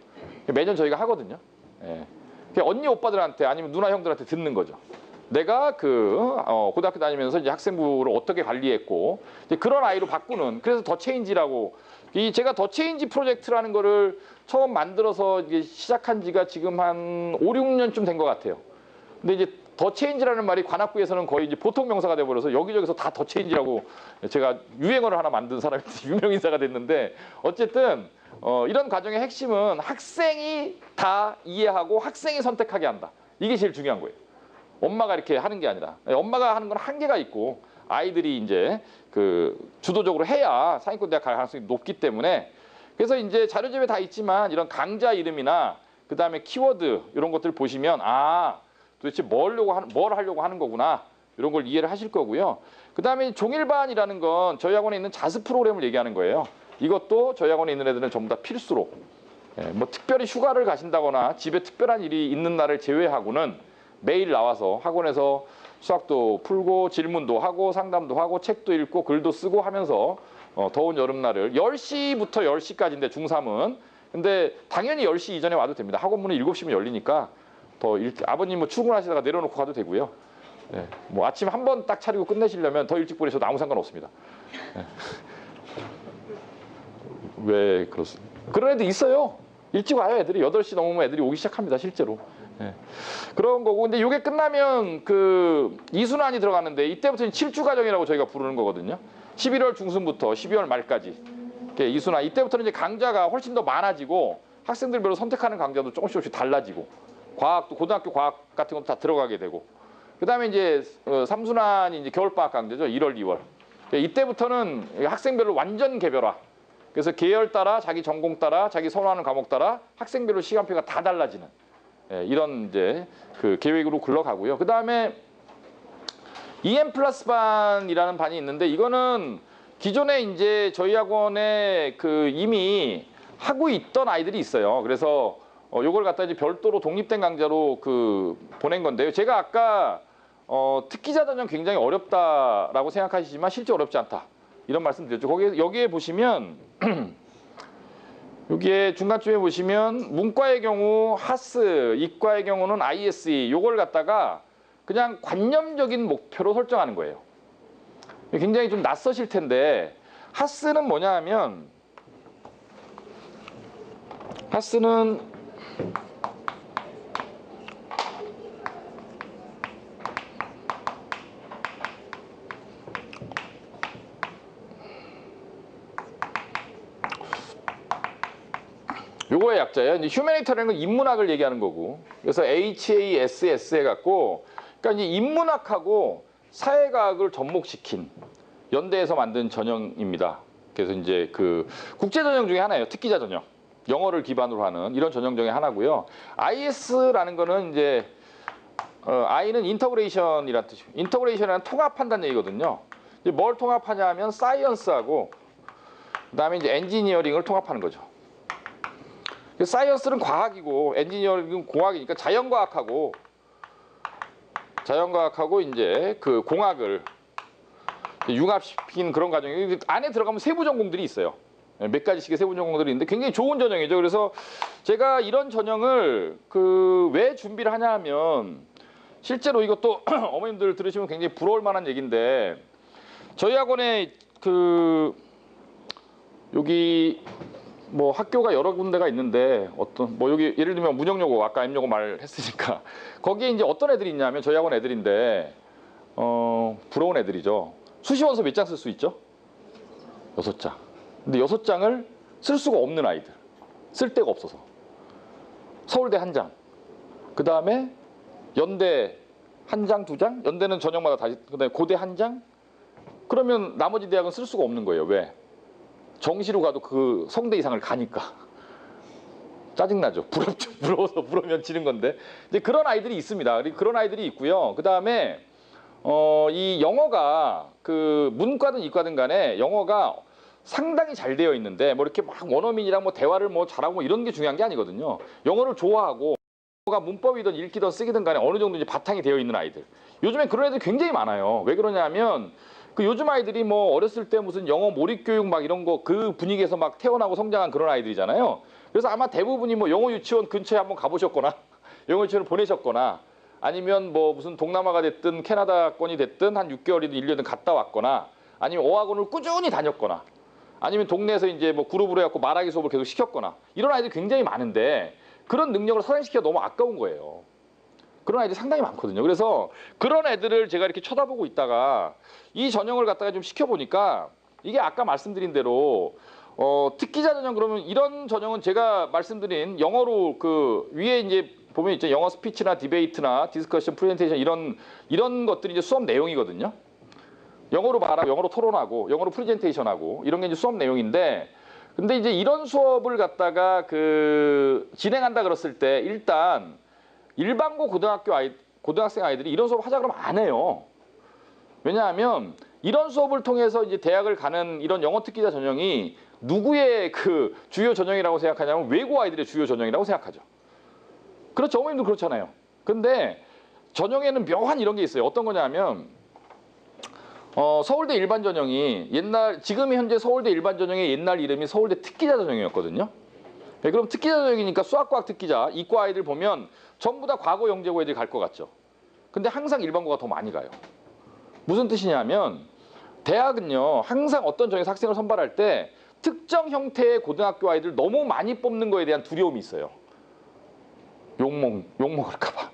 매년 저희가 하거든요. 예. 언니 오빠들한테 아니면 누나 형들한테 듣는 거죠. 내가 그 고등학교 다니면서 이제 학생부를 어떻게 관리했고 이제 그런 아이로 바꾸는 그래서 더 체인지라고 제가 더 체인지 프로젝트라는 거를 처음 만들어서 이게 시작한 지가 지금 한 5, 6년쯤 된 것 같아요. 근데 이제 더 체인지라는 말이 관악구에서는 거의 이제 보통 명사가 돼버려서 여기저기서 다 더 체인지라고 제가 유행어를 하나 만든 사람이 유명 인사가 됐는데 어쨌든 이런 과정의 핵심은 학생이 다 이해하고 학생이 선택하게 한다. 이게 제일 중요한 거예요. 엄마가 이렇게 하는 게 아니라 엄마가 하는 건 한계가 있고 아이들이 이제 그 주도적으로 해야 상위권 대학 갈 가능성이 높기 때문에 그래서 이제 자료집에 다 있지만 이런 강좌 이름이나 그 다음에 키워드 이런 것들 보시면 아 도대체 뭘 하려고 하는 거구나 이런 걸 이해를 하실 거고요. 그 다음에 종일반이라는 건 저희 학원에 있는 자습 프로그램을 얘기하는 거예요. 이것도 저희 학원에 있는 애들은 전부 다 필수로 뭐 특별히 휴가를 가신다거나 집에 특별한 일이 있는 날을 제외하고는 매일 나와서 학원에서 수학도 풀고 질문도 하고 상담도 하고 책도 읽고 글도 쓰고 하면서 더운 여름날을 10시부터 10시까지인데 중3은 근데 당연히 10시 이전에 와도 됩니다. 학원 문은 7시면 열리니까 더 아버님 뭐 출근하시다가 내려놓고 가도 되고요. 네, 뭐 아침 한 번 딱 차리고 끝내시려면 더 일찍 보내셔도 아무 상관없습니다. 네. 왜 그렇습니까? 그런 애들 있어요. 일찍 와요 애들이. 8시 넘으면 애들이 오기 시작합니다 실제로. 네. 그런 거고 근데 이게 끝나면 그 2순환이 들어가는데 이때부터는 7주 과정이라고 저희가 부르는 거거든요. 11월 중순부터 12월 말까지 2순환. 이때부터는 이제 강좌가 훨씬 더 많아지고 학생들별로 선택하는 강좌도 조금씩 달라지고 과학도 고등학교 과학 같은 것도 다 들어가게 되고 그 다음에 이제 3순환이 이제 겨울방학 강좌죠. 1월, 2월. 이때부터는 학생별로 완전 개별화. 그래서 계열 따라 자기 전공 따라 자기 선호하는 과목 따라 학생별로 시간표가 다 달라지는 이런 이제 그 계획으로 굴러가고요. 그 다음에 EM 플러스 반이라는 반이 있는데 이거는 기존에 이제 저희 학원에 그 이미 하고 있던 아이들이 있어요. 그래서 요걸 갖다 이제 별도로 독립된 강좌로 그 보낸 건데요. 제가 아까 특기자 전형 굉장히 어렵다라고 생각하시지만 실제 어렵지 않다. 이런 말씀 드렸죠. 여기에 보시면 여기에 중간쯤에 보시면 문과의 경우 하스, 이과의 경우는 ISE 요걸 갖다가 그냥 관념적인 목표로 설정하는 거예요. 굉장히 좀 낯서실 텐데 하스는 뭐냐 하면 하스는 요거의 약자예요. 이제 휴머니터라는 건 인문학을 얘기하는 거고. 그래서 HASS 해갖고, 그러니까 이제 인문학하고 사회과학을 접목시킨 연대에서 만든 전형입니다. 그래서 이제 그 국제 전형 중에 하나예요. 특기자 전형. 영어를 기반으로 하는 이런 전형 중에 하나고요. IS라는 거는 이제 I는 인터그레이션이라는 뜻이고, 인터그레이션이라는 통합한다는 얘기거든요. 이제 뭘 통합하냐면 사이언스하고 그다음에 이제 엔지니어링을 통합하는 거죠. 사이언스는 과학이고 엔지니어링은 공학이니까 자연과학하고 이제 그 공학을 융합시킨 그런 과정이 안에 들어가면 세부 전공들이 있어요. 몇 가지씩의 세부 전공들이 있는데 굉장히 좋은 전형이죠. 그래서 제가 이런 전형을 왜 준비를 하냐 하면 실제로 이것도 어머님들 들으시면 굉장히 부러울 만한 얘기인데 저희 학원에 여기 뭐 학교가 여러 군데가 있는데 여기 예를 들면 문영여고 아까 M여고 말했으니까 거기에 이제 어떤 애들이 있냐면 저희 학원 애들인데 부러운 애들이죠. 수시원서 몇 장 쓸 수 있죠? 6장. 근데 6장을 쓸 수가 없는 아이들. 쓸 데가 없어서. 서울대 1장. 그 다음에 연대 1장, 2장? 연대는 전형마다 그다음에 고대 1장? 그러면 나머지 대학은 쓸 수가 없는 거예요. 왜? 정시로 가도 그 성대 이상을 가니까. 짜증나죠. 부럽죠. 부러워서 부르면 지는 건데. 이제 그런 아이들이 있습니다. 그런 아이들이 있고요. 그 다음에 이 영어가 문과든 이과든 간에 영어가 상당히 잘 되어 있는데 뭐 이렇게 막 원어민이랑 뭐 대화를 뭐 잘하고 뭐 이런 게 중요한 게 아니거든요. 영어를 좋아하고 영어가 문법이든 읽기든 쓰기든 간에 어느 정도 이제 바탕이 되어 있는 아이들. 요즘에 그런 애들 굉장히 많아요. 왜 그러냐면 요즘 아이들이 뭐 어렸을 때 무슨 영어 몰입 교육 막 이런 거 그 분위기에서 막 태어나고 성장한 그런 아이들이잖아요. 그래서 아마 대부분이 뭐 영어 유치원 근처에 한번 가보셨거나 영어 유치원을 보내셨거나 아니면 뭐 무슨 동남아가 됐든 캐나다권이 됐든 한 6개월이든 1년이든 갔다 왔거나 아니면 어학원을 꾸준히 다녔거나 아니면 동네에서 이제 뭐 그룹으로 해갖고 말하기 수업을 계속 시켰거나 이런 아이들이 굉장히 많은데 그런 능력을 선행시키기가 너무 아까운 거예요. 그런 아이들이 상당히 많거든요. 그래서 그런 애들을 제가 이렇게 쳐다보고 있다가 이 전형을 갖다가 좀 시켜보니까 이게 아까 말씀드린 대로 특기자 전형 그러면 이런 전형은 제가 말씀드린 영어로 위에 이제 보면 있죠. 영어 스피치나 디베이트나 디스커션, 프레젠테이션 이런 것들이 이제 수업 내용이거든요. 영어로 말하고 영어로 토론하고 영어로 프레젠테이션하고 이런 게 이제 수업 내용인데 근데 이제 이런 수업을 갖다가 진행한다 그랬을 때 일단 일반고 고등학생 아이들이 이런 수업 하자 그러면 안 해요. 왜냐하면 이런 수업을 통해서 이제 대학을 가는 이런 영어 특기자 전형이 누구의 주요 전형이라고 생각하냐면 외고 아이들의 주요 전형이라고 생각하죠. 그렇죠. 어머님도 그렇잖아요. 근데 전형에는 묘한 이런 게 있어요. 어떤 거냐면 서울대 일반 전형이 지금 현재 서울대 일반 전형의 옛날 이름이 서울대 특기자 전형이었거든요. 네, 그럼 특기자 전형이니까 수학과학 특기자 이과 아이들 보면 전부 다 과거 영재고 애들이 갈 것 같죠. 근데 항상 일반고가 더 많이 가요. 무슨 뜻이냐면 대학은요 항상 어떤 전형에서 학생을 선발할 때 특정 형태의 고등학교 아이들 너무 많이 뽑는 거에 대한 두려움이 있어요. 욕먹을까 봐.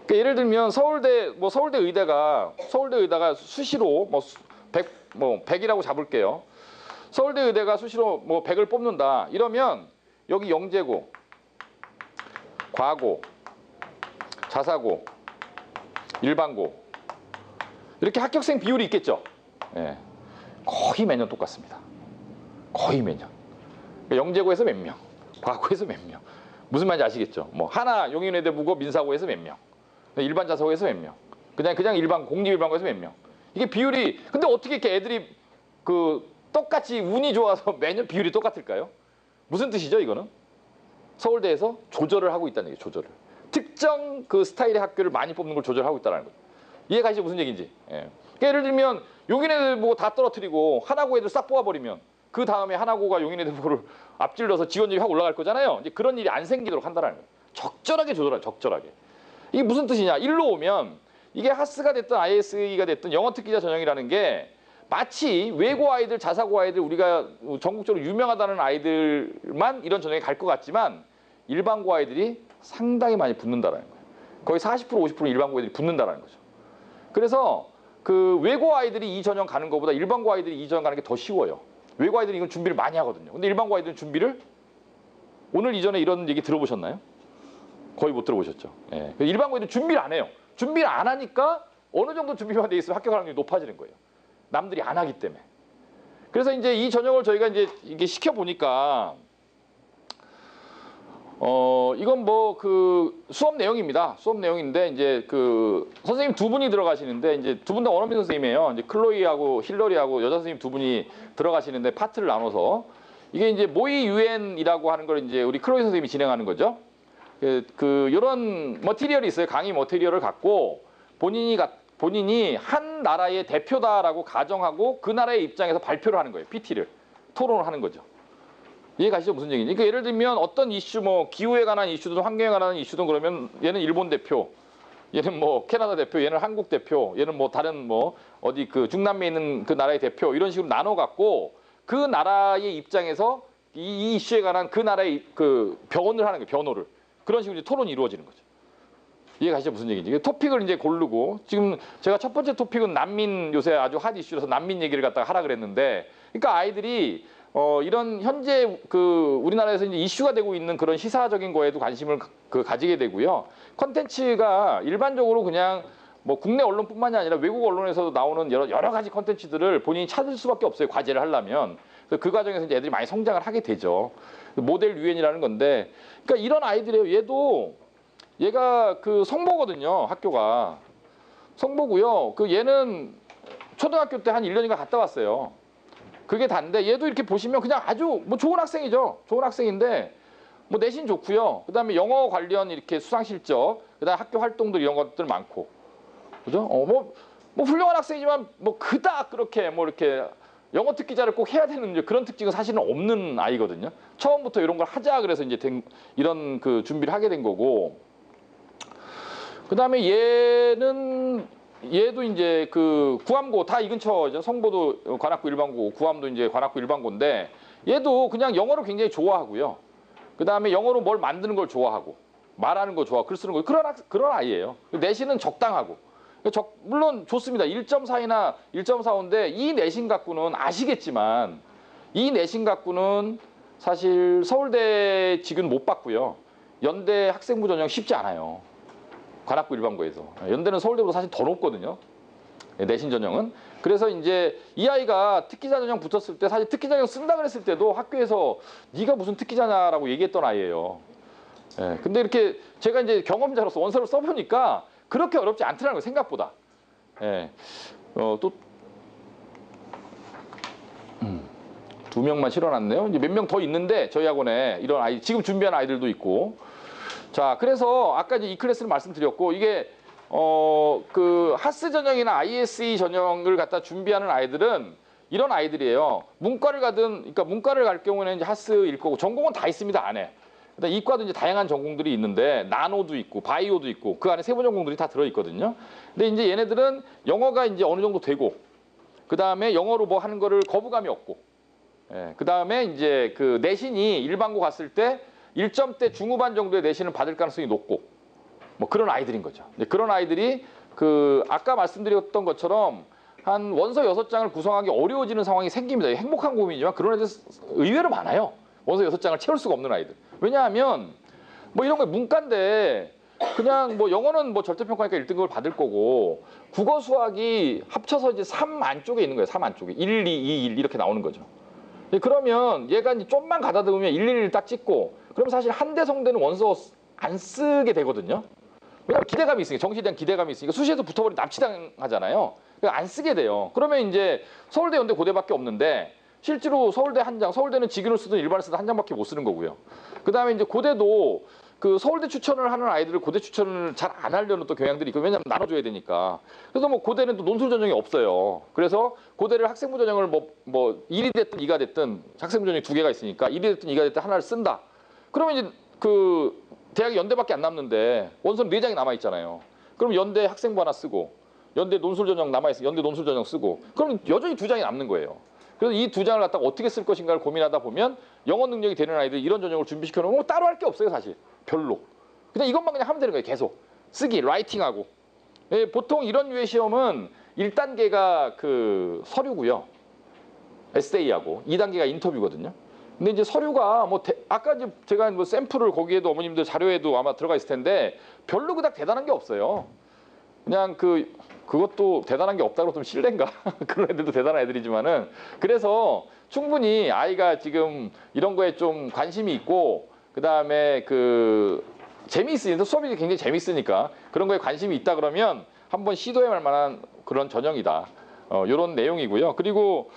그러니까 예를 들면 서울대 의대가 수시로 100이라고 잡을게요. 서울대 의대가 수시로 100을 뽑는다. 이러면 여기 영재고, 과고, 자사고, 일반고 이렇게 합격생 비율이 있겠죠. 예. 거의 매년 똑같습니다. 거의 매년. 영재고에서 몇 명, 과고에서 몇 명. 무슨 말인지 아시겠죠? 하나 용인외대부고 민사고에서 몇 명, 일반 자사고에서 몇 명, 그냥 일반 공립일반고에서 몇 명. 이게 비율이 근데 어떻게 이렇게 애들이 똑같이 운이 좋아서 매년 비율이 똑같을까요? 무슨 뜻이죠 이거는? 서울대에서 조절을 하고 있다는 얘기예요. 조절을. 특정 스타일의 학교를 많이 뽑는 걸 조절하고 있다는 거죠. 이해가시죠? 무슨 얘기인지. 예. 그러니까 예를 들면 용인애들 보고 다 떨어뜨리고 하나고 애들 싹 뽑아버리면 그 다음에 하나고가 용인애들 보고를 앞질러서 지원율이 확 올라갈 거잖아요. 이제 그런 일이 안 생기도록 한다는 거예요. 적절하게 조절하죠. 적절하게. 이게 무슨 뜻이냐. 일로 오면 이게 하스가 됐든 ISE가 됐든 영어 특기자 전형이라는 게 마치 외고 아이들, 자사고 아이들 우리가 전국적으로 유명하다는 아이들만 이런 전형에 갈 것 같지만 일반고 아이들이 상당히 많이 붙는다는 거예요. 거의 40% 50% 일반고 애들이 붙는다는 거죠. 그래서 외고 아이들이 이 전형 가는 것보다 일반고 아이들이 이 전형 가는 게 더 쉬워요. 외고 아이들은 이건 준비를 많이 하거든요. 근데 일반고 아이들은 준비를 오늘 이전에 이런 얘기 들어보셨나요? 거의 못 들어보셨죠. 예. 일반고 애들은 준비를 안 해요. 준비를 안 하니까 어느 정도 준비만 돼 있으면 합격 확률이 높아지는 거예요. 남들이 안 하기 때문에. 그래서 이제 이 전형을 저희가 이제 이게 시켜보니까 이건 뭐 그 수업 내용입니다. 수업 내용인데 이제 그 선생님 두 분이 들어가시는데 이제 두 분 다 원어민 선생님이에요. 이제 클로이하고 힐러리하고 여자 선생님 두 분이 들어가시는데 파트를 나눠서 이게 이제 모의 유엔이라고 하는 걸 이제 우리 클로이 선생님이 진행하는 거죠. 이런 머티리얼이 있어요. 강의 머티리얼을 갖고 본인이 한 나라의 대표다라고 가정하고 그 나라의 입장에서 발표를 하는 거예요. PT를 토론을 하는 거죠. 이해 가시죠? 무슨 얘기인지. 그러니까 예를 들면 어떤 이슈, 뭐 기후에 관한 이슈든 환경에 관한 이슈든 그러면 얘는 일본 대표, 얘는 뭐 캐나다 대표, 얘는 한국 대표, 얘는 뭐 다른 뭐 어디 그 중남미에 있는 그 나라의 대표 이런 식으로 나눠 갖고 그 나라의 입장에서 이 이슈에 관한 그 나라의 그 변호를 하는 거예요. 변호를. 그런 식으로 이제 토론이 이루어지는 거죠. 이해 가시죠? 무슨 얘기인지. 토픽을 이제 고르고 지금 제가 첫 번째 토픽은 난민 요새 아주 핫 이슈라서 난민 얘기를 갖다가 하라 그랬는데 그러니까 아이들이 이런 현재 그 우리나라에서 이제 이슈가 되고 있는 그런 시사적인 거에도 관심을 가지게 되고요. 컨텐츠가 일반적으로 그냥 뭐 국내 언론뿐만이 아니라 외국 언론에서도 나오는 여러 가지 컨텐츠들을 본인이 찾을 수밖에 없어요. 과제를 하려면. 그래서 그 과정에서 이제 애들이 많이 성장을 하게 되죠. 모델 유엔이라는 건데, 그러니까 이런 아이들이에요. 얘가 그 성보거든요. 학교가 성보고요. 그 얘는 초등학교 때 한 1년인가 갔다 왔어요. 그게 단데 얘도 이렇게 보시면 그냥 아주 뭐 좋은 학생이죠. 좋은 학생인데 뭐 내신 좋고요. 그다음에 영어 관련 이렇게 수상 실적, 그다음에 학교 활동들 이런 것들 많고, 그죠? 뭐 훌륭한 학생이지만 뭐 그닥 그렇게 뭐 이렇게 영어 특기자를 꼭 해야 되는 그런 특징은 사실은 없는 아이거든요. 처음부터 이런 걸 하자 그래서 이제 이런 그 준비를 하게 된 거고. 그다음에 얘도 이제 그 구암고 다 이 근처죠. 성보도 관악구 일반고, 구암도 이제 관악구 일반고인데 얘도 그냥 영어를 굉장히 좋아하고요. 그다음에 영어로 뭘 만드는 걸 좋아하고 말하는 거 좋아하고 글 쓰는 거 그런 아이예요. 내신은 적당하고. 물론 좋습니다. 1.4이나 1.45인데 이 내신 갖고는 아시겠지만 이 내신 갖고는 사실 서울대 직은 못 받고요. 연대 학생부 전형 쉽지 않아요. 관악구 일반고에서. 연대는 서울대보다 사실 더 높거든요. 내신 전형은. 그래서 이제 이 아이가 특기자 전형 붙었을 때 사실 특기자 전형 쓴다 그랬을 때도 학교에서 네가 무슨 특기자냐라고 얘기했던 아이예요. 예, 근데 이렇게 제가 이제 경험자로서 원서를 써보니까 그렇게 어렵지 않더라는 거예요. 생각보다. 예, 또 2명만 실어놨네요. 이제 몇 명 더 있는데 저희 학원에 이런 아이 지금 준비한 아이들도 있고. 자, 그래서 아까 이제 이 클래스를 말씀드렸고 이게 그 하스 전형이나 ISE 전형을 갖다 준비하는 아이들은 이런 아이들이에요. 문과를 가든, 그러니까 문과를 갈 경우에는 이제 하스일 거고 전공은 다 있습니다 안에. 그다음 이과도 이제 다양한 전공들이 있는데 나노도 있고 바이오도 있고 그 안에 세부 전공들이 다 들어 있거든요. 근데 이제 얘네들은 영어가 이제 어느 정도 되고 그 다음에 영어로 뭐 하는 거를 거부감이 없고, 예, 그 다음에 이제 그 내신이 일반고 갔을 때 1점대 중후반 정도의 내신을 받을 가능성이 높고 뭐 그런 아이들인 거죠. 그런 아이들이 그 아까 말씀드렸던 것처럼 한 원서 6장을 구성하기 어려워지는 상황이 생깁니다. 행복한 고민이지만 그런 애들 의외로 많아요. 원서 6장을 채울 수가 없는 아이들. 왜냐하면 뭐 이런 거 문과인데 그냥 뭐 영어는 뭐 절대평가니까 1등급을 받을 거고 국어 수학이 합쳐서 이제 3 안쪽에 있는 거예요. 3 안쪽에 1, 2, 2, 1 이렇게 나오는 거죠. 그러면 얘가 이제 좀만 가다듬으면 111 딱 찍고 그러면 사실 한대 성대는 원서 안 쓰게 되거든요. 왜냐면 기대감이 있으니까, 정시에 대한 기대감이 있으니까 수시에서 붙어버리면 납치당하잖아요. 그러니까 안 쓰게 돼요. 그러면 이제 서울대, 연대, 고대밖에 없는데 실제로 서울대 한 장, 서울대는 직인을 쓰든 일반을 쓰든 한 장밖에 못 쓰는 거고요. 그 다음에 이제 고대도 그 서울대 추천을 하는 아이들을 고대 추천을 잘 안 하려는 또 경향들이 있고, 왜냐면 나눠줘야 되니까. 그래서 뭐 고대는 또 논술 전형이 없어요. 그래서 고대를 학생부 전형을 뭐 1이 됐든 2가 됐든 학생부 전형이 2개가 있으니까 1이 됐든 2가 됐든 하나를 쓴다. 그러면 이제 그 대학이 연대밖에 안 남는데 원서는 4장이 남아 있잖아요. 그럼 연대 학생부 하나 쓰고 연대 논술 전형 남아 있으면 연대 논술 전형 쓰고 그럼 여전히 2장이 남는 거예요. 그래서 이 2장을 갖다가 어떻게 쓸 것인가를 고민하다 보면 영어 능력이 되는 아이들이 이런 전형을 준비시켜 놓으면 뭐 따로 할 게 없어요, 사실. 별로. 그냥 이것만 그냥 하면 되는 거예요, 계속. 쓰기, 라이팅하고. 예, 보통 이런 류의 시험은 1단계가 그 서류고요. 에세이하고 2단계가 인터뷰거든요. 근데 이제 서류가 뭐 아까 이제 제가 뭐 샘플을 거기에도 어머님들 자료에도 아마 들어가 있을 텐데 별로 그닥 대단한 게 없어요. 그냥 그것도 대단한 게 없다고 좀 실례인가? 그런 애들도 대단한 애들이지만은 그래서 충분히 아이가 지금 이런 거에 좀 관심이 있고 그다음에 그 재미있으니까 수업이 굉장히 재미있으니까 그런 거에 관심이 있다 그러면 한번 시도해 볼 만한 그런 전형이다. 이런 내용이고요. 그리고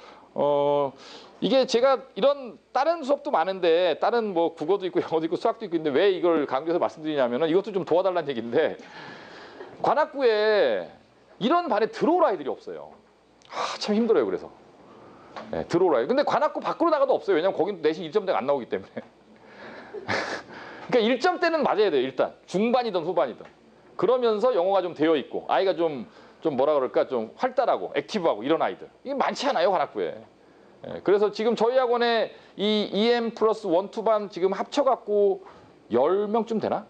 이게 제가 이런 다른 수업도 많은데 다른 뭐 국어도 있고 영어도 있고 수학도 있고 있는데 왜 이걸 강조해서 말씀드리냐면은 이것도 좀 도와달라는 얘기인데 관악구에 이런 반에 들어올 아이들이 없어요. 참 힘들어요. 그래서 네, 들어올 아이. 근데 관악구 밖으로 나가도 없어요. 왜냐면 거긴 내신 1점대가 안 나오기 때문에. 그러니까 1점대는 맞아야 돼요. 일단 중반이든 후반이든. 그러면서 영어가 좀 되어 있고 아이가 좀 뭐라 그럴까 좀 활달하고 액티브하고 이런 아이들. 이게 많지 않아요. 관악구에. 예, 그래서 지금 저희 학원에 이 EM 플러스 1, 2반 지금 합쳐갖고 10명쯤 되나?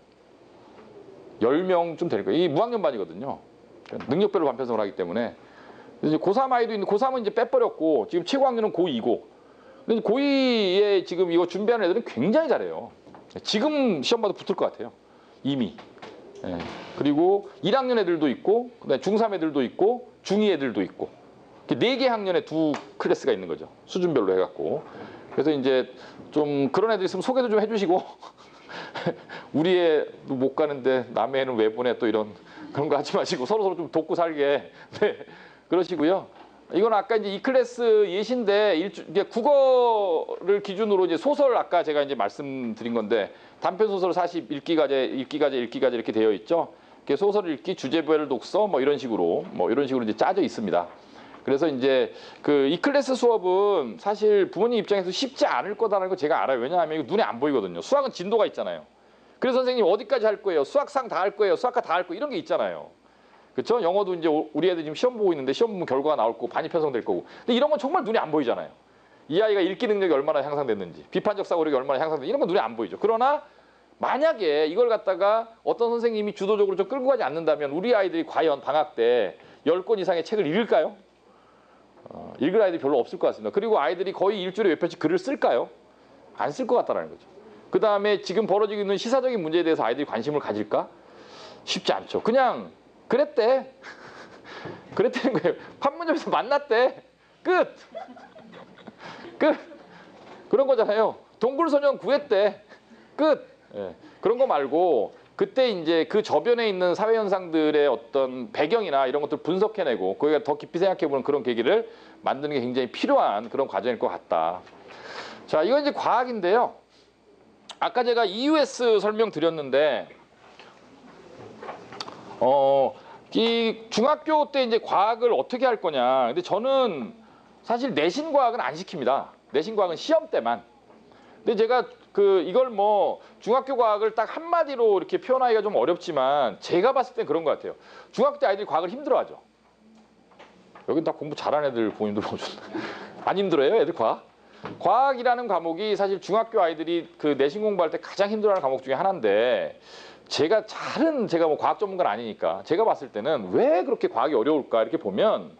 10명쯤 될 거예요. 이게 무학년반이거든요. 능력별로 반 편성을 하기 때문에. 이제 고3 아이도 있는데 고3은 이제 빼버렸고 지금 최고 학년은 고2고. 근데 고2에 지금 이거 준비하는 애들은 굉장히 잘해요. 지금 시험 봐도 붙을 것 같아요. 이미. 예. 그리고 1학년 애들도 있고 그다음에 중3 애들도 있고 중2 애들도 있고 4개 학년에 2 클래스가 있는 거죠. 수준별로 해갖고. 그래서 이제 좀 그런 애들 있으면 소개도 좀 해주시고 우리 애도 못 가는데 남의 애는 왜 보내 또 이런 그런 거 하지 마시고 서로서로 좀 돕고 살게 네. 그러시고요. 이건 아까 이제 이 클래스 예시인데 이게 국어를 기준으로 이제 소설 아까 제가 이제 말씀드린 건데 단편 소설 40 읽기과제 이렇게 되어 있죠. 소설 읽기, 주제별 독서 뭐 이런 식으로 이제 짜져 있습니다. 그래서 이제 그 이 클래스 수업은 사실 부모님 입장에서 쉽지 않을 거다라는 거 제가 알아요. 왜냐하면 이거 눈에 안 보이거든요. 수학은 진도가 있잖아요. 그래서 선생님 어디까지 할 거예요? 수학상 다 할 거예요? 수학과 다 할 거예요? 이런 게 있잖아요. 그렇죠? 영어도 이제 우리 애들 지금 시험 보고 있는데 시험 보면 결과가 나올 거고 반이 편성될 거고. 근데 이런 건 정말 눈에 안 보이잖아요. 이 아이가 읽기 능력이 얼마나 향상됐는지, 비판적 사고력이 얼마나 향상됐는지 이런 건 눈에 안 보이죠. 그러나 만약에 이걸 갖다가 어떤 선생님이 주도적으로 좀 끌고 가지 않는다면 우리 아이들이 과연 방학 때 10권 이상의 책을 읽을까요? 읽을 아이들이 별로 없을 것 같습니다. 그리고 아이들이 거의 일주일에 몇 편씩 글을 쓸까요? 안 쓸 것 같다는 거죠. 그 다음에 지금 벌어지고 있는 시사적인 문제에 대해서 아이들이 관심을 가질까? 쉽지 않죠. 그냥 그랬대. 그랬다는 거예요. 판문점에서 만났대. 끝. 끝. 그런 거잖아요. 동굴소년 구했대. 끝. 예. 그런 거 말고 그때 이제 그 저변에 있는 사회 현상들의 어떤 배경이나 이런 것들 분석해내고 거기가 더 깊이 생각해보는 그런 계기를 만드는 게 굉장히 필요한 그런 과정일 것 같다. 자, 이건 이제 과학인데요. 아까 제가 EUS 설명드렸는데 이 중학교 때 이제 과학을 어떻게 할 거냐. 근데 저는 사실 내신 과학은 안 시킵니다. 내신 과학은 시험 때만. 근데 제가 이걸 뭐 중학교 과학을 딱 한마디로 이렇게 표현하기가 좀 어렵지만 제가 봤을 땐 그런 것 같아요. 중학교 때 아이들이 과학을 힘들어하죠. 여긴 다 공부 잘하는 애들 본인들 보여준다. 안 힘들어요, 애들 과학? 과학이라는 과목이 사실 중학교 아이들이 그 내신 공부할 때 가장 힘들어하는 과목 중에 하나인데 제가 뭐 과학 전문가는 아니니까 제가 봤을 때는 왜 그렇게 과학이 어려울까 이렇게 보면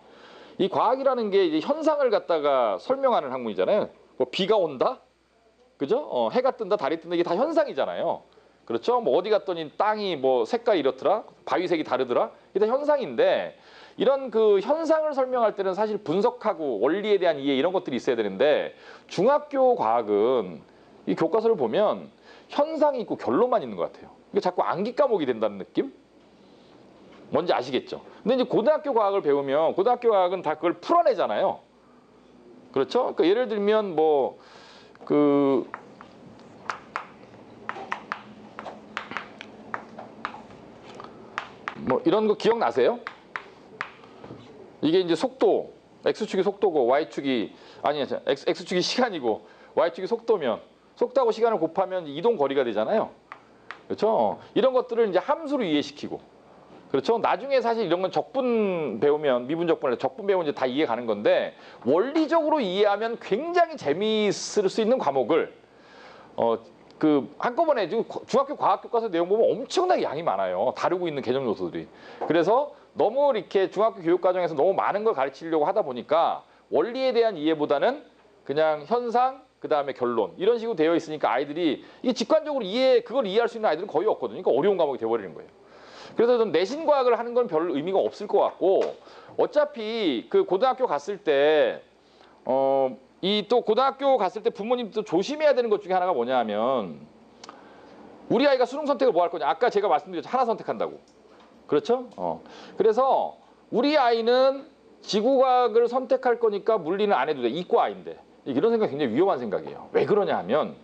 이 과학이라는 게 이제 현상을 갖다가 설명하는 학문이잖아요. 뭐 비가 온다? 그죠? 해가 뜬다, 달이 뜬다 이게 다 현상이잖아요. 그렇죠? 뭐 어디 갔더니 땅이 뭐 색깔이 이렇더라, 바위색이 다르더라 이게 다 현상인데 이런 그 현상을 설명할 때는 사실 분석하고 원리에 대한 이해 이런 것들이 있어야 되는데 중학교 과학은 이 교과서를 보면 현상이 있고 결론만 있는 것 같아요. 이게 자꾸 암기 과목이 된다는 느낌? 뭔지 아시겠죠? 근데 이제 고등학교 과학을 배우면 고등학교 과학은 다 그걸 풀어내잖아요. 그렇죠? 그러니까 예를 들면 뭐 이런 거 기억나세요? 이게 이제 속도, x축이 속도고 y축이 x축이 시간이고 y축이 속도면 속도하고 시간을 곱하면 이동 거리가 되잖아요. 그렇죠? 이런 것들을 이제 함수로 이해시키고 그렇죠? 나중에 사실 이런 건 적분 배우면 미분적분을 적분 배우면 이제 다 이해 가는 건데 원리적으로 이해하면 굉장히 재미있을 수 있는 과목을 한꺼번에 지금 중학교 과학 교과서 내용 보면 엄청나게 양이 많아요. 다루고 있는 개념 요소들이. 그래서 너무 이렇게 중학교 교육 과정에서 너무 많은 걸 가르치려고 하다 보니까 원리에 대한 이해보다는 그냥 현상 그다음에 결론 이런 식으로 되어 있으니까 아이들이 이게 직관적으로 그걸 이해할 수 있는 아이들은 거의 없거든요. 그러니까 어려운 과목이 되어버리는 거예요. 그래서 좀 내신 과학을 하는 건 별 의미가 없을 것 같고 어차피 그 고등학교 갔을 때 이 또 고등학교 갔을 때 부모님도 조심해야 되는 것 중에 하나가 뭐냐 하면 우리 아이가 수능 선택을 뭐 할 거냐? 아까 제가 말씀드렸죠. 하나 선택한다고. 그렇죠? 그래서 우리 아이는 지구과학을 선택할 거니까 물리는 안 해도 돼. 이과아이인데. 이런 생각이 굉장히 위험한 생각이에요. 왜 그러냐 하면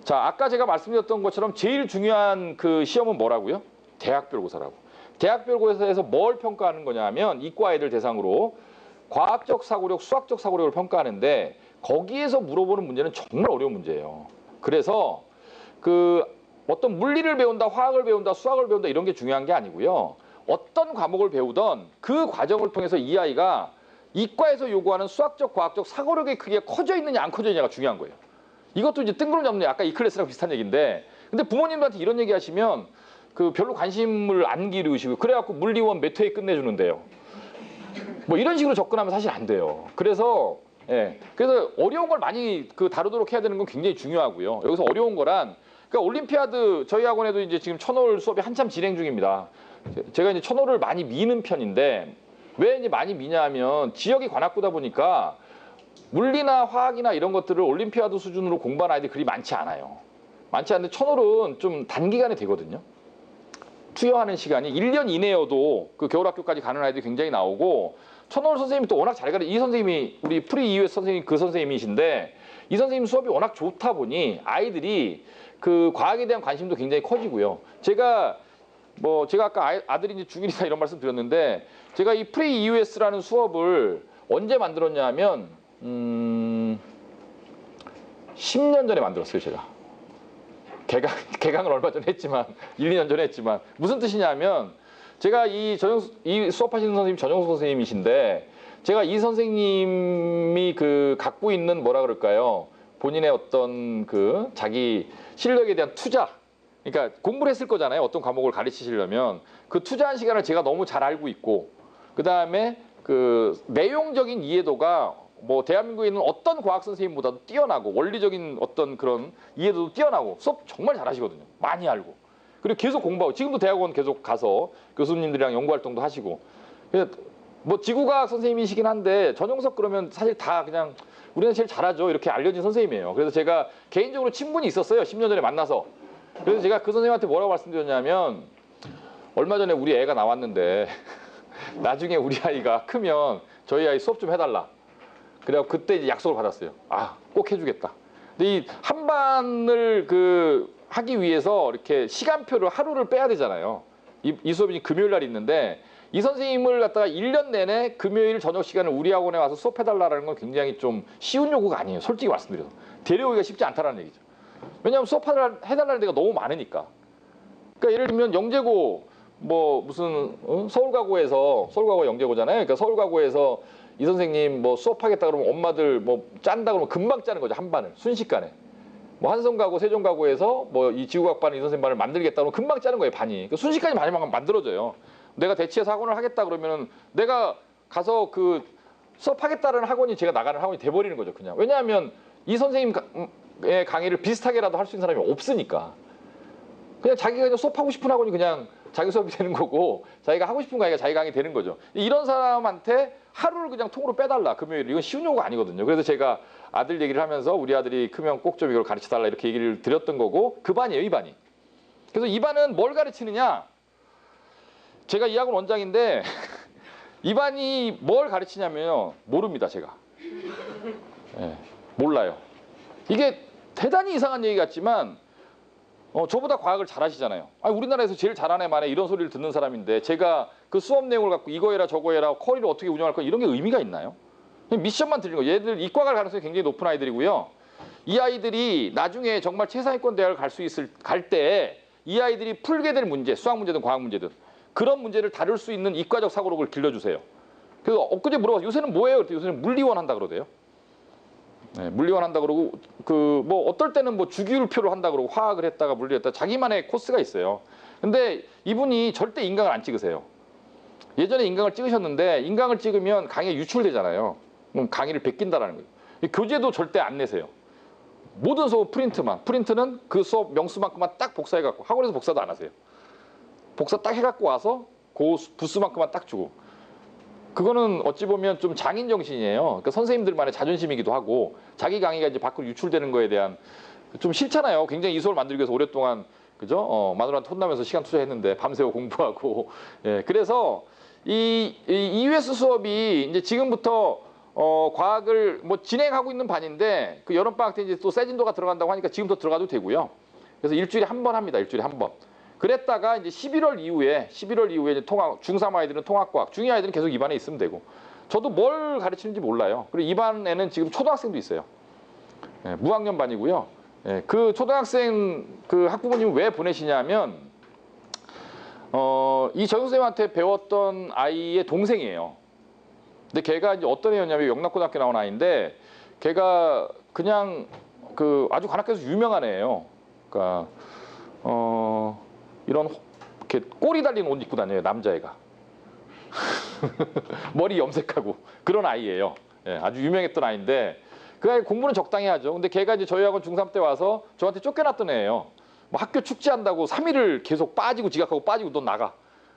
자, 아까 제가 말씀드렸던 것처럼 제일 중요한 그 시험은 뭐라고요? 대학별고사라고. 대학별고사에서 뭘 평가하는 거냐 하면 이과 아이들 대상으로 과학적 사고력, 수학적 사고력을 평가하는데 거기에서 물어보는 문제는 정말 어려운 문제예요. 그래서 그 어떤 물리를 배운다, 화학을 배운다, 수학을 배운다 이런 게 중요한 게 아니고요. 어떤 과목을 배우던 그 과정을 통해서 이 아이가 이과에서 요구하는 수학적, 과학적 사고력의 크기가 커져 있느냐 안 커져 있느냐가 중요한 거예요. 이것도 이제 뜬구름 잡는 아까 이클래스랑 비슷한 얘기인데 근데 부모님들한테 이런 얘기 하시면 그 별로 관심을 안 기르시고 그래갖고 물리원 몇 회에 끝내주는데요. 뭐 이런 식으로 접근하면 사실 안 돼요. 그래서 그래서 어려운 걸 많이 그 다루도록 해야 되는 건 굉장히 중요하고요. 여기서 어려운 거란 그러니까 올림피아드 저희 학원에도 이제 지금 천월 수업이 한참 진행 중입니다. 제가 이제 천월을 많이 미는 편인데 왜 이제 많이 미냐하면 지역이 관악구다 보니까 물리나 화학이나 이런 것들을 올림피아드 수준으로 공부하는 아이들이 그리 많지 않아요. 많지 않은데 천월은 좀 단기간에 되거든요. 투여하는 시간이 1년 이내여도 그 겨울학교까지 가는 아이들이 굉장히 나오고 천월 선생님이 또 워낙 잘 가르쳐 이 선생님이 우리 프리 EUS 선생님 그 선생님이신데 이 선생님 수업이 워낙 좋다 보니 아이들이 그 과학에 대한 관심도 굉장히 커지고요. 제가 아까 아들이 이제 중1이다 이런 말씀 드렸는데 제가 이 프리 EUS라는 수업을 언제 만들었냐 하면 10년 전에 만들었어요, 제가. 개강을 얼마 전에 했지만 1, 2년 전에 했지만 무슨 뜻이냐면 제가 이 수업하시는 선생님 전영수 선생님이신데 제가 이 선생님이 그 갖고 있는 뭐라 그럴까요? 본인의 어떤 그 자기 실력에 대한 투자 그러니까 공부를 했을 거잖아요. 어떤 과목을 가르치시려면 그 투자한 시간을 제가 너무 잘 알고 있고 그 다음에 그 내용적인 이해도가 뭐 대한민국에 있는 어떤 과학 선생님보다도 뛰어나고 원리적인 어떤 그런 이해도도 뛰어나고 수업 정말 잘하시거든요. 많이 알고 그리고 계속 공부하고 지금도 대학원 계속 가서 교수님들이랑 연구활동도 하시고 뭐 지구과학 선생님이시긴 한데 전용석 그러면 사실 다 그냥 우리는 제일 잘하죠 이렇게 알려진 선생님이에요. 그래서 제가 개인적으로 친분이 있었어요. 10년 전에 만나서. 그래서 제가 그 선생님한테 뭐라고 말씀드렸냐면 얼마 전에 우리 애가 나왔는데 나중에 우리 아이가 크면 저희 아이 수업 좀 해달라. 그래갖고 그때 이제 약속을 받았어요. 아, 꼭 해주겠다. 근데 이 한반을 그 하기 위해서 이렇게 시간표를 하루를 빼야 되잖아요. 이 수업이 금요일 날 있는데 이 선생님을 갖다가 1년 내내 금요일 저녁 시간에 우리 학원에 와서 수업해달라는 건 굉장히 좀 쉬운 요구가 아니에요. 솔직히 말씀드려서. 데려오기가 쉽지 않다는 얘기죠. 왜냐하면 수업해달라는 데가 너무 많으니까. 그러니까 예를 들면 영재고 뭐 무슨 서울가고에서 영재고잖아요. 그러니까 서울가고에서 이 선생님 뭐 수업하겠다 그러면 엄마들 뭐 짠다 그러면 금방 짜는 거죠. 한 반을 순식간에. 뭐 한성가고 세종가고에서 뭐 이 지구과학반 이 선생님 반을 만들겠다 그러면 금방 짜는 거예요. 반이. 그러니까 순식간에 반이 만들어져요. 내가 대치해서 학원을 하겠다 그러면은 내가 가서 그 수업하겠다는 학원이 제가 나가는 학원이 돼버리는 거죠. 그냥. 왜냐하면 이 선생님의 강의를 비슷하게라도 할 수 있는 사람이 없으니까. 그냥 자기가 그냥 수업하고 싶은 학원이 그냥 자기 수업이 되는 거고 자기가 하고 싶은 강의가 자기 강의 되는 거죠. 이런 사람한테 하루를 그냥 통으로 빼달라. 금요일 이건 쉬운 요구가 아니거든요. 그래서 제가 아들 얘기를 하면서 우리 아들이 크면 꼭 좀 이걸 가르쳐달라 이렇게 얘기를 드렸던 거고 그 반이에요. 이 반이. 그래서 이 반은 뭘 가르치느냐. 제가 이 학원 원장인데 이 반이 뭘 가르치냐면요. 모릅니다. 제가. 몰라요. 이게 대단히 이상한 얘기 같지만 저보다 과학을 잘하시잖아요. 아니, 우리나라에서 제일 잘하네 만에 이런 소리를 듣는 사람인데 제가 그 수업 내용을 갖고 이거 해라 저거 해라 커리를 어떻게 운영할 거 이런 게 의미가 있나요? 미션만 드리는 거예요. 얘들 이과 갈 가능성이 굉장히 높은 아이들이고요. 이 아이들이 나중에 정말 최상위권 대학을 갈 때 이 아이들이 풀게 될 문제, 수학 문제든 과학 문제든 그런 문제를 다룰 수 있는 이과적 사고력을 길러주세요. 그래서 엊그제 물어봤어요. 요새는 뭐예요? 그랬더니 요새는 물리원 한다 그러대요. 네, 물리원 한다 그러고 그 뭐 어떨 때는 뭐 주기율표를 한다 그러고 화학을 했다가 물리했다 자기만의 코스가 있어요. 근데 이분이 절대 인강을 안 찍으세요. 예전에 인강을 찍으셨는데 인강을 찍으면 강의에 유출되잖아요. 그럼 강의를 베낀다라는 거예요. 교재도 절대 안 내세요. 모든 수업 프린트만. 프린트는 그 수업 명수만큼만 딱 복사해갖고 학원에서 복사도 안 하세요. 복사 딱 해갖고 와서 그 부수만큼만 딱 주고. 그거는 어찌 보면 좀 장인 정신이에요. 그러니까 선생님들만의 자존심이기도 하고 자기 강의가 이제 밖으로 유출되는 거에 대한 좀 싫잖아요. 굉장히 이 수업을 만들기 위해서 오랫동안 그죠? 마누라한테 혼나면서 시간 투자했는데 밤새워 공부하고. 예, 그래서 이 EUS 수업이 이제 지금부터 과학을 뭐 진행하고 있는 반인데 그 여름방학 때 이제 또 세진도가 들어간다고 하니까 지금부터 들어가도 되고요. 그래서 일주일에 한 번 합니다. 일주일에 한 번. 그랬다가 이제 11월 이후에 이제 중3 아이들은 통합과학, 중2 아이들은 계속 이 반에 있으면 되고. 저도 뭘 가르치는지 몰라요. 그리고 이 반에는 지금 초등학생도 있어요. 예, 무학년 반이고요. 예, 그 초등학생 그 학부모님 왜 보내시냐면 이 전 선생님한테 배웠던 아이의 동생이에요. 근데 걔가 이제 어떤 애였냐면 영락고등학교 나온 아이인데 걔가 그냥 그 아주 관악에서 유명한 애예요. 그러니까 이런 이렇게 꼬리 달린 옷 입고 다녀요, 남자애가. 머리 염색하고 그런 아이예요. 예, 아주 유명했던 아이인데 그 아이 공부는 적당히 하죠. 근데 걔가 이제 저희 학원 중3 때 와서 저한테 쫓겨났던 애예요. 뭐 학교 축제한다고 3일을 계속 빠지고 지각하고 빠지고 넌 나가.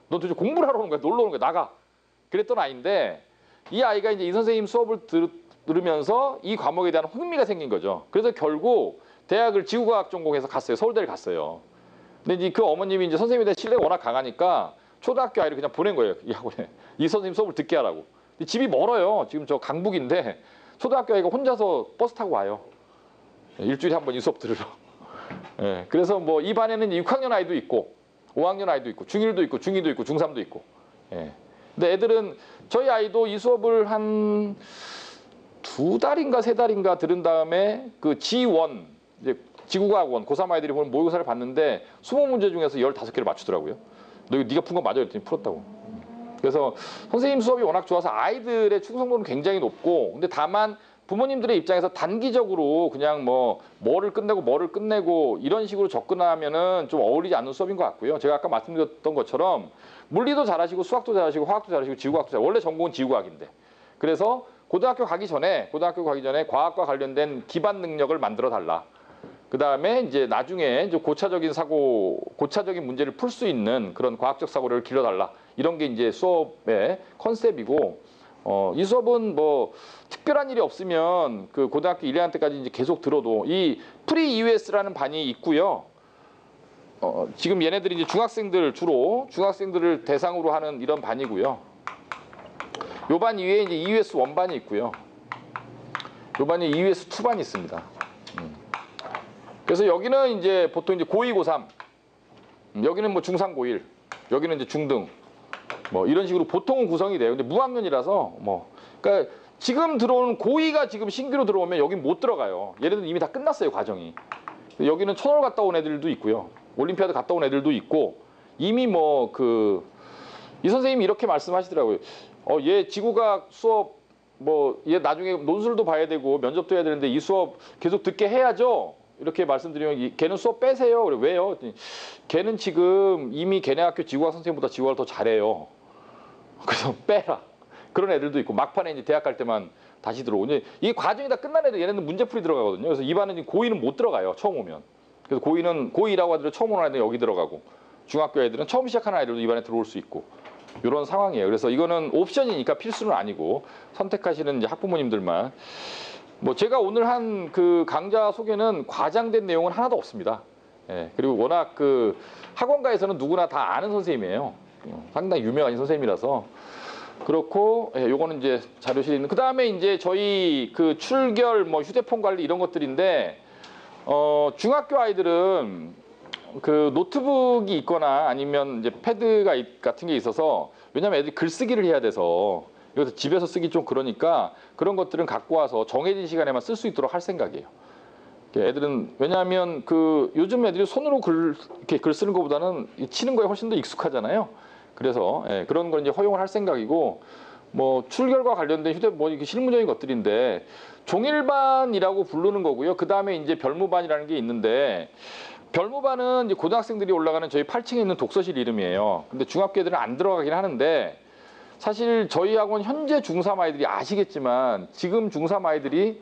너 도대체 공부를 하러 오는 거야? 놀러 오는 거야? 나가. 그랬던 아이인데 이 아이가 이제 이 선생님 수업을 들으면서 이 과목에 대한 흥미가 생긴 거죠. 그래서 결국 대학을 지구과학 전공해서 갔어요. 서울대를 갔어요. 근데 이제 그 어머님이 이제 선생님에 대한 신뢰가 워낙 강하니까 초등학교 아이를 그냥 보낸 거예요. 이 학원에. 이 선생님 수업을 듣게 하라고. 근데 집이 멀어요. 지금 저 강북인데 초등학교 아이가 혼자서 버스 타고 와요. 일주일에 한 번 이 수업 들으러. 예, 그래서 뭐 이 반에는 6학년 아이도 있고 5학년 아이도 있고 중1도 있고 중2도 있고 중3도 있고. 예. 근데 애들은 저희 아이도 이 수업을 한 2달인가 3달인가 들은 다음에 그 G1 이제 지구과학원 고3 아이들이 보는 모의고사를 봤는데 20문제 중에서 15개를 맞추더라고요. 너 이거 네가 푼 거 맞아? 그랬더니 풀었다고. 그래서 선생님 수업이 워낙 좋아서 아이들의 충성도는 굉장히 높고 근데 다만 부모님들의 입장에서 단기적으로 그냥 뭐를 끝내고 이런 식으로 접근하면은 좀 어울리지 않는 수업인 것 같고요. 제가 아까 말씀드렸던 것처럼 물리도 잘하시고 수학도 잘하시고 화학도 잘하시고 지구과학도 잘하시고 원래 전공은 지구과학인데 그래서 고등학교 가기 전에 과학과 관련된 기반 능력을 만들어 달라. 그 다음에 이제 나중에 이제 고차적인 문제를 풀 수 있는 그런 과학적 사고를 길러달라. 이런 게 이제 수업의 컨셉이고, 이 수업은 뭐 특별한 일이 없으면 그 고등학교 1학년 때까지 이제 계속 들어도 이 프리 EUS라는 반이 있고요. 지금 얘네들이 이제 주로 중학생들을 대상으로 하는 이런 반이고요. 요 반 이외에 이제 EUS 1반이 있고요. 요 반이 EUS 2반이 있습니다. 그래서 여기는 이제 보통 이제 고2, 고3, 여기는 뭐 중3, 고1, 여기는 이제 중등, 뭐 이런 식으로 보통은 구성이 돼요. 근데 무학년이라서 그러니까 지금 들어오는 고2가 지금 신규로 들어오면 여긴 못 들어가요. 얘네들은 이미 다 끝났어요, 과정이. 여기는 천월 갔다 온 애들도 있고요. 올림피아드 갔다 온 애들도 있고 이미 이 선생님이 이렇게 말씀하시더라고요. 얘 지구과학 수업 얘 나중에 논술도 봐야 되고 면접도 해야 되는데 이 수업 계속 듣게 해야죠. 이렇게 말씀드리면 걔는 수업 빼세요. 그래 왜요? 걔는 지금 이미 걔네 학교 지구과학 선생님보다 지구과학을 더 잘해요. 그래서 빼라. 그런 애들도 있고 막판에 이제 대학 갈 때만 다시 들어오고 이 과정이 다 끝난 애들 얘네는 문제풀이 들어가거든요. 그래서 이 반은 고2는 못 들어가요. 처음 오면. 그래서 고2라고 하더라도 처음 오는 애들은 여기 들어가고 중학교 애들은 처음 시작하는 아이들도 이 반에 들어올 수 있고 이런 상황이에요. 그래서 이거는 옵션이니까 필수는 아니고 선택하시는 이제 학부모님들만. 제가 오늘 한 그 강좌 소개는 과장된 내용은 하나도 없습니다. 예, 그리고 워낙 그 학원가에서는 누구나 다 아는 선생님이에요. 상당히 유명한 선생님이라서 그렇고, 예, 요거는 이제 자료실에 있는. 그 다음에 이제 저희 그 출결, 휴대폰 관리 이런 것들인데, 중학교 아이들은 그 노트북이 있거나 아니면 이제 패드가 같은 게 있어서 왜냐면 애들이 글쓰기를 해야 돼서 여기서 집에서 쓰기 좀 그러니까 그런 것들은 갖고 와서 정해진 시간에만 쓸 수 있도록 할 생각이에요. 애들은 왜냐하면 요즘 애들이 손으로 이렇게 글 쓰는 것보다는 치는 거에 훨씬 더 익숙하잖아요. 그래서 그런 걸 이제 허용을 할 생각이고 출결과 관련된 이렇게 실무적인 것들인데 종일반이라고 부르는 거고요. 그 다음에 이제 별무반이라는 게 있는데 별무반은 이제 고등학생들이 올라가는 저희 8층에 있는 독서실 이름이에요. 근데 중학교 애들은 안 들어가긴 하는데 사실 저희 학원 현재 중3 아이들이 아시겠지만 지금 중3 아이들이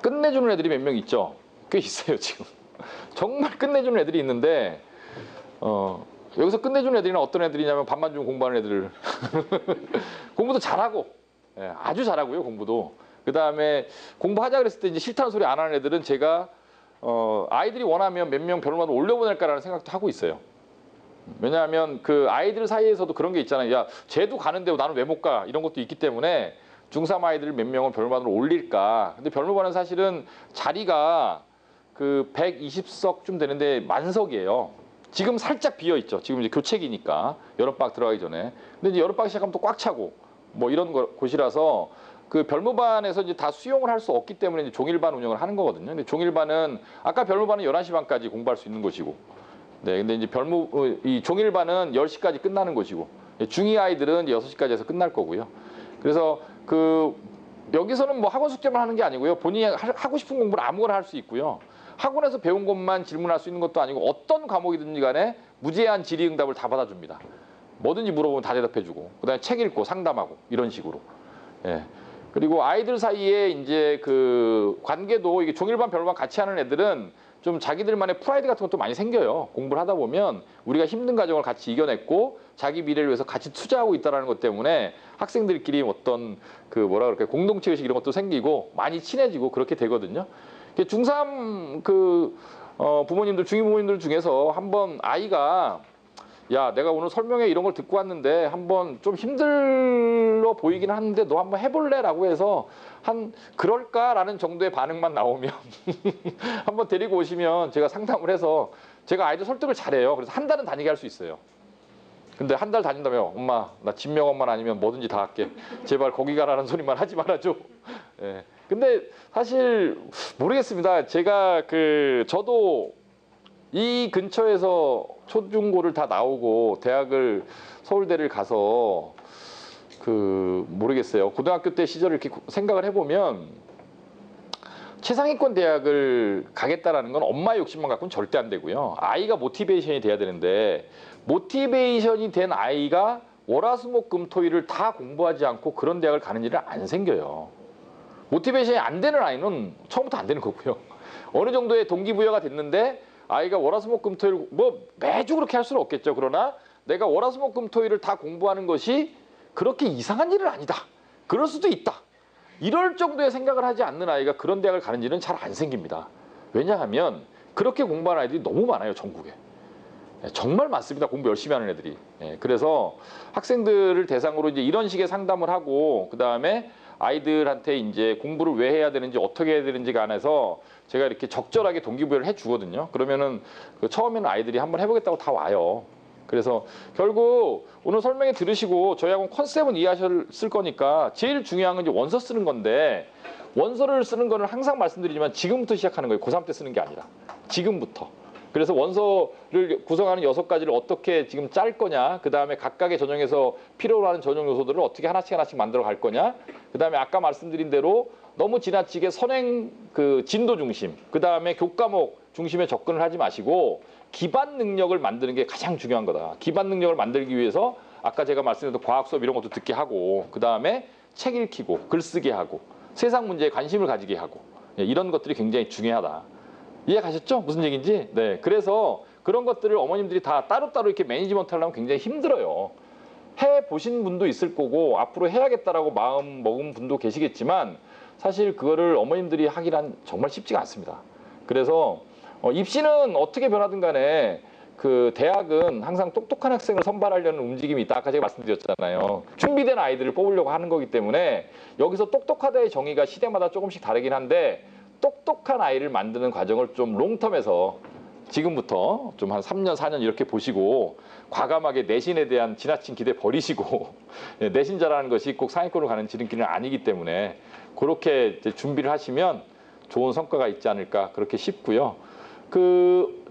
끝내주는 애들이 몇 명 있죠. 꽤 있어요 지금. 정말 끝내주는 애들이 있는데 여기서 끝내주는 애들은 어떤 애들이냐면 밥만 주면 공부하는 애들. 공부도 잘하고 아주 잘하고요 공부도. 그 다음에 공부하자 그랬을 때 이제 싫다는 소리 안 하는 애들은 제가 아이들이 원하면 몇 명 변호사를 올려보낼까라는 생각도 하고 있어요. 왜냐하면 그 아이들 사이에서도 그런 게 있잖아요. 야, 쟤도 가는데 나는 왜 못 가? 이런 것도 있기 때문에 중3 아이들 몇 명을 변호사로 올릴까? 근데 변호사는 사실은 자리가 그 120석쯤 되는데 만석이에요. 지금 살짝 비어 있죠. 지금 이제 교체기니까 여름방학 들어가기 전에. 근데 이제 여름방학 시작하면 또 꽉 차고 뭐 이런 곳이라서 그 별무반에서 이제 다 수용을 할 수 없기 때문에 이제 종일반 운영을 하는 거거든요. 근데 종일반은 아까 별무반은 11시 반까지 공부할 수 있는 곳이고, 네, 근데 이제 이 종일반은 10시까지 끝나는 곳이고, 중2 아이들은 6시까지 해서 끝날 거고요. 그래서 그 여기서는 뭐 학원 숙제만 하는 게 아니고요. 본인이 하고 싶은 공부를 아무거나 할 수 있고요. 학원에서 배운 것만 질문할 수 있는 것도 아니고 어떤 과목이든지 간에 무제한 질의응답을 다 받아줍니다. 뭐든지 물어보면 다 대답해주고, 그다음에 책 읽고 상담하고 이런 식으로. 예. 그리고 아이들 사이에 이제 그 관계도 이게 종일반 별반 같이 하는 애들은 좀 자기들만의 프라이드 같은 것도 많이 생겨요. 공부를 하다 보면 우리가 힘든 과정을 같이 이겨냈고 자기 미래를 위해서 같이 투자하고 있다는 것 때문에 학생들끼리 어떤 그 뭐라 그럴까요, 공동체 의식 이런 것도 생기고 많이 친해지고 그렇게 되거든요. 중3 그 부모님들, 중2 부모님들 중에서 한번 아이가 야, 내가 오늘 설명회 이런 걸 듣고 왔는데 한번 좀 힘들어 보이긴 하는데 너 한번 해볼래? 라고 해서 한 그럴까라는 정도의 반응만 나오면 한번 데리고 오시면 제가 상담을 해서 제가 아이들 설득을 잘해요. 그래서 한 달은 다니게 할 수 있어요. 근데 한 달 다닌다며 엄마 나 진명엄만 아니면 뭐든지 다 할게. 제발 거기 가라는 소리만 하지 말아줘. 예. 근데 사실 모르겠습니다. 제가 저도 이 근처에서 초중고를 다 나오고 대학을 서울대를 가서 모르겠어요. 고등학교 때 시절을 이렇게 생각을 해보면 최상위권 대학을 가겠다라는 건 엄마의 욕심만 갖고는 절대 안 되고요. 아이가 모티베이션이 돼야 되는데 모티베이션이 된 아이가 월화수목금토일을 다 공부하지 않고 그런 대학을 가는 일은 안 생겨요. 모티베이션이 안 되는 아이는 처음부터 안 되는 거고요. 어느 정도의 동기부여가 됐는데 아이가 월화수목금토일 뭐 매주 그렇게 할 수는 없겠죠. 그러나 내가 월화수목금토일을 다 공부하는 것이 그렇게 이상한 일은 아니다. 그럴 수도 있다. 이럴 정도의 생각을 하지 않는 아이가 그런 대학을 가는 일은 잘 안 생깁니다. 왜냐하면 그렇게 공부하는 아이들이 너무 많아요. 전국에. 정말 많습니다. 공부 열심히 하는 애들이. 그래서 학생들을 대상으로 이제 이런 식의 상담을 하고 그다음에 아이들한테 이제 공부를 왜 해야 되는지 어떻게 해야 되는지에 관해서 제가 이렇게 적절하게 동기부여를 해주거든요. 그러면은 처음에는 아이들이 한번 해보겠다고 다 와요. 그래서 결국 오늘 설명회 들으시고 저희 학원 컨셉은 이해하셨을 거니까 제일 중요한 건 이제 원서 쓰는 건데 원서를 쓰는 거는 항상 말씀드리지만 지금부터 시작하는 거예요. 고3 때 쓰는 게 아니라 지금부터. 그래서 원서를 구성하는 6가지를 어떻게 지금 짤 거냐, 그 다음에 각각의 전형에서 필요로 하는 전형 요소들을 어떻게 하나씩 만들어 갈 거냐, 그 다음에 아까 말씀드린 대로 너무 지나치게 선행 진도 중심, 그 다음에 교과목 중심에 접근을 하지 마시고 기반 능력을 만드는 게 가장 중요한 거다. 기반 능력을 만들기 위해서 아까 제가 말씀드렸던 과학 수업 이런 것도 듣게 하고 그 다음에 책 읽히고 글 쓰게 하고 세상 문제에 관심을 가지게 하고 이런 것들이 굉장히 중요하다. 이해 가셨죠? 무슨 얘기인지? 네. 그래서 그런 것들을 어머님들이 다 따로따로 이렇게 매니지먼트 하려면 굉장히 힘들어요. 해보신 분도 있을 거고 앞으로 해야겠다라고 마음 먹은 분도 계시겠지만 사실 그거를 어머님들이 하기란 정말 쉽지가 않습니다. 그래서 입시는 어떻게 변하든 간에 대학은 항상 똑똑한 학생을 선발하려는 움직임이 있다. 아까 제가 말씀드렸잖아요. 준비된 아이들을 뽑으려고 하는 거기 때문에 여기서 똑똑하다의 정의가 시대마다 조금씩 다르긴 한데 똑똑한 아이를 만드는 과정을 좀 롱텀에서 지금부터 좀 한 3년, 4년 이렇게 보시고 과감하게 내신에 대한 지나친 기대 버리시고 내신 잘하는 것이 꼭 상위권으로 가는 지름길은 아니기 때문에 그렇게 이제 준비를 하시면 좋은 성과가 있지 않을까 그렇게 싶고요.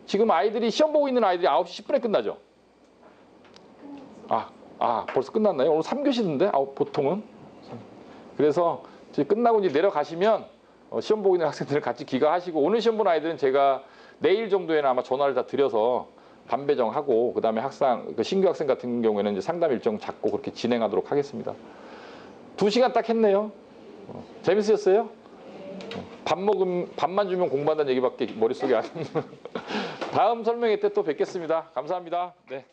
지금 아이들이 시험 보고 있는 아이들이 9시 10분에 끝나죠? 벌써 끝났나요? 오늘 3교시던데 보통은? 그래서 이제 끝나고 이제 내려가시면 시험 보고 있는 학생들을 같이 귀가하시고 오늘 시험 본 아이들은 제가 내일 정도에는 아마 전화를 다 드려서 반배정하고 그다음에 신규 학생 같은 경우에는 이제 상담 일정 잡고 그렇게 진행하도록 하겠습니다. 2시간 딱 했네요. 재밌으셨어요? 밥만 주면 공부한다는 얘기밖에 머릿속에 안 다음 설명회 때 또 뵙겠습니다. 감사합니다. 네.